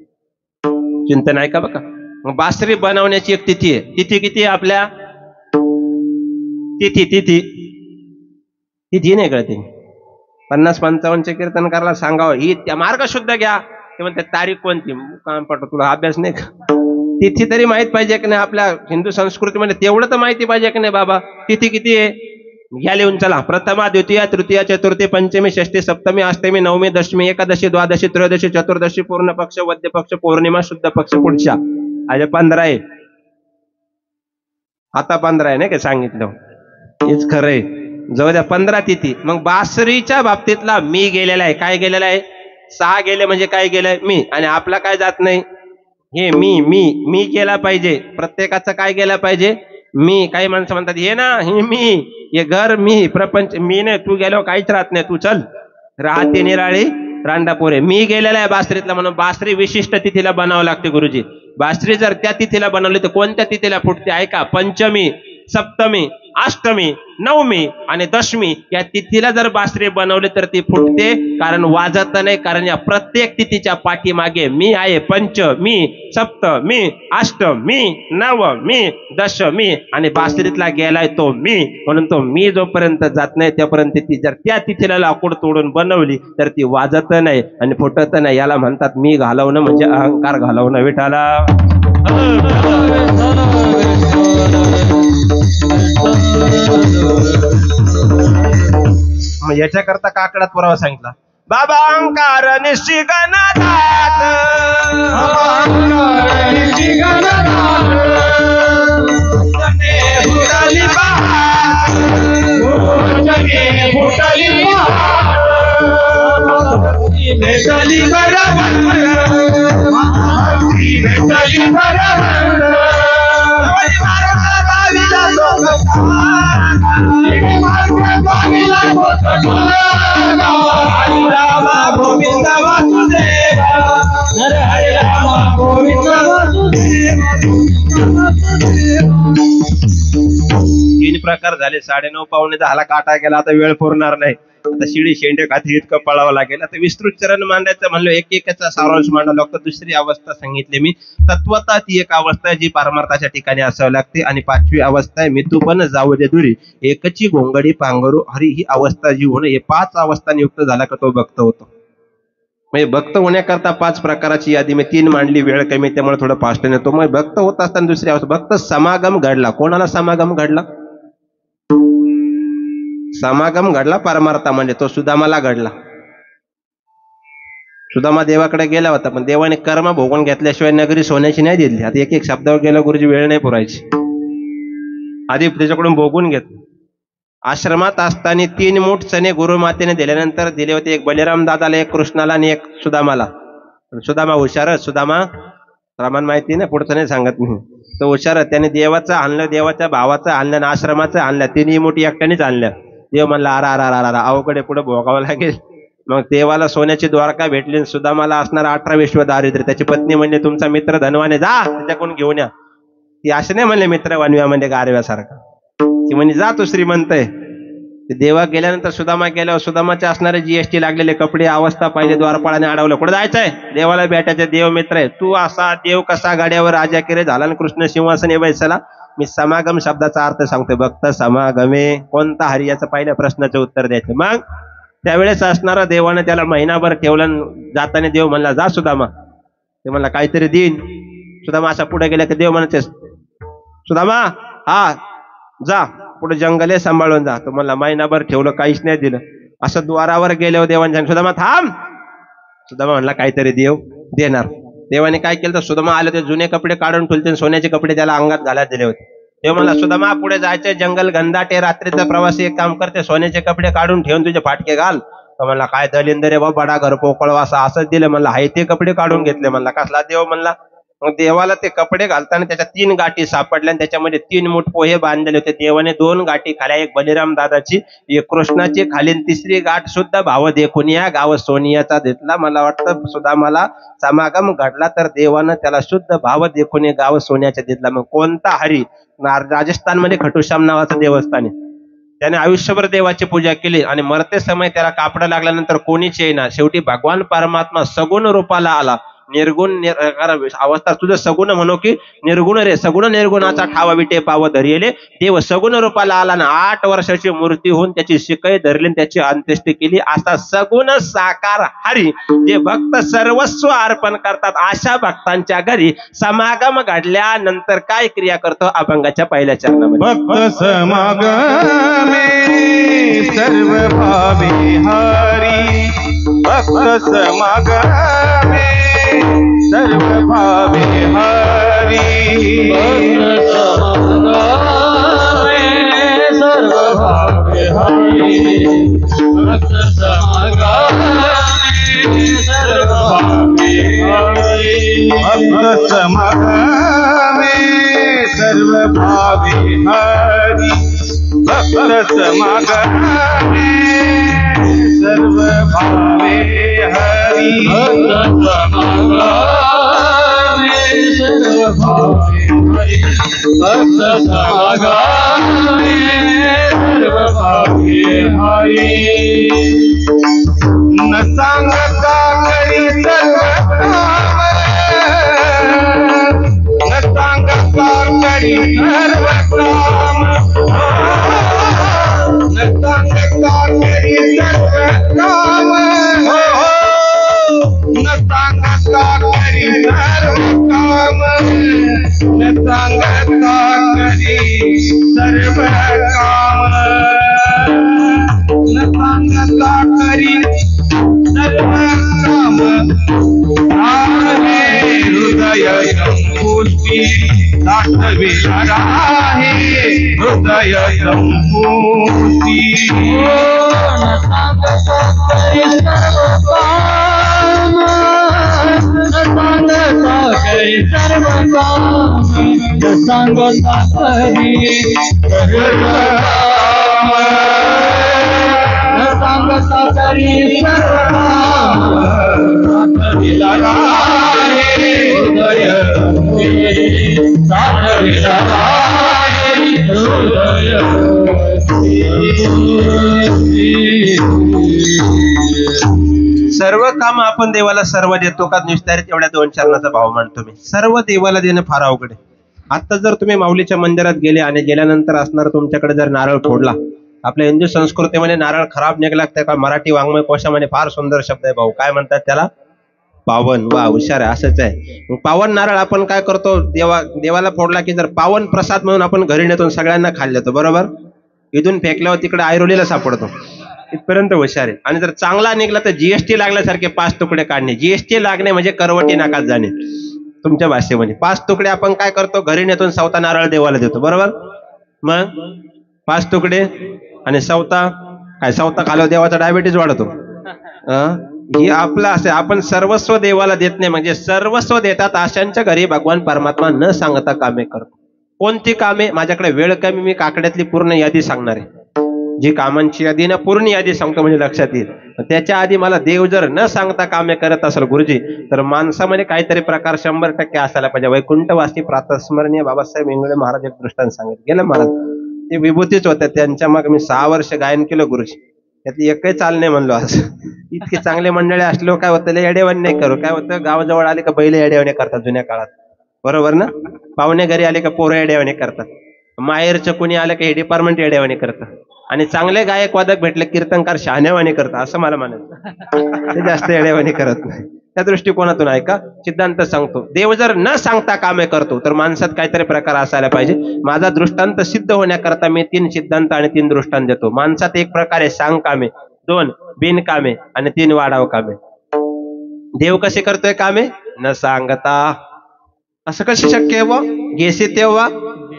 चिंतन आहे का बघा. मग बासरी बनवण्याची एक तिथी आहे. तिथी किती आहे आपल्या? तिथी तिथी तिथी नाही कळते. 50-55 कीर्तन करायला सांगावं ही त्या मार्ग शुद्ध घ्या. ते म्हणते तारीख कोणती? काम पडतो तुला अभ्यास नाही का? तिथी तरी माहित पाहिजे की नाही. आपल्या हिंदू संस्कृतीमध्ये तेवढं तर माहिती पाहिजे की नाही बाबा. तिथी किती आहे घ्या लिहून चला. प्रथमा, द्वितीया, तृतीया, चतुर्थी, पंचमी, षष्ठी, सप्तमी, अष्टमी, नवमी, दशमी, एकादशी, द्वादशी, त्रयोदशी, चतुर्दशी, पूर्ण पक्ष, वद्य पक्ष, पौर्णिमा, शुद्ध पक्ष पुढच्या. आज 15 आहे. आता 15 आहे नाही का सांगितलं. हेच खरंय. जाऊ द्या 15 तिथी. मग बासरीच्या बाबतीतला मी गेलेला आहे. काय गेलेला आहे? 6 गेले म्हणजे काय गेलंय? मी. आणि आपला काय जात नाही हे मी मी मी केला पाहिजे. प्रत्येकाचं काय गेलं पाहिजे? मी. काही माणसं म्हणतात हे ना हे मी, हे घर मी, प्रपंच मी. नाही, तू गेलो काहीच राहत नाही. तू चल राहते निराळी रांडापोरे. मी गेलेला आहे बासरीतला. म्हणून बासरी विशिष्ट तिथीला बनावं लागते गुरुजी. बासरी जर त्या तिथीला बनवली तर कोणत्या तिथीला फुटते ऐका. पंचमी, सप्तमी, अष्टमी, नवमी आणि दशमी या तिथीला जर बासरी बनवली तर ती फुटते. कारण वाजत नाही. कारण या प्रत्येक तिथीच्या पाठीमागे मी आहे. पंचमी, सप्तमी, अष्टमी, नवमी, दशमी आणि बासरीतला गेलाय तो मी. म्हणून तो मी जोपर्यंत जात नाही त्यापर्यंत ती जर त्या तिथीला लाकूड तोडून बनवली तर ती वाजत नाही आणि फुटत नाही. याला म्हणतात मी घालवणं म्हणजे अहंकार घालवणं. विठाला मग याच्याकरता काकडात पुरावा सांगितला. बाबा अंकार निशिगनाथ तीन प्रकार झाले. 9:30 पावणे 10 काटा गेला. आता वेळ पुरणार नाही. आता शिडी शेंडे खाती इतकं पळावं लागेल. आता विस्तृत चरण मांडायचं म्हणलं एक एकाचा सारांश मांडावं लागतो. दुसरी अवस्था सांगितली मी. तत्वता ती एक अवस्था आहे जी पारमार्थाच्या ठिकाणी असावी लागते. आणि 5वी अवस्था आहे मितू पण जाऊ दे दुरी एकची घोंगडी पांघरू हरी. ही अवस्था जी होणं हे 5 अवस्थांनी युक्त झाला का तो भक्त होतो. म्हणजे भक्त होण्याकरता 5 प्रकाराची यादी मी 3 मांडली. वेळ कमी त्यामुळे थोडं फास्ट नेतो. मग भक्त होत असताना दुसरी अवस्था भक्त समागम घडला. कोणाला समागम घडला? समागम घडला परमार्था म्हणजे तो सुदामाला घडला. सुदामा देवाकडे गेला होता पण देवाने कर्म भोगून घेतल्याशिवाय नगरी सोन्याची नाही दिली. आता एक एक शब्दावर गेला गुरुजी वेळ नाही पुरायची. आधी त्याच्याकडून भोगून घेत. आश्रमात असताना 3 मूठ चणे गुरुमातेने दिल्यानंतर दिले होते. एक बलिराम दादाला, एक कृष्णाला आणि एक सुदामाला. सुदामा हुशार. सुदामा प्रमाण माहिती ना पुढचं नाही सांगत मी. तो हुशार. त्याने देवाचं आणलं, देवाच्या भावाचं आणलं आणि आश्रमाचं आणलं. 3 मूठ एकट्यानेच आणल्या. देव म्हणला आरा अवघडे पुढे भोगावं लागेल. मग देवाला सोन्याची द्वारका भेटली. सुदामाला असणार 18 विश्व दारिद्र्य. त्याची पत्नी म्हणले तुमचा मित्र धनवाने जा त्याच्याकडून घेऊन या. ती असे नाही म्हणले मित्र वनव्या म्हणजे गारव्यासारखा. ती म्हणजे जा तू श्रीमंत आहे. ते देवा गेल्यानंतर सुदामा गेल्यावर सुदामाचे असणारे GST लागलेले कपडे अवस्था पाहिजे. द्वारपाळाने अडवलं. कुठे जायचंय? देवाला भेटायचं. देव मित्र आहे. तू असा देव कसा गाड्यावर राजा किरे झाला आणि कृष्ण सिंहासने बैसला. मी समागम शब्दाचा अर्थ सांगतोय. भक्त समागमे कोणता हरी याचं पहिल्या प्रश्नाचं उत्तर द्यायचं. मग त्यावेळेस असणारा देवाने त्याला महिनाभर ठेवलं. जाताना देव म्हणला जा सुदामा. ते म्हणला काहीतरी देईन. सुदामा असा पुढे गेला की देव म्हणते सुदामा हा जा पुढे जंगल आहे, सांभाळून जा. तो म्हणला महिनाभर ठेवलं, काहीच नाही दिलं. असं द्वारावर गेल्यावर देवांच्या सुदामा थांब. सुदामा म्हणला काहीतरी देव देणार. देवाने काय केलं तर सुदामा आले, ते जुने कपडे काढून ठेवले, सोन्याचे कपडे त्याला अंगात घालायला दिले होते. तेव्हा म्हणला सुदामा पुढे जायचंय, जंगल घनदाटे, रात्रीचा प्रवासी, एक काम करते, सोन्याचे कपडे काढून ठेवून तुझे फाटके घाल. तर म्हणला काय दलिंदर रे बाबा, बडा घर पोकळ असंच दिलं. म्हणला हाय ते कपडे काढून घेतले. म्हणला कसला देव? म्हणला मग देवाला ते कपडे घालताना त्याच्या 3 गाठी सापडल्या आणि त्याच्यामध्ये 3 मूठ पोहे बांधलेले होते. देवाने 2 गाठी खाल्या, एक बलिराम दादाची, एक कृष्णाची खाली, 3री गाठ सुद्धा भाव देखून या गाव सोनियाचा घेतला. मला वाटतं सुद्धा मला समागम घडला तर देवानं त्याला शुद्ध भाव देखून गाव सोन्याचा घेतला. मग कोणता हरी? राजस्थानमध्ये खटुश्याम नावाचं देवस्थान आहे. त्याने आयुष्यभर देवाची पूजा केली आणि मरते समय त्याला कापडं लागल्यानंतर कोणीच येईना. शेवटी भगवान परमात्मा सगुण रूपाला आला. निर्गुण अवस्था तुझं सगुण म्हणू की निर्गुण रे, सगुण निर्गुणाचा ठावा विटे पाव धरिले. देव सगुण रूपाला आला ना 8 वर्षाची मूर्ती होऊन त्याची शिकई धरली, त्याची अंत्येष्टी केली. असा सगुण साकार हरी जे भक्त सर्वस्व अर्पण करतात, अशा भक्तांच्या घरी समागम घडल्यानंतर काय क्रिया करतो? अभंगाच्या पहिल्या चरणामध्ये भक्त समागमे सर्व भावे हरी, भक्त समागमे सर्व भावे हरी, सर्व भावे हरी, भक्त समागमे सर्व भावे हरी, भक्त समागमे सर्व भावे हरी, भक्त समागमे सर्व भावे हरी, भक्त समागमे सर्व भावे हरी, भक्त समागमे सर्व भावे हरी. न सांगता करी सर्व काम, न सांगता करी सर्व काम, न सांगता करी सर्व काम, न सांगता करी सर्व काम, न सांगता करी सर्व काम, न सांगता करी सर्व काम, आहे हृदय संपुष्टी दाटविला आहे, हृदय संपुष्टी. न सांगता करी सर्व काम, न सांगता करी सर्व काम, न सांगता करी सर्व काम, न सांगता करी सर्व काम, दाटविला आहे हृदय साठविला आहे हृदय. सर्व काम आपण देवाला सर्व देतो का? नुसत्या तेवढ्या 2 चरणाचा भाव मांडतो मी. सर्व देवाला देणं फार अवघड आहे. आता जर तुम्ही माऊलीच्या मंदिरात गेले आणि गेल्यानंतर असणार तुमच्याकडे जर नारळ फोडला, आपल्या हिंदू संस्कृतीमध्ये नारळ खराब निघाला, त्या मराठी वाङ्मय कोशामध्ये फार सुंदर शब्द आहे भाऊ. काय म्हणतात त्याला? पावन. वा, हुशार आहे, असंच आहे. पावन नारळ आपण काय करतो? देवाला फोडला की जर पावन प्रसाद म्हणून आपण घरी नेतो, सगळ्यांना खाल्लं जातो, बरोबर? इथून फेकल्यावर तिकडे ऐरोलीला सापडतो. इथपर्यंत हुशार आहे. आणि जर चांगला निघला तर जीएसटी लागल्यासारखे 5 तुकडे काढणे. जीएसटी लागणे म्हणजे करवटी नाकात जाणे तुमच्या भाषेमध्ये. 5 तुकडे आपण काय करतो? घरी नेतो, सवता नारळ देवाला देतो, बरोबर? मग 5 तुकडे आणि सवता काय? सवता खाल्यावर देवाचा डायबिटीज वाढतो. ही आपलं असे आपण सर्वस्व देवाला देत नाही, म्हणजे सर्वस्व देतात अशांच्या घरी भगवान परमात्मा न सांगता कामे करतो. कोणती कामे? माझ्याकडे वेळ कमी, मी काकड्यातली पूर्ण यादी सांगणार आहे. जी कामांची यादी ना पूर्ण यादी सांगतो म्हणजे लक्षात येईल. त्याच्या आधी मला देव जर न सांगता कामे करत असेल गुरुजी, तर माणसामध्ये काहीतरी प्रकार 100% असायला पाहिजे. वैकुंठवासी प्रातस्मरणीय बाबासाहेब इंगळे महाराज एक दृष्टांत सांगितलं गेलं महाराज. ते विभूतीच होत्या, त्यांच्या मग मी 6 वर्ष गायन केलं गुरुजी. त्यातली एकही चाल नाही म्हणलो. असं इतके चांगले मंडळी असलो काय होतं? येडेवाणी नाही करू. काय होतं? गावाजवळ आले का बैल येडेवाणी करतात जुन्या काळात, बरोबर ना? पाहुणे घरी आले का पोरं येडेवाणी करतात. माहेरचं कोणी आलं का हे डिपार्टमेंट येडेवाणी करतात. आणि चांगले गायक वादक भेटले कीर्तनकार शहाण्यावाणी करतात, असं मला म्हणायचं. ते जास्त येडेवाणी करत नाही. त्या दृष्टिकोनातून ऐका, सिद्धांत सांगतो. देव जर न सांगता कामे करतो तर माणसात काहीतरी प्रकार असायला पाहिजे. माझा दृष्टांत सिद्ध होण्याकरता मी 3 सिद्धांत आणि 3 दृष्टांत देतो. माणसात एक प्रकारे सांग कामे, 2 बिनकामे आणि 3 वाढाव कामे. देव कसे करतोय कामे? न सांगता. असं कसं शक्य आहे? व गेसी तेव्हा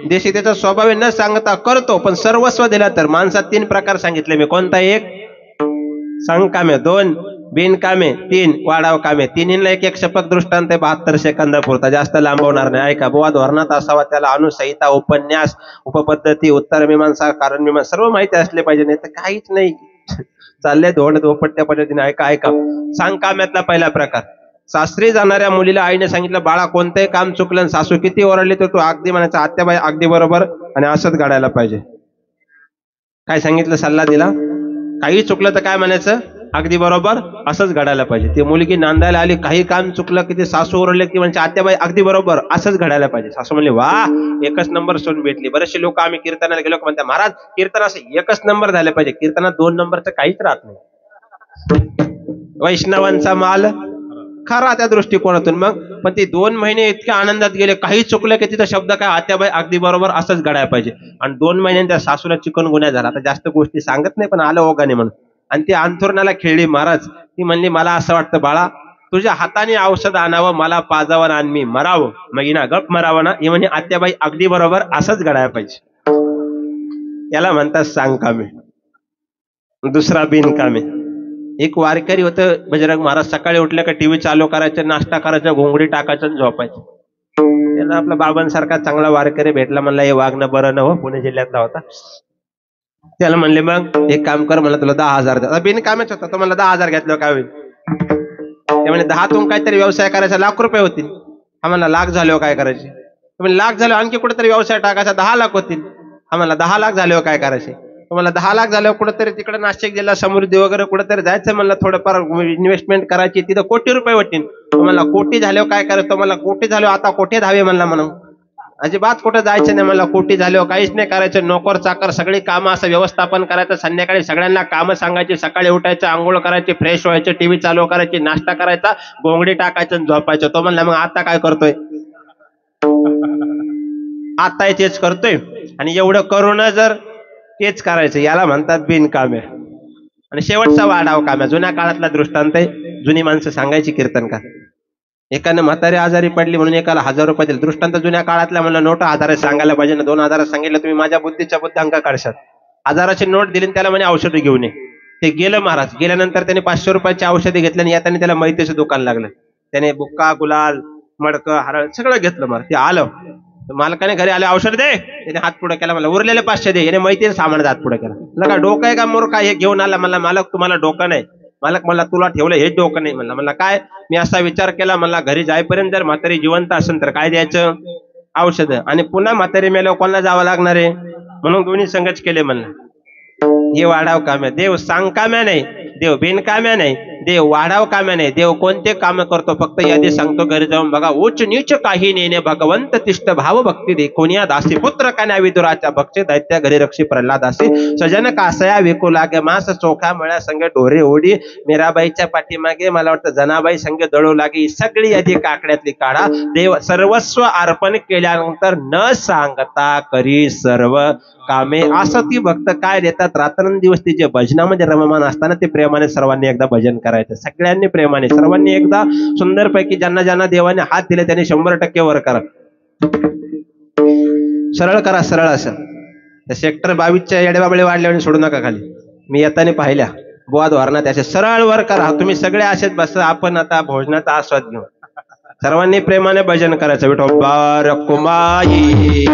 देशी त्याचा स्वभाव न सांगता करतो, पण सर्वस्व दिला तर. माणसात 3 प्रकार सांगितले मी. कोणता? 1 सांग कामे, 2 बिनकामे, 3 वाढाव कामे. तिन्हीला एक एक शपथ दृष्टांत आहे 72 सेकंदापुरता, जास्त लांबवणार नाही. ऐका, बुवा धोरणात असावा, त्याला अनुसंहिता, उपन्यास, उपपद्धती, उत्तर मीमांसा, कारण मीमांसा सर्व माहिती असले पाहिजे, नाही तर काहीच नाही. चालले धोड धोपट्ट्या पद्धतीने. ऐका ऐका, सांग काम्यातला पहिला प्रकार. सासरी जाणाऱ्या मुलीला आईने सांगितलं, बाळा कोणतंही काम चुकलं, सासू किती ओरडली तर तू अगदी म्हणायचं, आत्याबाई अगदी बरोबर आणि असंच घडायला पाहिजे. काय सांगितलं? सल्ला दिला. काही चुकलं तर काय म्हणायचं? अगदी बरोबर, असंच घडायला पाहिजे. ती मुलगी नांदायला आली, काही काम चुकलं की ते सासू ओरडले की म्हणजे आत्याबाई अगदी बरोबर, असंच घडायला पाहिजे. सासू म्हणले, वा एकच नंबर सून भेटली. बरेचसे लोक आम्ही कीर्तनाला गेलो म्हणतात, महाराज कीर्तन असं एकच नंबर झालं पाहिजे. कीर्तनात 2 नंबरचं काहीच राहत नाही. वैष्णवांचा माल खरा त्या दृष्टिकोनातून. मग पण ते 2 महिने इतक्या आनंदात गेले, काही चुकलं की तिचा शब्द काय, आत्याबाई अगदी बरोबर, असंच घडायला पाहिजे. आणि 2 महिन्यांनी त्या सासूला चिकनगुन्या झाला. आता जास्त गोष्टी सांगत नाही, पण आलं ओघाने म्हणून. आणि ती अंथरुणाला खेळली महाराज. ती म्हणली, मला असं वाटतं बाळा, तुझ्या हाताने औषध आणावं, मला पाजावं आणि मी मरावं. मग हिना गप मरावं ना. ही म्हणजे आत्याबाई अगदी बरोबर, असंच घडायला पाहिजे. याला म्हणतात सांग कामे. दुसरा बिनकामे. एक वारकरी होतं बजरंग महाराज, सकाळी उठल्या का टीव्ही चालू करायचं, नाश्ता करायचं, घोंगडी टाकायचं, झोपायचं. त्याला आपला बाबांसारखा चांगला वारकरी भेटला. म्हणला, हे वागणं बरं न हो, पुणे जिल्ह्यातला होता. त्याला म्हणले, मग एक काम कर, म्हणलं तुला 10,000 द्या. बिनकामेच होता तो. म्हणला 10,000 घेतलं काय होईल? ते म्हणजे 10तून काहीतरी व्यवसाय करायचा, लाख रुपये होतील. हा म्हणला, लाख झाल्यावर काय करायचे? म्हणजे लाख झाल्यावर आणखी कुठेतरी व्यवसाय टाकायचा, 10 लाख होतील. हा म्हणला, 10 लाख झाल्यावर काय करायचे? तुम्हाला 10 लाख झाल्यावर कुठेतरी तिकडे नाशिक जिल्हा समृद्धी वगैरे कुठेतरी जायचं. म्हणलं थोडंफार इन्व्हेस्टमेंट करायची, तिथं कोटी रुपये वाटतील. तुम्हाला कोटी झाल्यावर काय करायचं? तुम्हाला कोटी झाल्यावर आता कोटी धावे म्हणला. म्हणून अजिबात कुठं जायचं नाही. मला कोटी झाल्यावर काहीच नाही करायचं. नोकर चाकर सगळी कामं असं व्यवस्थापन करायचं. संध्याकाळी सगळ्यांना कामं सांगायची. सकाळी उठायचं, आंघोळ करायची, फ्रेश व्हायचं, टीव्ही चालू करायची, नाश्ता करायचा, घोंगडी टाकायचं, झोपायचं. तो म्हणला, मग आता काय करतोय? आता तेच करतोय. आणि एवढं करून जर तेच करायचं, याला म्हणतात बिनकाम्या. आणि शेवटचा वाढाव काम्या. जुन्या काळातला दृष्टांत आहे. जुनी माणसं सांगायची कीर्तन का, एकाने म्हातारी आजारी पडली म्हणून एकाला 1000 रुपये दिले. दृष्टांत जुन्या काळातल्या. म्हणलं नोट 1000 सांगायला पाहिजे ना. 2000 सांगितलं तुम्ही माझ्या बुद्धीच्या बुद्धांक काढशात. 1000ची नोट दिली, त्याला म्हणे औषधं घेऊन ये. ते गेलं महाराज. गेल्यानंतर त्याने 500 रुपयाची औषधे घेतली आणि येताना त्याला मैतीचं दुकान लागलं. त्याने बुक्का, गुलाल, मडकं, हरळ सगळं घेतलं. महाराज ते आलं, मालकाने घरी आले, औषध दे. त्याने हात पुढे केला. मला उरलेले 500 दे. याने मैतीचं सामान हात पुढे केला. लगा डोकं आहे का मूर्खा, हे घेऊन आला. मला मालक तुम्हाला डोकं नाही. मालक म्हणला, तुला ठेवलं हेच डोकं नाही. म्हणला काय? मी असा विचार केला, म्हणला घरी जाईपर्यंत जर म्हातारी जिवंत असेल तर काय द्यायचं? औषध. आणि पुन्हा म्हातारी मेल्यावर कोणाला जावं लागणार आहे, म्हणून दोन्ही संघच केले. म्हणलं हे वाढाव काम्या. देव सांग काम्या नाही, देव बिनकाम्या नाही, देव वाढाव काम्या नाही. देव कोणते काम करतो? फक्त यादी सांगतो, घरी जाऊन बघा. उच्च नीच काही नेणे भगवंत तिष्ठ भाव भक्ती देखोनिया दासी. पुत्र कान्या विदुराच्या भक्षे दैत्या घरी रक्षी प्रल्हादासी. सजन कासया विकू लागे मास चोखा मळ्या संगे डोरे ओढी. मीराबाईच्या पाठीमागे मला वाटतं जनाबाई संगे दळू लागे. सगळी यादी काकड्यातली काढा. देव सर्वस्व अर्पण केल्यानंतर न सांगता करी सर्व कामे. असं ती भक्त काय देतात? रात्रंदिवस तिचे भजनामध्ये रममान असताना ते प्रेमाने सर्वांनी एकदा भजन करायचं. सगळ्यांनी प्रेमाने सर्वांनी एकदा सुंदर पैकी ज्यांना ज्यांना देवाने हात दिले त्यांनी 100% वर करा. सरळ करा, सरळ. असं त्या सेक्टर 22च्या येडेबाबळे वाढल्याने सोडू नका खाली. मी येताना पाहिल्या बुवा धोरणा त्याचे सरळ वर करा. तुम्ही सगळे असेच बस. आपण आता भोजनाचा आस्वाद घेऊ. सर्वांनी प्रेमाने भजन करायचं. विठोबा रखुमाई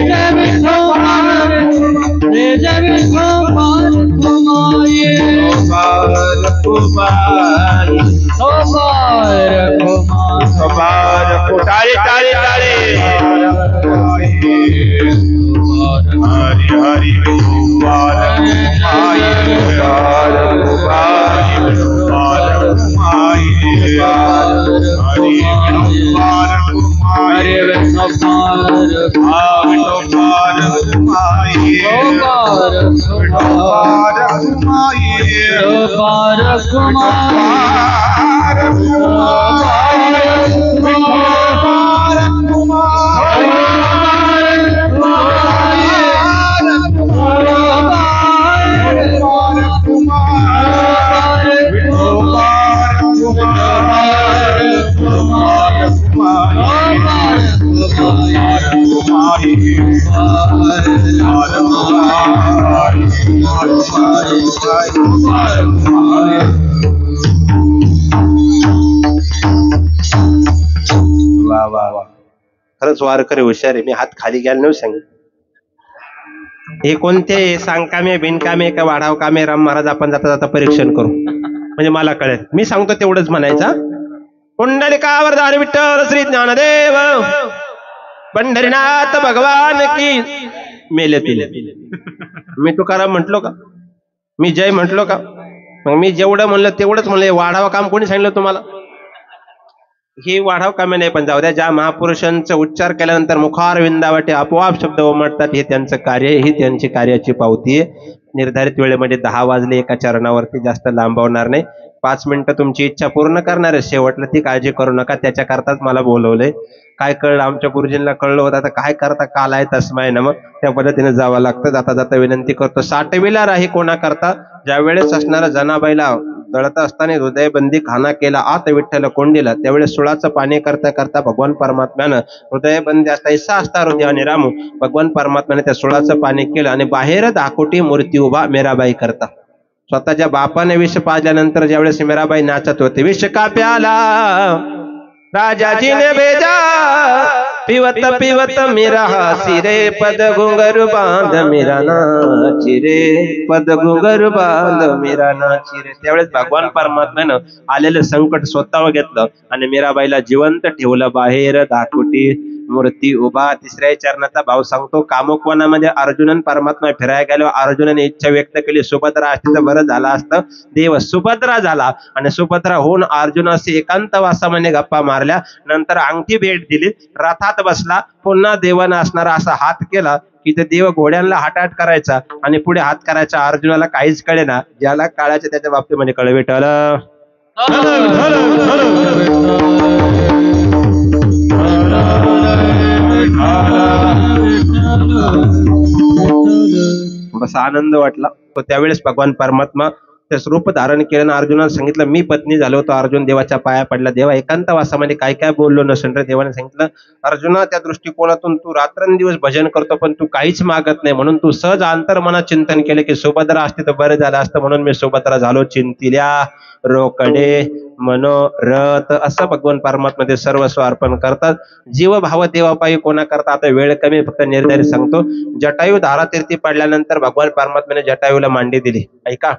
जय वा वा वा, खरंच वारकरी हुशार आहे. मी हात खाली घ्यायला नाही सांगितलं. हे कोणते सांगकामे बिनकामे का वाढाव कामे राम महाराज आपण जाता जाता परीक्षण करू, म्हणजे मला कळेल. मी सांगतो तेवढंच म्हणायचं. पुंडलिकावर दारी विठ्ठल श्री ज्ञानदेव पंढरीनाथ भगवान की. मेले तिले मी तुकाराम म्हटलो का? मी जय म्हटलो का? मग मी जेवढं म्हणलं तेवढंच म्हणलं. वाढावं काम कोणी सांगितलं तुम्हाला? ही वाढाव कामे नाही, पण जाऊ द्या. ज्या महापुरुषांचा उच्चार केल्यानंतर मुखार विंदावाटे आपोआप शब्द उमटतात, हे त्यांचं कार्य, ही त्यांची कार्याची पावती आहे. निर्धारित वेळेमध्ये 10 वाजले, एका चरणावरती जास्त लांबवणार नाही. 5 मिनिटं तुमची इच्छा पूर्ण करणार आहे. शेवटला ती काळजी करू नका, त्याच्याकरताच मला बोलवलंय. काय कळलं? आमच्या गुरुजींना कळलं होतं. आता काय करता, काल आहे तस्माय नमः, त्या पद्धतीने जावं लागतं. जाता जाता विनंती करतो, साठविला राही कोणा करता. ज्या वेळेस असणारा जनाबाईला दळत असताना हृदयबंदी खाना केला आत विठ्ठल कोंडीला, त्यावेळेस सुळाचं पाणी करता करता भगवान परमात्म्यानं हृदयबंदी असता ऐसा असता हृदयाने रामू, भगवान परमात्म्याने त्या सुळाचं पाणी केलं आणि बाहेर 10 कोटी मूर्ती उभा मीराबाई करता. स्वतःच्या बापाने विष पाजल्यानंतर ज्यावेळेस मीराबाई नाचत होते, विष का प्याला राजाजीने भेजा, पिवत पिवत मीरा सिरे पद घुंगर बांध मीरा नाची रे, पद घुंगर बांध मीरा नाची रे. त्यावेळेस भगवान परमात्म्यानं आलेलं संकट स्वतःवर घेतलं आणि मीराबाईला जिवंत ठेवलं. बाहेर 10 कोटी मूर्ती उभा. 3ऱ्या चरणाचा भाव सांगतो. कामुकवनामध्ये अर्जुनन परमात्मा फिरायला गेलो. अर्जुनाने इच्छा व्यक्त केली, सुभद्रा असती तर बरं झालं असतं. देव सुभद्रा झाला आणि सुभद्रा होऊन अर्जुनाशी एकांतवासामध्ये गप्पा मारल्या. नंतर अंगठी भेट दिली, रथात बसला. पुन्हा देवानं असणारा असा हात केला की ते देव घोड्यांना हाटाट करायचा आणि पुढे हात करायचा. अर्जुनाला काहीच कळेना. ज्याला काळाच्या त्याच्या बाबतीमध्ये कळ विठ्ठल. थोडासा आनंद वाटला. तो त्यावेळेस भगवान परमात्मा ते रूप धारण केलं. अर्जुनाला सांगितलं, मी पत्नी झालो होतो. अर्जुन देवाच्या पाया पडला. देवा एकांतवासामध्ये काय काय बोललो नसेल रे. देवाने सांगितलं, अर्जुना त्या दृष्टिकोनातून तू रात्रंदिवस भजन करतो पण तू काहीच मागत नाही, म्हणून तू सहज अंतर्मनात चिंतन केलं की सुभद्रा असते तर बरं झालं असतं, म्हणून मी सुभद्रा झालो. चिंतिल्या रोकडे मनोरथ असं भगवान परमात्मा ते सर्वस्व अर्पण करतात. जीव भाव देवापायी कोणा करता. आता वेळ कमी, फक्त निर्धारित सांगतो. जटायू धारातीर्थी पडल्यानंतर भगवान परमात्म्याने जटायूला मांडी दिली. ऐका,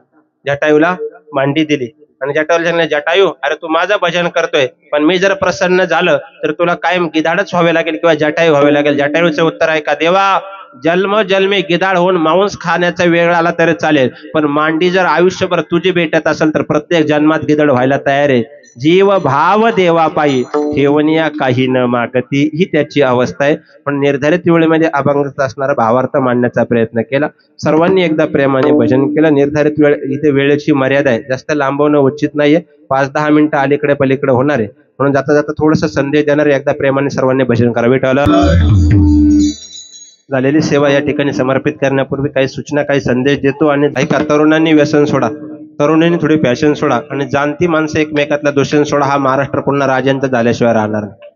जटायूला मांडी दिली आणि जटायूला, जटायू अरे तू माझं भजन करतोय पण मी जर प्रसन्न झालं तर तुला कायम गिधाडच व्हावे लागेल किंवा जटायू व्हावे लागेल. जटायूचं उत्तर आहे का, देवा जन्म जन्मी गिधाड होऊन मांस खाण्याचा वेळ आला तरी चालेल, पण मांडी जर आयुष्यभर तुझी भेटत असेल तर प्रत्येक जन्मात गिधाड व्हायला तयार आहे. जीव भाव देवापायी ठेवणिया काही न मागती, ही त्याची अवस्था आहे. पण निर्धारित वेळेमध्ये अभंगाचा असणारा भावार्थ मांडण्याचा प्रयत्न केला. सर्वांनी एकदा प्रेमाने भजन केलं. निर्धारित वेळ, इथे वेळेची मर्यादा आहे, जास्त लांबवणं उचित नाहीये. 5-10 मिनिटं अलीकडे पलीकडे होणार आहे, म्हणून जाता जाता थोडस संदेश देणार. एकदा प्रेमाने सर्वांनी भजन करा. विठ्ठल. झालेली सेवा या ठिकाणी समर्पित करण्यापूर्वी काही सूचना, काही संदेश देतो. आणि ऐका, तरुणांनी व्यसन सोडा, तरुणांनी थोडी फॅशन सोडा आणि जाणती माणसं एकमेकातला दूषण सोडा. हा महाराष्ट्र पुन्हा राजांचा झाल्याशिवाय राहणार नाही.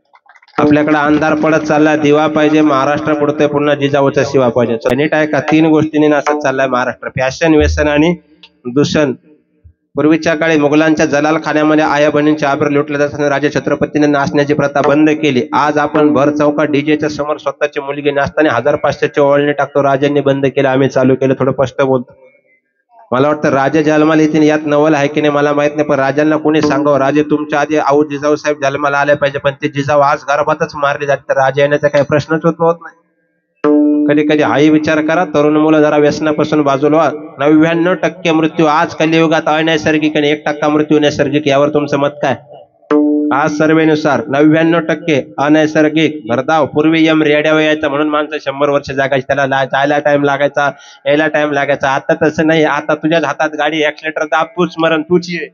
आपल्याकडे अंधार पडत चाललाय, दिवा पाहिजे. महाराष्ट्र पुढतोय पुन्हा जिजाऊचा शिवा पाहिजे. नीट आहे का, 3 गोष्टींनी नाचत चाललाय महाराष्ट्र, फॅशन, व्यसन आणि दूषण. पूर्वीच्या काळी मुघलांच्या जलाल खान्यामध्ये आया बहिणींचे आबर लुटले जाताना राजा छत्रपतीने नाचण्याची प्रथा बंद केली. आज आपण भर चौका डीजेच्या समोर स्वतःची मुलगी नाचताना 1500चे ओळणी टाकतो. राजांनी बंद केलं, आम्ही चालू केलं. थोडं स्पष्ट बोलतो. मला वाटतं राजा जन्माला येतील, यात नवल आहे की नाही मला माहित नाही, पण राजांना कोणी सांगावं, राजे तुमच्या आधी आऊ जिजाऊ साहेब जन्माला आले पाहिजे, पण ते जिजाऊ आज गर्भातच मारले जाते, तर राजा येण्याचा काही प्रश्नच होत नाही. कधी कधी हाही विचार करा. तरुण मुलं जरा व्यसनापासून बाजूला व्हा. 99% मृत्यू आज कलियुगात अनैसर्गिक आणि 1% मृत्यू नैसर्गिक. यावर तुमचं मत काय? आज सर्वेनुसार 99% अनैसर्गिक भरधाव. पूर्वी यम रेड्यावर यायचा म्हणून माणसं 100 वर्ष जागायची, त्याला जायला टाइम लागायचा, यायला टाइम लागायचा. आता तसं नाही. आता तुझ्याच हातात गाडी, ऍक्सिलेटर दाब, तूच मरण तूच ये.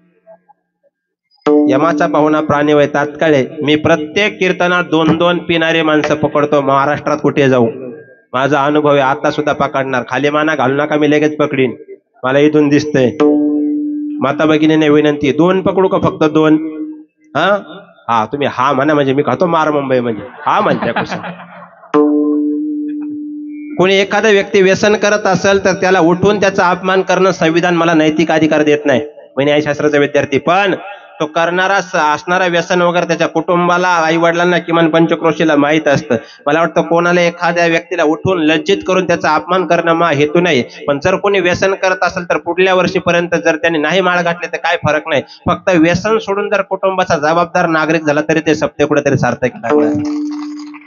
यमाचा पाहुणा प्राणी वय तात्काळे मी प्रत्येक कीर्तनात 2-2 पिणारे माणसं पकडतो. महाराष्ट्रात कुठे जाऊ, माझा अनुभव आहे. आता सुद्धा पकडणार. खाली माना घालू नका, मी लगेच पकडीन. मला इथून दिसतंय. माता भगिनीने विनंती, 2 पकडू का फक्त 2? हा तुम्ही हा म्हणा, म्हणजे मी खातो मार मुंबई म्हणजे हा म्हणत्या कसं. कोणी एखादा व्यक्ती व्यसन करत असेल तर त्याला उठून त्याचा अपमान करणं संविधान मला नैतिक अधिकार देत नाही. मी न्यायशास्त्राचा विद्यार्थी. पण तो करणारा असणारा व्यसन वगैरे त्याच्या कुटुंबाला, आई वडिलांना, किमान पंचक्रोशीला माहित असतं. मला वाटतं कोणाला एखाद्या व्यक्तीला उठून लज्जित करून त्याचा अपमान करणं मा हेतू नाही. पण जर कोणी व्यसन करत असेल तर पुढल्या वर्षीपर्यंत जर त्यांनी नाही माळ घातले तर काय फरक नाही. फक्त व्यसन सोडून जर कुटुंबाचा जबाबदार नागरिक झाला तरी ते सप्ते कुठेतरी सार्थक लागणार.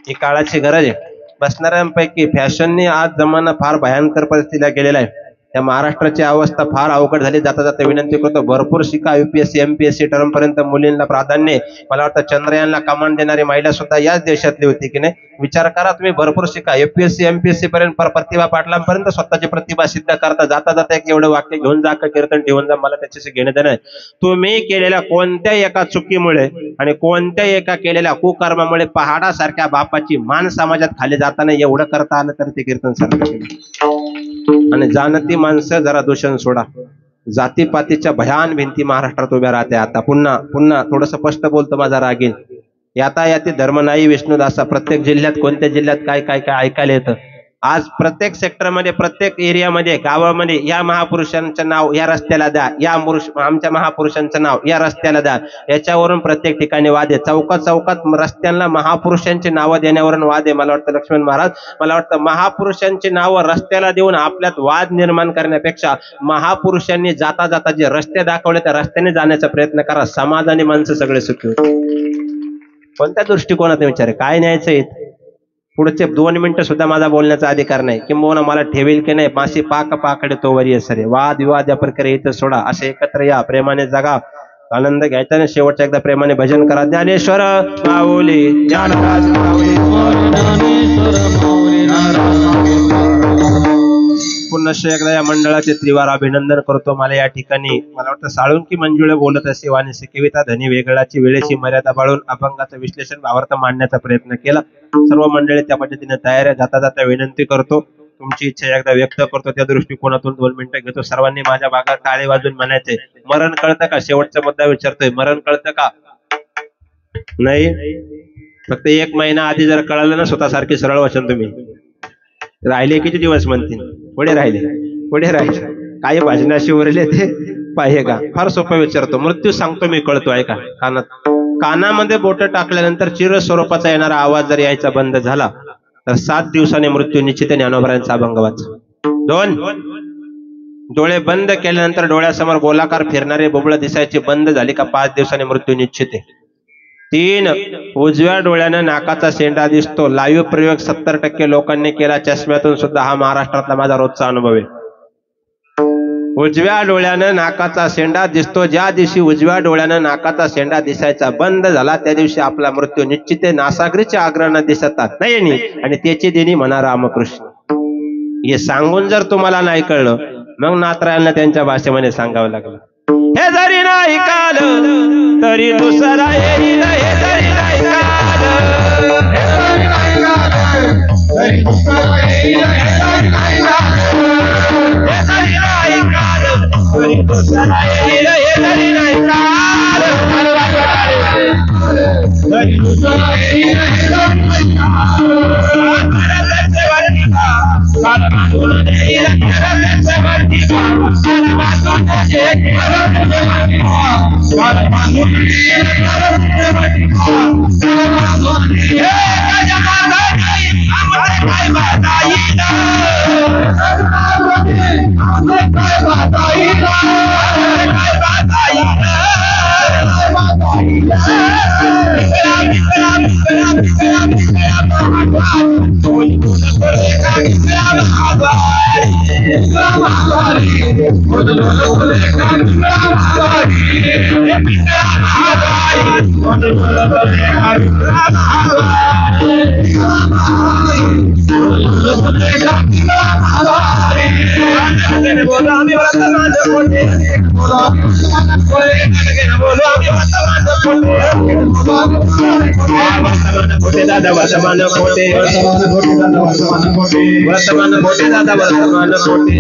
ही काळाची गरज आहे. बसणाऱ्यांपैकी फॅशनने आज जमाना फार भयंकर परिस्थितीला गेलेला आहे. त्या महाराष्ट्राची अवस्था फार अवघड झाली. जाता जाता विनंती करतो, भरपूर शिका. UPSC MPSC टर्म पर्यंत मुलींना प्राधान्य. मला वाटतं चंद्रयानला कमांड देणारी महिला सुद्धा याच देशातली होती की नाही. विचार करा तुम्ही, भरपूर शिका. UPSC MPSC पर्यंत प्रतिभा पाटलांपर्यंत स्वतःची प्रतिभा सिद्ध करता. जाता जाता एक एवढं वाक्य घेऊन जा, कीर्तन ठेवून जा, मला त्याच्याशी घेणं देणं. तुम्ही केलेल्या कोणत्याही एका चुकीमुळे आणि कोणत्याही एका केलेल्या कुकर्मामुळे पहाडासारख्या बापाची मान समाजात खाली जाताना एवढं करता आलं तर ते कीर्तन सारखं. आणि जाणती माणसं जरा दूषण सोडा. जातीपातीच्या भयान भिंती महाराष्ट्रात उभ्या राहते. आता पुन्हा थोडस स्पष्ट बोलतो, माझा रागील. यातायाती धर्म नाही विष्णुदासा. प्रत्येक जिल्ह्यात कोणत्या जिल्ह्यात काय काय काय ऐकायला येतं. आज प्रत्येक सेक्टरमध्ये, प्रत्येक एरियामध्ये, गावामध्ये या महापुरुषांचं नाव या रस्त्याला द्या, या आमच्या महापुरुषांचं नाव या रस्त्याला द्या. याच्यावरून प्रत्येक ठिकाणी वाद आहे. चौकात चौकात रस्त्यांना महापुरुषांची नावं देण्यावरून वाद आहे. मला वाटतं लक्ष्मण महाराज, मला वाटतं महापुरुषांची नावं रस्त्याला देऊन आपल्यात वाद निर्माण करण्यापेक्षा महापुरुषांनी जाता जाता जे रस्ते दाखवले त्या रस्त्याने जाण्याचा प्रयत्न करा. समाज आणि माणसं सगळे सुखी होते. कोणत्या दृष्टिकोनात विचार आहे, काय न्यायचं आहे. पुढचे 2 मिनिटं सुद्धा माझा बोलण्याचा अधिकार नाही. किंबहुना मला ठेवेल की नाही, माशी पाकडे तो वरी सरे. वाद विवाद या प्रकारे इथं सोडा. असे एकत्र या, प्रेमाने जगा, आनंद घ्यायचा. आणि शेवटच्या एकदा प्रेमाने भजन करा. ज्ञानेश्वर माऊली, ज्ञानराज माऊली, पुन्हा एकदा या मंडळाचे त्रिवार अभिनंदन करतो. मला या ठिकाणी मला वाटतं साळुंकी मंजुळे बोलत असे वाणी कविता धनी वेगळाची वेळेची मर्यादा पाळून अभंगाचं विश्लेषण भावार्थ मांडण्याचा प्रयत्न केला. सर्व मंडळी त्या पद्धतीने तयार आहे. जाता जाता विनंती करतो, तुमची इच्छा एकदा व्यक्त करतो. त्या दृष्टिकोनातून 2 मिनिटं घेतो. सर्वांनी माझ्या भागात टाळे वाजून म्हणायचे, मरण कळतं का? शेवटचा मुद्दा विचारतोय, मरण कळतं का? नाही. फक्त 1 महिना आधी जर कळलं ना स्वतःसारखी सरळ वचन तुम्ही राहिले किती दिवस म्हणतील, पुढे राहिले काय भाजनाशी उरले ते पाहिजे का? फार सोपं विचारतो. मृत्यू सांगतो मी, कळतो ऐका. कानामध्ये बोट टाकल्यानंतर चिर स्वरूपाचा येणारा आवाज जर यायचा बंद झाला तर 7 दिवसांनी मृत्यू निश्चित. ज्ञानोबरांचा अभंग वाच. 2 डोळे बंद केल्यानंतर डोळ्यासमोर गोलाकार फिरणारे बुबळ दिसायचे बंद झाले का 5 दिवसांनी मृत्यू निश्चित आहे. 3 उजव्या डोळ्यानं नाकाचा शेंडा दिसतो. लाईव्ह प्रयोग 70% लोकांनी केला. चष्म्यातून सुद्धा. हा महाराष्ट्रातला माझा रोजचा अनुभव आहे. उजव्या डोळ्यानं नाकाचा शेंडा दिसतो. ज्या दिवशी उजव्या डोळ्यानं नाकाचा शेंडा दिसायचा बंद झाला त्या दिवशी आपला मृत्यू निश्चित आहे. नासागरीचे आग्रह दिसतात नाही आणि त्याची देणी म्हणा रामकृष्ण. हे सांगून जर तुम्हाला नाही कळलं मग नातरायांना त्यांच्या भाषेमध्ये सांगावं लागलं. हे जरी नाही काल तरी दुसरा येईल. हे जरी नाही काल तरी दुसरा येईल. हे जरी नाही काल तरी दुसरा येईल. हे जरी नाही काल तरी दुसरा येईल. हे जरी नाही दादा वर्तमान खोटे वर्तमान खोटे दादा वर्तमान खोटे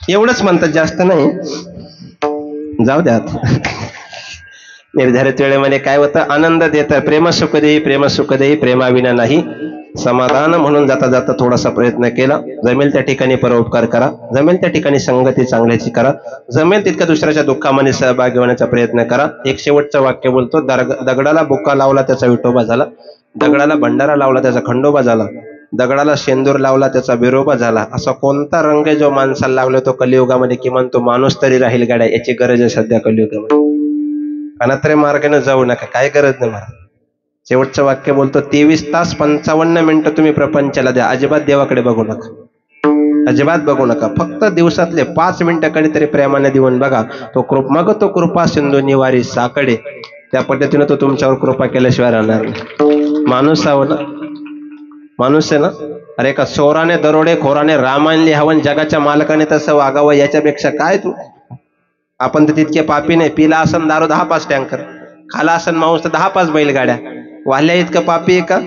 एवढंच म्हणतात, जास्त नाही. जाऊ द्या. निर्धारित वेळेमध्ये काय होतं, आनंद देतं. प्रेम सुख देई, प्रेम सुख देई, प्रेमाविना नाही समाधान. म्हणून जाता जाता थोडासा प्रयत्न केला. जमेल त्या ठिकाणी परोपकार करा, जमेल त्या ठिकाणी संगती चांगल्याची करा, जमेल तितका दुसऱ्याच्या दुःखामध्ये सहभागी होण्याचा प्रयत्न करा. एक शेवटचं वाक्य बोलतो, दगडाला बुक्का लावला त्याचा विठोबा झाला, दगडाला भंडारा लावला त्याचा खंडोबा झाला, दगडाला शेंदूर लावला त्याचा विरोबा झाला. असा कोणता रंग जो माणसाला लावला तो कलियुगामध्ये, किमान तो माणूस तरी राहील गाड्या. याची गरज आहे सध्या कलियुगामध्ये. अनात्रे मार्गाने जाऊ नका, काय गरज नाही महाराज. शेवटचं वाक्य बोलतो, 23 तास 55 मिनिटं तुम्ही प्रपंचाला द्या, अजिबात देवाकडे बघू नका, अजिबात बघू नका. फक्त दिवसातले 5 मिनिटं कधीतरी प्रेमाने देऊन बघा. तो मग तो कृपा सिंधू निवारी साकडे, त्या पद्धतीने तो तुमच्यावर कृपा केल्याशिवाय राहणार नाही. माणूस आहो ना, माणूस आहे ना. अरे का चोराने दरोडे खोराने रामायण लिहावं, जगाच्या मालकाने तसं वागावं, याच्यापेक्षा काय तू. आपण तर तितके पापी नाही. पिला असन दारू 10-5 टँकर, खाला असन मांस तर 10-5 बैलगाड्या. वाल्या इतकं पापी आहे का,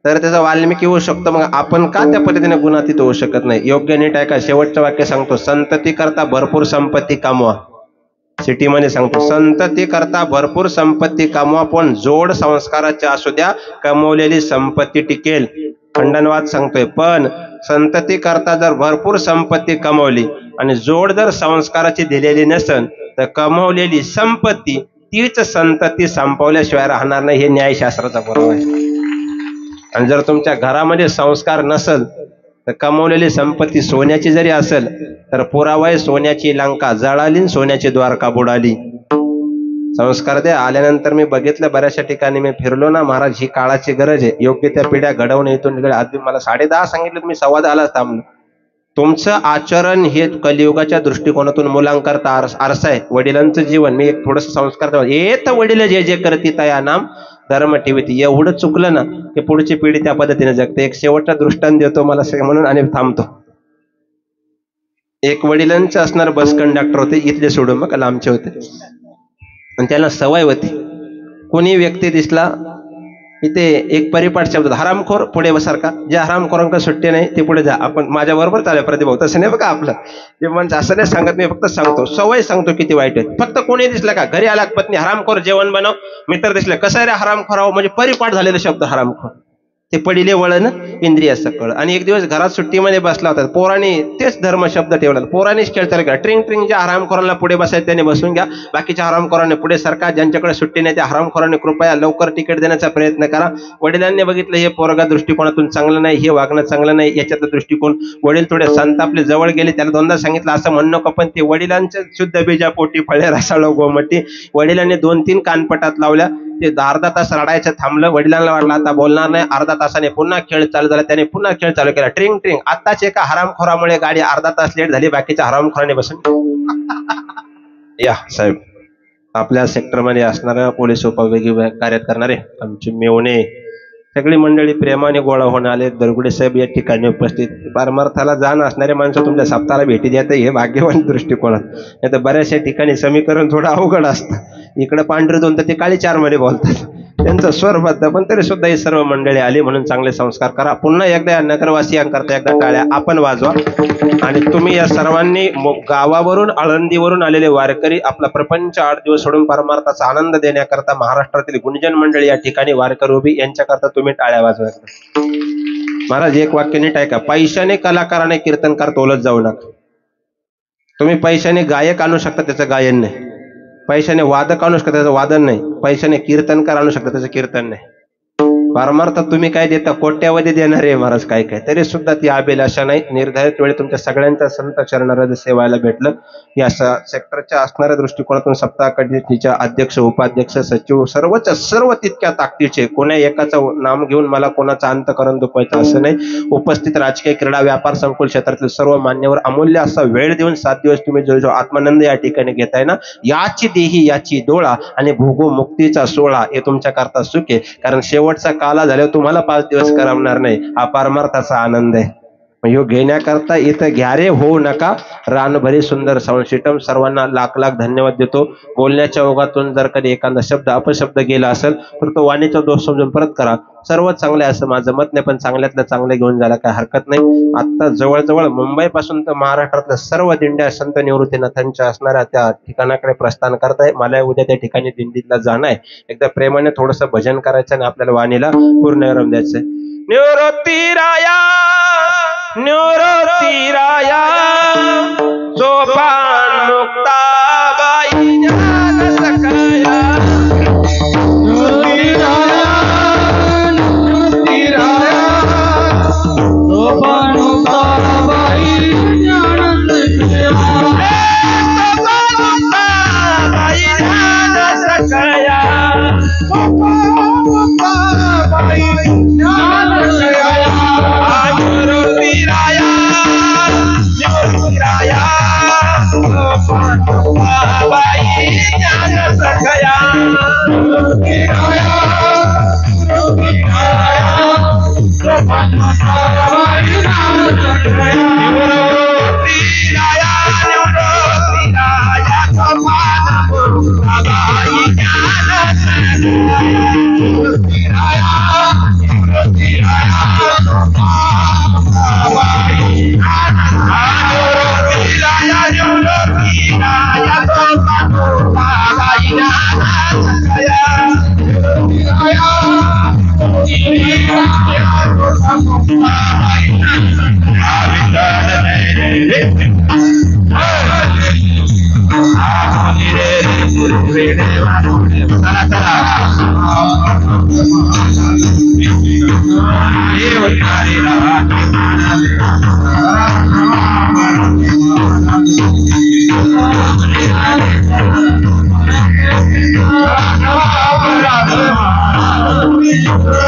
तर त्याचा वाल्मिकी होऊ शकतो. मग आपण का त्या पद्धतीने गुणातीत होऊ शकत नाही. योग्य नीट आहे का. शेवटचं वाक्य सांगतो, संतती करता भरपूर संपत्ती कमवा. सिटीमध्ये सांगतो, संतती करता भरपूर संपत्ती कमवा, पण जोड संस्काराची असू द्या, कमवलेली संपत्ती टिकेल. खंडनवाद सांगतोय, पण संतती करता जर भरपूर संपत्ती कमवली आणि जोड जर संस्काराची दिलेली नसेल, तर कमवलेली संपत्ती तीच संतती संपवल्याशिवाय राहणार नाही. हे न्यायशास्त्राचा पुरावा आहे. आणि जर तुमच्या घरामध्ये संस्कार नसेल, तर कमवलेली संपत्ती सोन्याची जरी असेल, तर पुरावा आहे सोन्याची लंका जळाली, सोन्याची द्वारका बुडाली. संस्कार द्या. आल्यानंतर मी बघितलं बऱ्याचशा ठिकाणी, मी फिरलो ना महाराज, ही काळाची गरज आहे. योग्य त्या पिढ्या घडवून इथून आधी मला 10:30 सांगितलं, मी 10:15 थांबलो. तुमचं आचरण हे कलियुगाच्या दृष्टिकोनातून मुलांकरता आरसा आहे. वडिलांचं जीवन, मी एक थोडस संस्कार येत वडील जे जे करती तया नाम धर्म ठेवीत. एवढं चुकलं ना की पुढची पिढी त्या पद्धतीने जगते. एक शेवटचा दृष्टांत देतो मला म्हणून आणि थांबतो. एक वडिलांचं असणार बस कंडक्टर होते, इथले सोडून मग लांबचे होते. आणि त्याला सवय होती, कोणी व्यक्ती दिसला इथे एक परिपाठ शब्द हरामखोर पुढे बसारखा, जे हरामखोरांका सुट्टी नाही ते पुढे जा. आपण माझ्या बरोबर चालेल प्रतिभाऊ, तसं नाही बघा आपलं जे माणसं असं नाही सांगत, मी फक्त सांगतो सवय सांगतो किती वाईट आहे. फक्त कोणी दिसलं का घरी आला पत्नी हरामखोर जेवण बनव, मित्र दिसले कसं रे हरामखोराव, म्हणजे परिपाठ झालेला शब्द हरामखोर, ते पडिले वळण इंद्रिय सकळ. आणि एक दिवस घरात सुट्टीमध्ये बसला होता, पोराने तेच धर्म शब्द ठेवला, पोरानेच खेळ चालू केला, ट्रिंग ट्रिंग, ज्या हरामखोरांना पुढे बसायचं त्याने बसून घ्या, बाकीच्या हरामखोरांनी पुढे सरका, ज्यांच्याकडे सुट्टी नाही त्या हरामखोरांनी कृपया लवकर तिकीट देण्याचा प्रयत्न करा. वडिलांनी बघितलं हे पोरगा दृष्टिकोनातून चांगलं नाही, हे वागणं चांगलं नाही, याच्यातलं दृष्टिकोन. वडील थोडे संतापले जवळ गेले, त्याला दोनदा सांगितलं असं म्हणू नको, पण ते वडिलांच्या शुद्ध बीजापोटी फळे रसाळ गोमटी. वडिलांनी 2-3 कानपटात लावल्या, ते अर्धा तास रडायचं थांबलं. वडिलांना वाटलं आता बोलणार नाही, अर्धा तासाने पुन्हा खेळ चालू झाला, त्याने पुन्हा खेळ चालू केला, ट्रिंग ट्रिंग. आताच एका हरामखोरामुळे गाडी अर्धा तास लेट झाली, बाकीच्या हरामखोराने बसून या साहेब आपल्या सेक्टरमध्ये असणाऱ्या पोलीस उपविभागी कार्य करणारे आमचे मेवणे सगळी मंडळी प्रेमाने गोळा होऊन आले. दरगुडे साहेब या ठिकाणी उपस्थित. परमार्थाला जाण असणारे माणसं तुमच्या सप्ताहाला भेटी द्या, हे भाग्यवान दृष्टिकोनात. नाही तर बऱ्याचशा ठिकाणी समीकरण थोडं अवघड असतं, इकडे पांढरे 2 तर ते काळी 4 मध्ये बोलतात, त्यांचं स्वरबद्ध. पण तरी सुद्धा ही सर्व मंडळी आली म्हणून चांगले संस्कार करा. पुन्हा एकदा या नगरवासियांकरता एकदा टाळ्या आपण वाजवा. आणि तुम्ही या सर्वांनी गावावरून आळंदीवरून आलेले वारकरी आपला प्रपंच 8 दिवस सोडून परमार्थाचा आनंद देण्याकरता महाराष्ट्रातील गुंजन मंडळी या ठिकाणी वारकरी उभी, यांच्याकरता तुम्ही टाळ्या वाजवा. महाराज एक वाक्य नीट ऐका, पैशाने कलाकाराने कीर्तनकार तोलत जाऊ नका. तुम्ही पैशाने गायक आणू शकता, त्याचं गायन नाही. पैशाने वादक आणू शकता, त्याचं वादन नाही. पैशाने कीर्तनकार आणू शकता, त्याचं कीर्तन नाही. परमार्थात तुम्ही काय देता, कोट्यावधी देणार आहे महाराज काय काय, तरी सुद्धा ती अभिलाषा नाही. निर्धारित वेळी तुमच्या सगळ्यांच्या संत चरणारज सेवायला भेटलं. या सेक्टरच्या असणाऱ्या दृष्टिकोनातून सप्ताह कमिटीच्या अध्यक्ष, उपाध्यक्ष, सचिव सर्वच्या सर्व तितक्या ताकदीचे, कोणा एकाचं नाम घेऊन मला कोणाचा अंतकरण दुखवायचं असं नाही. उपस्थित राजकीय, क्रीडा, व्यापार, संकुल क्षेत्रातील सर्व मान्यवर अमूल्य असा वेळ देऊन 7 दिवस तुम्ही जो आत्मानंद या ठिकाणी घेताय ना, याची देही याची डोळा आणि भोगो मुक्तीचा सोहळा हे तुमच्या करता सुख आहे. कारण शेवटचा काला झाल्यावर तुम्हाला 5 दिवस करमणार नाही. हा परमार्थाचा आनंद आहे. ह्यो घेण्याकरता इथं घ्यारे होऊ नका. रानभरी सुंदर संशिटम. सर्वांना लाख लाख धन्यवाद देतो. बोलण्याच्या ओघातून जर कधी एखादा शब्द अपशब्द गेला असेल तर तो वाणीचा दोष समजून परत करा. सर्व चांगले असं माझं मत नाही, पण चांगल्यातलं चांगलं घेऊन जायला काय हरकत नाही. आता जवळजवळ मुंबई पासून तर महाराष्ट्रातल्या सर्व दिंड्या संत निवृत्तीनाथांच्या असणाऱ्या त्या ठिकाणाकडे प्रस्थान करताय. मला उद्या त्या ठिकाणी दिंडीला जाणं आहे. एकदा प्रेमाने थोडंसं भजन करायचं आणि आपल्याला वाणीला पूर्ण विराम द्यायचंय. निवृत्तीराया निवृत्तीराया सोपान मुक्ताबाई ज्ञान सकया. Thank you.